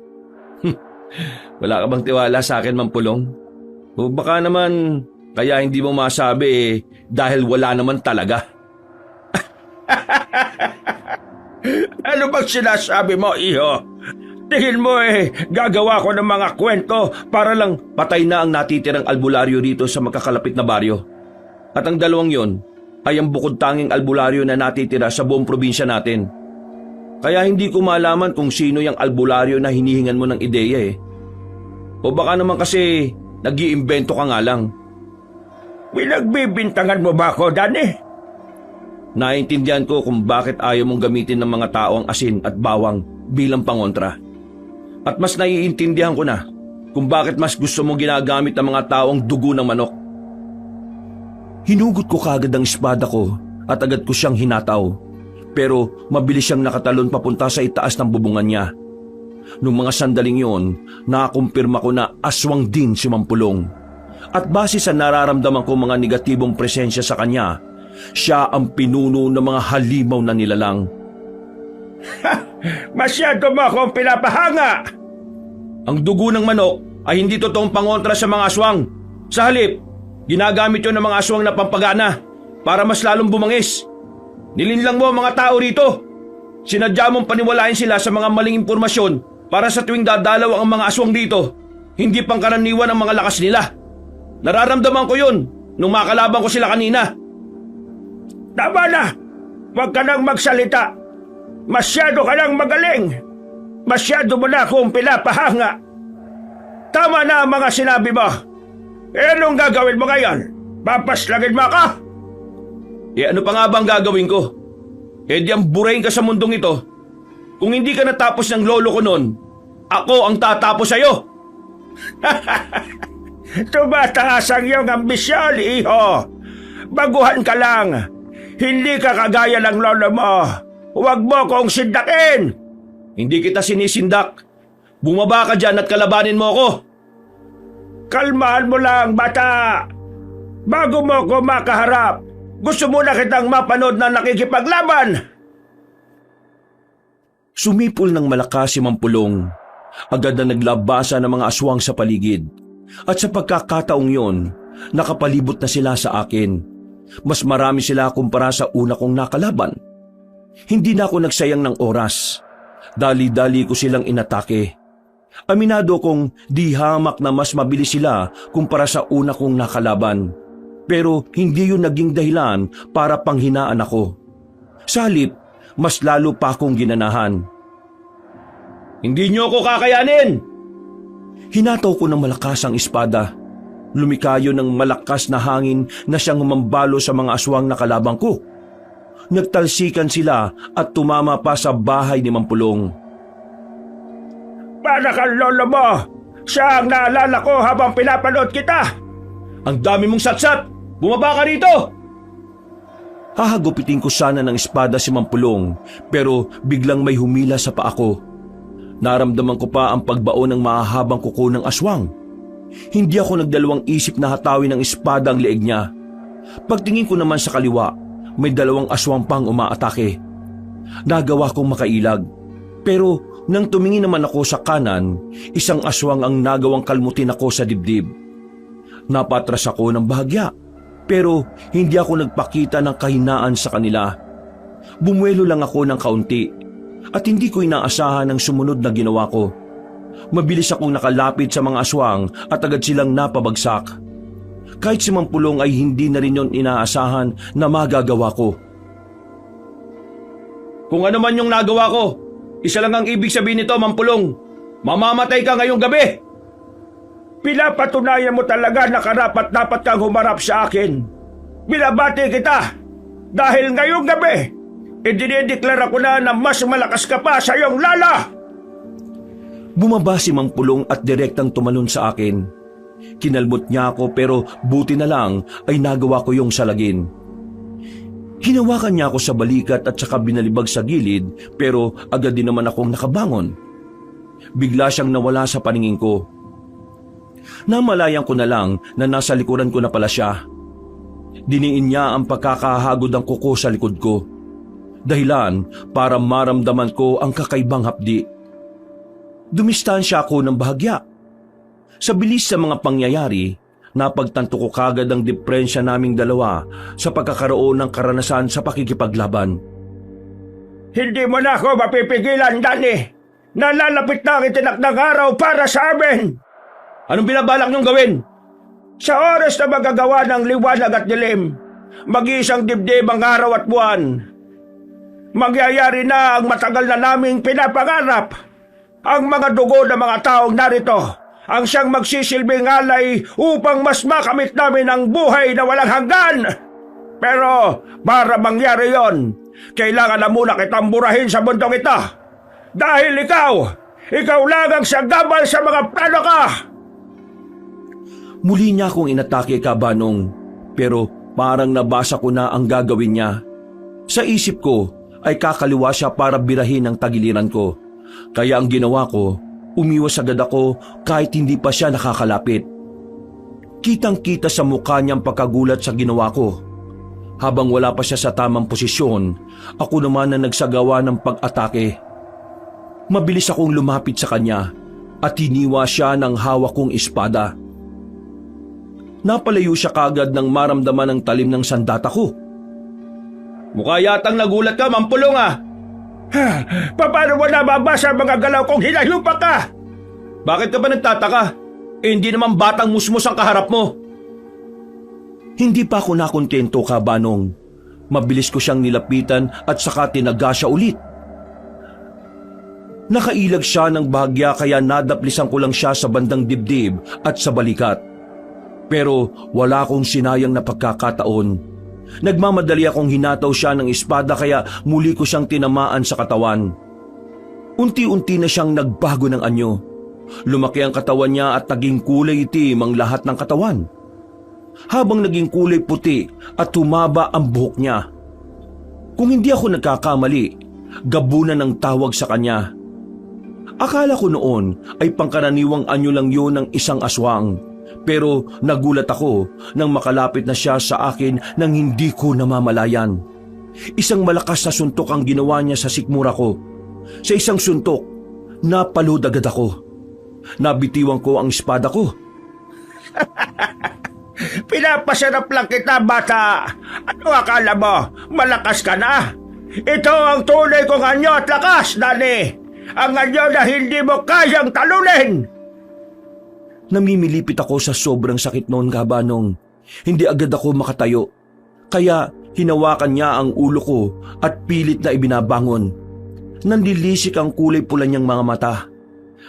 Wala ka bang tiwala sa akin, Mampulong? O baka naman kaya hindi mo masabi dahil wala naman talaga. Ano bang sinasabi mo, iho? Tingin mo gagawa ko ng mga kwento para lang Patay na ang natitirang albularyo rito sa magkakalapit na baryo. At ang dalawang yon ay ang bukod tanging albularyo na natitira sa buong probinsya natin. Kaya hindi ko malaman kung sino yung albularyo na hinihingan mo ng ideya O baka naman kasi nag-iimbento ka nga lang. Pinagbibintangan mo ba ako, Dani? Naiintindihan ko kung bakit ayaw mong gamitin ng mga tao ang asin at bawang bilang pangontra. At mas naiintindihan ko na kung bakit mas gusto mong ginagamit ang mga taong dugo ng manok. Hinugot ko kagad ang espada ko at agad ko siyang hinataw. Pero mabilis siyang nakatalon papunta sa itaas ng bubungan niya. Noong mga sandaling yon, nakakumpirma ko na aswang din si Mampulong. At base sa nararamdaman ko mga negatibong presensya sa kanya, siya ang pinuno ng mga halimaw na nilalang. Masyado mo akong pinapahanga! Ang dugo ng manok ay hindi totoong pangontra sa mga aswang. Sa halip, ginagamit yun ng mga aswang na pampagana para mas lalong bumangis. Nilinlang mo ang mga tao rito. Sinadya mong paniwalain sila sa mga maling impormasyon para sa tuwing dadalaw ang mga aswang dito, hindi pangkaraniwan ang mga lakas nila. Nararamdaman ko yun nung makalaban ko sila kanina. Tama na! Huwag ka nang magsalita. Masyado ka nang magaling. Masyado mo na akong pinapahanga. Tama na ang mga sinabi mo. Anong gagawin mo ngayon? Papaslagin mo ako? Ano pa nga bang gagawin ko? Di ang burahin ka sa mundong ito. Kung hindi ka natapos ng lolo ko noon, ako ang tatapos sa'yo. Tumataas ang iyong ambisyon, iho. Baguhan ka lang. Hindi ka kagaya ng lolo mo. Huwag mo kong sindakin. Hindi kita sinisindak. Bumaba ka dyan at kalabanin mo ako. Kalmahan mo lang, bata. Bago mo ko makaharap, gusto mo na kitang mapanood na nakikipaglaban. Sumipol ng malakas si Mampulong. Agad na naglabasa ng mga aswang sa paligid. At sa pagkakataong yon, nakapalibot na sila sa akin. Mas marami sila kumpara sa una kong nakalaban. Hindi na ako nagsayang ng oras. Dali-dali ko silang inatake. Aminado kong di hamak na mas mabilis sila kumpara sa una kong nakalaban. Pero hindi yun naging dahilan para panghinaan ako. Sa halip, mas lalo pa akong ginanahan. Hindi niyo ako kakayanin! Hinataw ko ng malakas ang espada. Lumikayo ng malakas na hangin na siyang humambalo sa mga aswang na kalabang ko. Nagtalsikan sila at tumama pa sa bahay ni Mampulong. Para kang lolo mo! Siya ang naalala ko habang pinapanood kita! Ang dami mong satsat! Bumaba ka rito! Hahagupitin ko sana ng espada si Mampulong pero biglang may humila sa paa ko. Naramdaman ko pa ang pagbaon ng mahahabang kuko ng aswang. Hindi ako nagdalawang isip na hatawin ng espada ang leeg niya. Pagtingin ko naman sa kaliwa, may dalawang aswang pang umaatake. Nagawa kong makailag. Pero nang tumingin naman ako sa kanan, isang aswang ang nagawang kalmutin ako sa dibdib. Napatras ako ng bahagya, pero hindi ako nagpakita ng kahinaan sa kanila. Bumuelo lang ako ng kaunti at hindi ko inaasahan ang sumunod na ginawa ko. Mabilis akong nakalapit sa mga aswang at agad silang napabagsak. Kahit si Mampulong ay hindi na rin yon inaasahan na magagawa ko. Kung ano man yung nagawa ko, isa lang ang ibig sabihin nito, Mampulong. Mamamatay ka ngayong gabi! Pinapatunayan mo talaga na karapat-dapat kang humarap sa akin. Binabati kita dahil ngayong gabi, idinideklara ko na mas malakas ka pa sa iyong lala. Bumaba si Mampulong at direktang tumalon sa akin. Kinalmot niya ako pero buti na lang ay nagawa ko yung salagin. Hinawakan niya ako sa balikat at saka binalibag sa gilid pero agad din naman akong nakabangon. Bigla siyang nawala sa paningin ko. Namalayan ko na lang na nasa likuran ko na pala siya. Diniin niya ang pagkakahagod ng kuko sa likod ko. Dahilan para maramdaman ko ang kakaibang hapdi. Dumistansya ako ng bahagya. Sa bilis sa mga pangyayari, napagtanto ko kagad ang diferensya naming dalawa sa pagkakaroon ng karanasan sa pakikipaglaban. Hindi mo na ako mapipigilan, Danny. Nalalapit na ang itinakdang araw para sa amin. Anong binabalak niyong gawin? Sa oras na magagawa ng liwanag at dilim, mag-iisang dibdib ang araw at buwan. Magyayari na ang matagal na naming pinapangarap. Ang mga dugo ng mga taong narito ang siyang magsisilbing alay upang mas makamit namin ang buhay na walang hanggan. Pero para mangyari yon, kailangan na muna kitang burahin sa mundong ito. Dahil ikaw lang ang sagabal sa mga plano ka. Muli niya akong inatake, Kabanong, pero parang nabasa ko na ang gagawin niya. Sa isip ko ay kakaliwa siya para birahin ang tagiliran ko. Kaya ang ginawa ko, umiwas agad ako kahit hindi pa siya nakakalapit. Kitang-kita sa mukha niya ang pagkagulat sa ginawa ko. Habang wala pa siya sa tamang posisyon, ako naman na nagsagawa ng pag-atake. Mabilis akong lumapit sa kanya at hiniwa siya ng hawak kong espada. Napalayo siya kagad nang maramdaman ang talim ng sandata ko. Mukha yatang nagulat ka, Mampulong ah. Paano mo nababasa ang mga galaw kung hinayupa ka? Bakit ka ba nagtataka? Hindi naman batang musmus ang kaharap mo. Hindi pa ako nakontento, Kabanong. Mabilis ko siyang nilapitan at saka tinaga siya ulit. Nakailag siya ng bahagya kaya nadaplisan ko lang siya sa bandang dibdib at sa balikat. Pero wala akong sinayang na pagkakataon. Nagmamadali akong hinataw siya ng espada kaya muli ko siyang tinamaan sa katawan. Unti-unti na siyang nagbago ng anyo. Lumaki ang katawan niya at naging kulay itim ang lahat ng katawan. Habang naging kulay puti at tumaba ang buhok niya. Kung hindi ako nagkakamali, gabunan ng tawag sa kanya. Akala ko noon ay pangkaraniwang anyo lang yun ng isang aswang. Pero nagulat ako nang makalapit na siya sa akin nang hindi ko namamalayan. Isang malakas na suntok ang ginawa niya sa sikmura ko. Sa isang suntok, napalud agad ako. Nabitiwan ko ang espada ko. Pinapasarap lang kita, bata. Ano akala mo? Malakas ka na? Ito ang tunay kong anyo at lakas, Danny. Ang anyo na hindi mo kayang talunin. Namimilipit ako sa sobrang sakit noon, Kabanong. Hindi agad ako makatayo. Kaya hinawakan niya ang ulo ko at pilit na ibinabangon. Nanlilisik ang kulay pula niyang mga mata.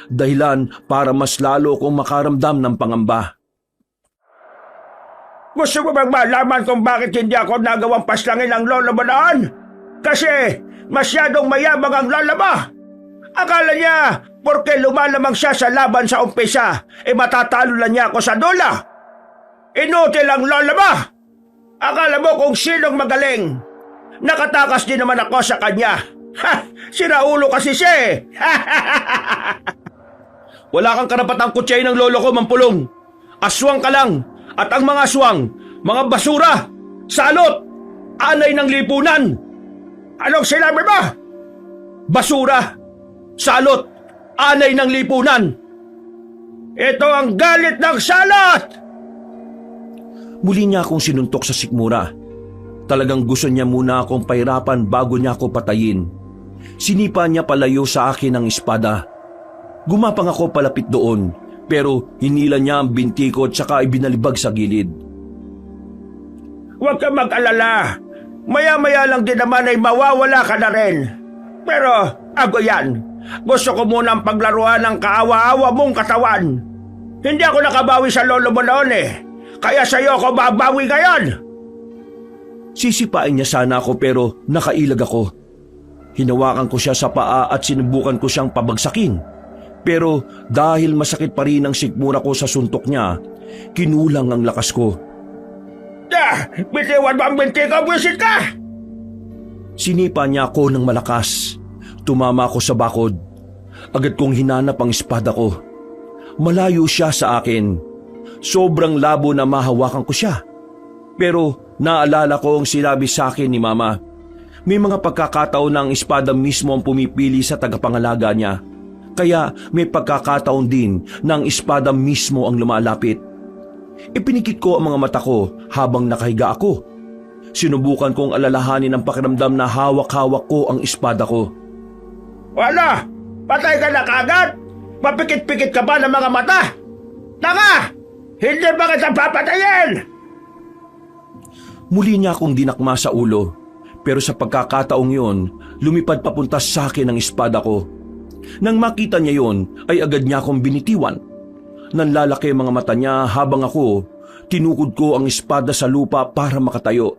Dahilan para mas lalo akong makaramdam ng pangamba. Gusto mo bang malaman kung bakit hindi ako nagawang paslangin ang lolo mo noon? Kasi masyadong mayabang ang lolo mo. Akala niya, porque lumalamang siya sa laban sa umpisa, matatalo lang niya ako sa dula. Inutil ang lolo mo. Akala mo kung sinong magaling. Nakatakas din naman ako sa kanya. Siraulo kasi siya eh. Wala kang karapatang kutsay ng lolo ko, Mampulong. Aswang ka lang. At ang mga aswang, mga basura, salot, anay ng lipunan. Anong sinabi mo? Basura, salot, anay ng lipunan. Ito ang galit ng salot! Muli niya akong sinuntok sa sikmura. Talagang gusto niya muna akong pahirapan bago niya ako patayin. Sinipa niya palayo sa akin ang espada. Gumapang ako palapit doon, pero hinila niya ang binti ko at saka ibinalibag sa gilid. Huwag kang mag-alala. Maya-maya lang din naman ay mawawala ka na rin. Pero ako yan. Gusto ko munang paglaruan ng kaawa-awa mong katawan. Hindi ako nakabawi sa lolo mo noon eh. Kaya sa'yo ako babawi ngayon. Sisipain niya sana ako pero nakailag ako. Hinawakan ko siya sa paa at sinubukan ko siyang pabagsakin. Pero dahil masakit pa rin ang sikmura ko sa suntok niya, kinulang ang lakas ko. Bitiwan mo ang binti ko, buwisit ka! Sinipa niya ako ng malakas. Tumama ako sa bakod. Agad kong hinanap ang espada ko. Malayo siya sa akin. Sobrang labo na mahawakan ko siya. Pero naalala ko ang sinabi sa akin ni Mama. May mga pagkakataon na ang espada mismo ang pumipili sa tagapangalaga niya. Kaya may pagkakataon din na ang espada mismo ang lumalapit. Ipinikit ko ang mga mata ko habang nakahiga ako. Sinubukan kong alalahanin ang pakiramdam na hawak-hawak ko ang espada ko. Wala! Patay ka na kagad! Papikit-pikit ka ba ng mga mata? Taka! Hindi ba kita papatayin? Muli niya akong dinakma sa ulo, pero sa pagkakataong yun, lumipad papunta sa akin ang espada ko. Nang makita niya yun, ay agad niya akong binitiwan. Nanlalaki ang mga mata niya habang ako, tinukod ko ang espada sa lupa para makatayo.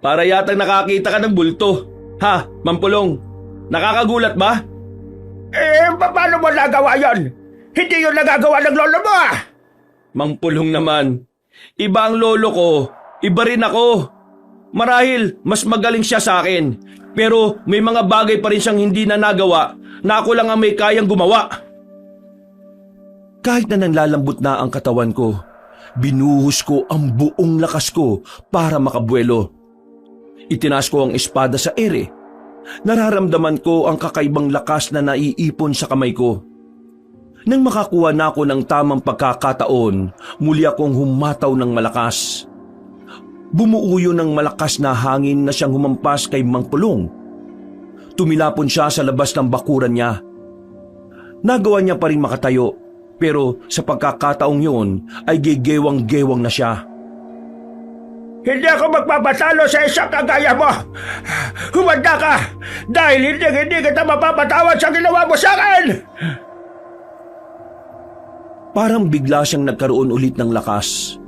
Para yatang nakakita ka ng bulto. Ha, Mampulong? Nakakagulat ba? Paano mo nagawa yon? Hindi yun nagagawa ng lolo mo ah! Mampulong naman. Iba ang lolo ko, iba rin ako. Marahil mas magaling siya sa akin, pero may mga bagay pa rin siyang hindi na nagawa na ako lang ang may kayang gumawa. Kahit na nanlalambot na ang katawan ko, binuhos ko ang buong lakas ko para makabuelo. Itinaas ko ang espada sa ere. Nararamdaman ko ang kakaibang lakas na naiipon sa kamay ko. Nang makakuha na ako ng tamang pagkakataon, muli akong humataw ng malakas. Bumuo yun ng malakas na hangin na siyang humampas kay Mang Pulong. Tumilapon siya sa labas ng bakuran niya. Nagawa niya pa rin makatayo, pero sa pagkakataong yun ay gegewang-gewang na siya. Hindi ako magpapatalo sa isang kagaya mo! Humanda ka! Dahil hindi kita mapapatawad sa ginawa mo sa akin! Parang bigla siyang nagkaroon ulit ng lakas.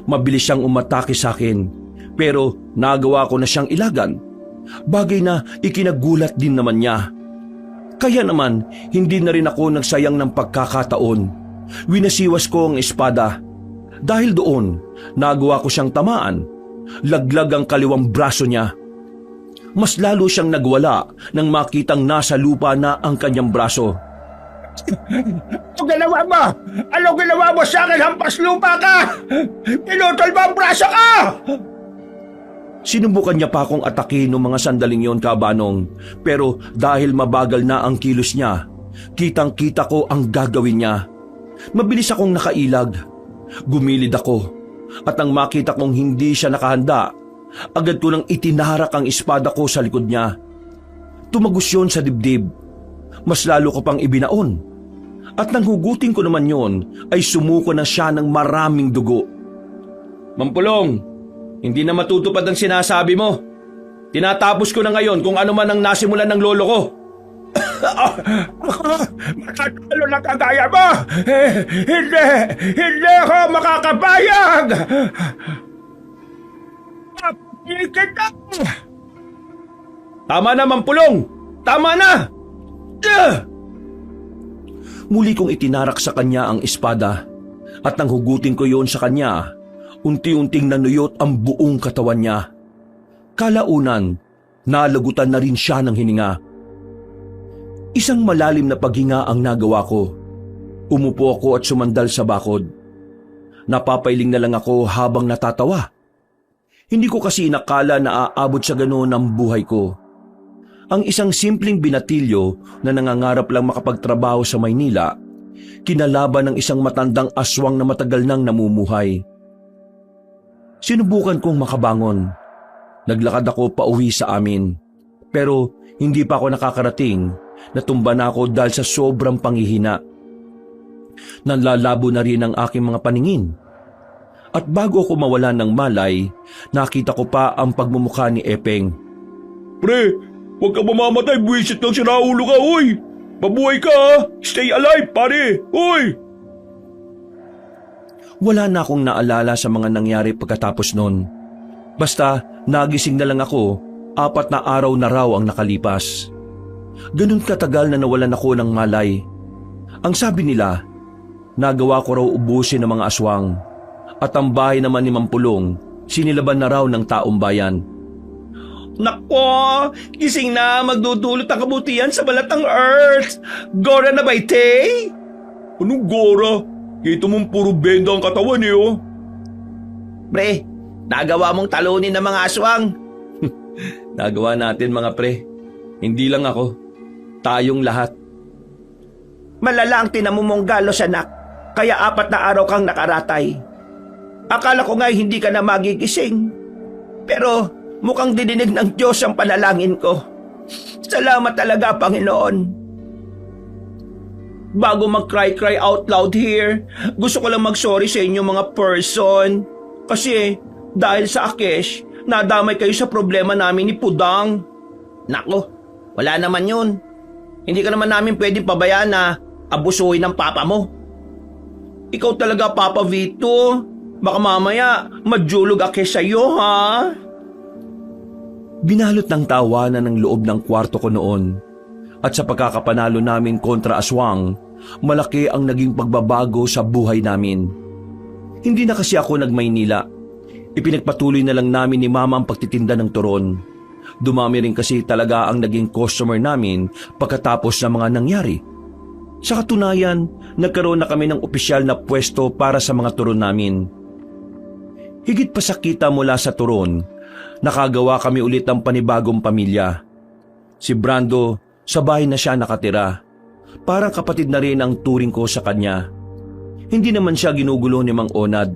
Mabilis siyang umatake sa akin, pero nagawa ko na siyang ilagan. Bagay na ikinagulat din naman niya. Kaya naman, hindi na rin ako nagsayang ng pagkakataon. Winasiwas ko ang espada. Dahil doon, nagawa ko siyang tamaan. Laglag ang kaliwang braso niya. Mas lalo siyang nagwala nang makitang nasa lupa na ang kanyang braso. Ano ginawa mo? Ano ginawa mo sa akin? Hampas lupa ka! Pinutol mo ang braso ko! Sinubukan niya pa akong atakin noong mga sandaling yon, Kabanong. Pero dahil mabagal na ang kilos niya, kitang-kita ko ang gagawin niya. Mabilis akong nakailag. Gumilid ako. At nang makita kong hindi siya nakahanda, agad ko nang itinarak ang espada ko sa likod niya. Tumagos yun sa dibdib. Mas lalo ko pang ibinaon. At nang hugutin ko naman yon, ay sumuko na siya ng maraming dugo. Mampulong, hindi na matutupad ang sinasabi mo. Tinatapos ko na ngayon kung ano man ang nasimulan ng lolo ko. Matatalo na kagaya mo! Hindi ako makakapayag! Papikit ako! Tama na, Mampulong! Tama na! Muli kong itinarak sa kanya ang espada at nang hugutin ko yon sa kanya, unti-unting nanuyot ang buong katawan niya. Kalaunan, nalagutan na rin siya ng hininga. Isang malalim na paghinga ang nagawa ko. Umupo ako at sumandal sa bakod. Napapailing na lang ako habang natatawa. Hindi ko kasi inakala na aabot sa ganoon ang buhay ko. Ang isang simpleng binatilyo na nangangarap lang makapagtrabaho sa Maynila, kinalaban ng isang matandang aswang na matagal nang namumuhay. Sinubukan kong makabangon. Naglakad ako pauwi sa amin. Pero hindi pa ako nakakarating, natumba na ako dahil sa sobrang panghihina. Nanlalabo na rin ang aking mga paningin. At bago ako mawalan ng malay, nakita ko pa ang pagmumukha ni Epeng. Pre, huwag ka mamamatay, buwisit ng sinaulo ka, uy! Mabuhay ka, ha? Stay alive, pare! Uy! Wala na akong naalala sa mga nangyari pagkatapos nun. Basta nagising na lang ako, 4 na araw na raw ang nakalipas. Ganun katagal na nawalan ako ng malay. Ang sabi nila, nagawa ko raw ubusin ng mga aswang. At ang bahay naman ni Mampulong, sinilaban na raw ng taong bayan. Nako, gising na, magdudulot ang kabutihan sa balatang Earth. Gora na ba, Tay? Anong Gora? Kita mong puro benda ang katawan eh oh. Pre, nagawa mong talunin ng mga aswang. Nagawa natin mga pre. Hindi lang ako. Tayong lahat. Malala ang tinamumong galos, anak. Kaya 4 na araw kang nakaratay. Akala ko nga hindi ka na magigising. Pero mukhang dininig ng Diyos ang panalangin ko. Salamat talaga, Panginoon. Bago mag-cry out loud here, gusto ko lang mag-sorry sa inyo mga person. Kasi dahil sa Akesh, nadamay kayo sa problema namin ni Pudang. Nako, wala naman yun. Hindi ka naman namin pwedeng pabayaan na abusuhin ng papa mo. Ikaw talaga, Papa Vito. Baka mamaya madjulog Akesh sa'yo, ha? Binalot ng tawanan ng loob ng kwarto ko noon. At sa pagkakapanalo namin kontra aswang, malaki ang naging pagbabago sa buhay namin. Hindi na kasi ako nagmaynila. Ipinagpatuloy na lang namin ni Mama ang pagtitinda ng turon. Dumami rin kasi talaga ang naging customer namin pagkatapos ng mga nangyari. Sa katunayan, nagkaroon na kami ng opisyal na pwesto para sa mga turon namin. Higit pa sa kita mula sa turon, nakagawa kami ulit ng panibagong pamilya. Si Brando, sa bahay na siya nakatira. Parang kapatid na rin ang turing ko sa kanya. Hindi naman siya ginugulo ni Mang Onad.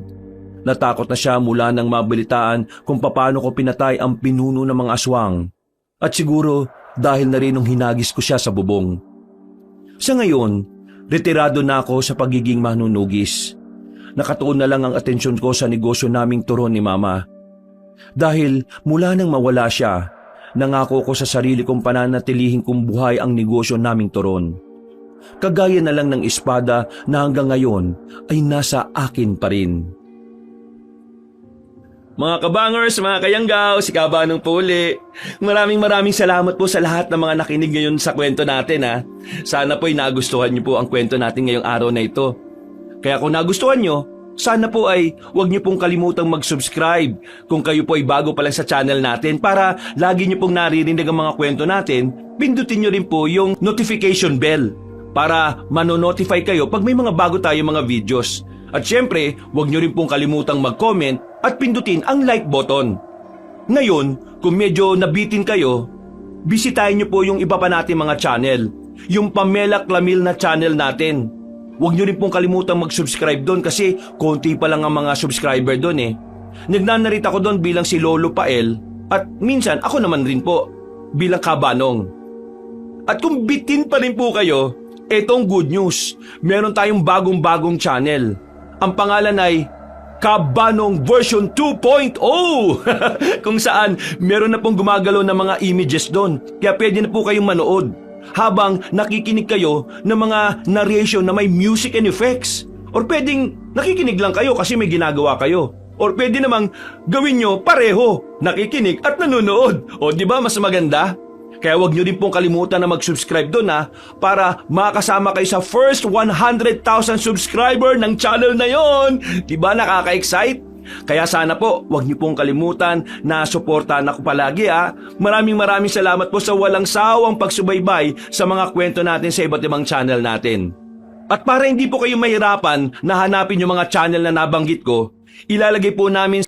Natakot na siya mula nang mabalitaan kung paano ko pinatay ang pinuno ng mga aswang. At siguro dahil na rin nung hinagis ko siya sa bubong. Sa ngayon, retirado na ako sa pagiging manunugis. Nakatuon na lang ang atensyon ko sa negosyo naming turon ni Mama. Dahil mula nang mawala siya, nangako ko sa sarili kong pananatilihin kong buhay ang negosyo naming turon. Kagaya na lang ng espada na hanggang ngayon ay nasa akin pa rin. Mga kabangers, mga kayanggaw, si Kabanong Puli. Maraming salamat po sa lahat ng mga nakinig ngayon sa kwento natin, ha. Sana po'y nagustuhan niyo po ang kwento natin ngayong araw na ito. Kaya kung nagustuhan niyo, sana po ay huwag niyo pong kalimutang mag-subscribe kung kayo po ay bago pa lang sa channel natin para lagi niyo pong naririnig ang mga kwento natin. Pindutin niyo rin po yung notification bell para manonotify kayo pag may mga bago tayo mga videos. At syempre, huwag niyo rin pong kalimutang mag-comment at pindutin ang like button. Ngayon, kung medyo nabitin kayo, bisitahin niyo po yung iba pa natin mga channel. Yung Pamela Clamil na channel natin. Huwag niyo rin pong kalimutang mag-subscribe doon kasi konti pa lang ang mga subscriber doon eh. Nagnanarita ako doon bilang si Lolo Pael at minsan ako naman rin po bilang Kabanong. At kung bitin pa rin po kayo, etong good news. Meron tayong bagong channel. Ang pangalan ay Kabanong version 2.0 kung saan meron na pong gumagalaw ng mga images doon. Kaya pwede na po kayong manood habang nakikinig kayo ng mga narration na may music and effects. Or pwedeng nakikinig lang kayo kasi may ginagawa kayo. Or pwede namang gawin nyo pareho, nakikinig at nanonood. O di ba mas maganda? Kaya huwag nyo din pong kalimutan na mag-subscribe doon ha para makasama kayo sa first 100,000 subscriber ng channel na yon. Diba nakaka-excite? Kaya sana po huwag nyo pong kalimutan na suportahan ako palagi ha. Maraming salamat po sa walang sawang pagsubaybay sa mga kwento natin sa iba't ibang channel natin. At para hindi po kayo mahirapan na hanapin yung mga channel na nabanggit ko, ilalagay po namin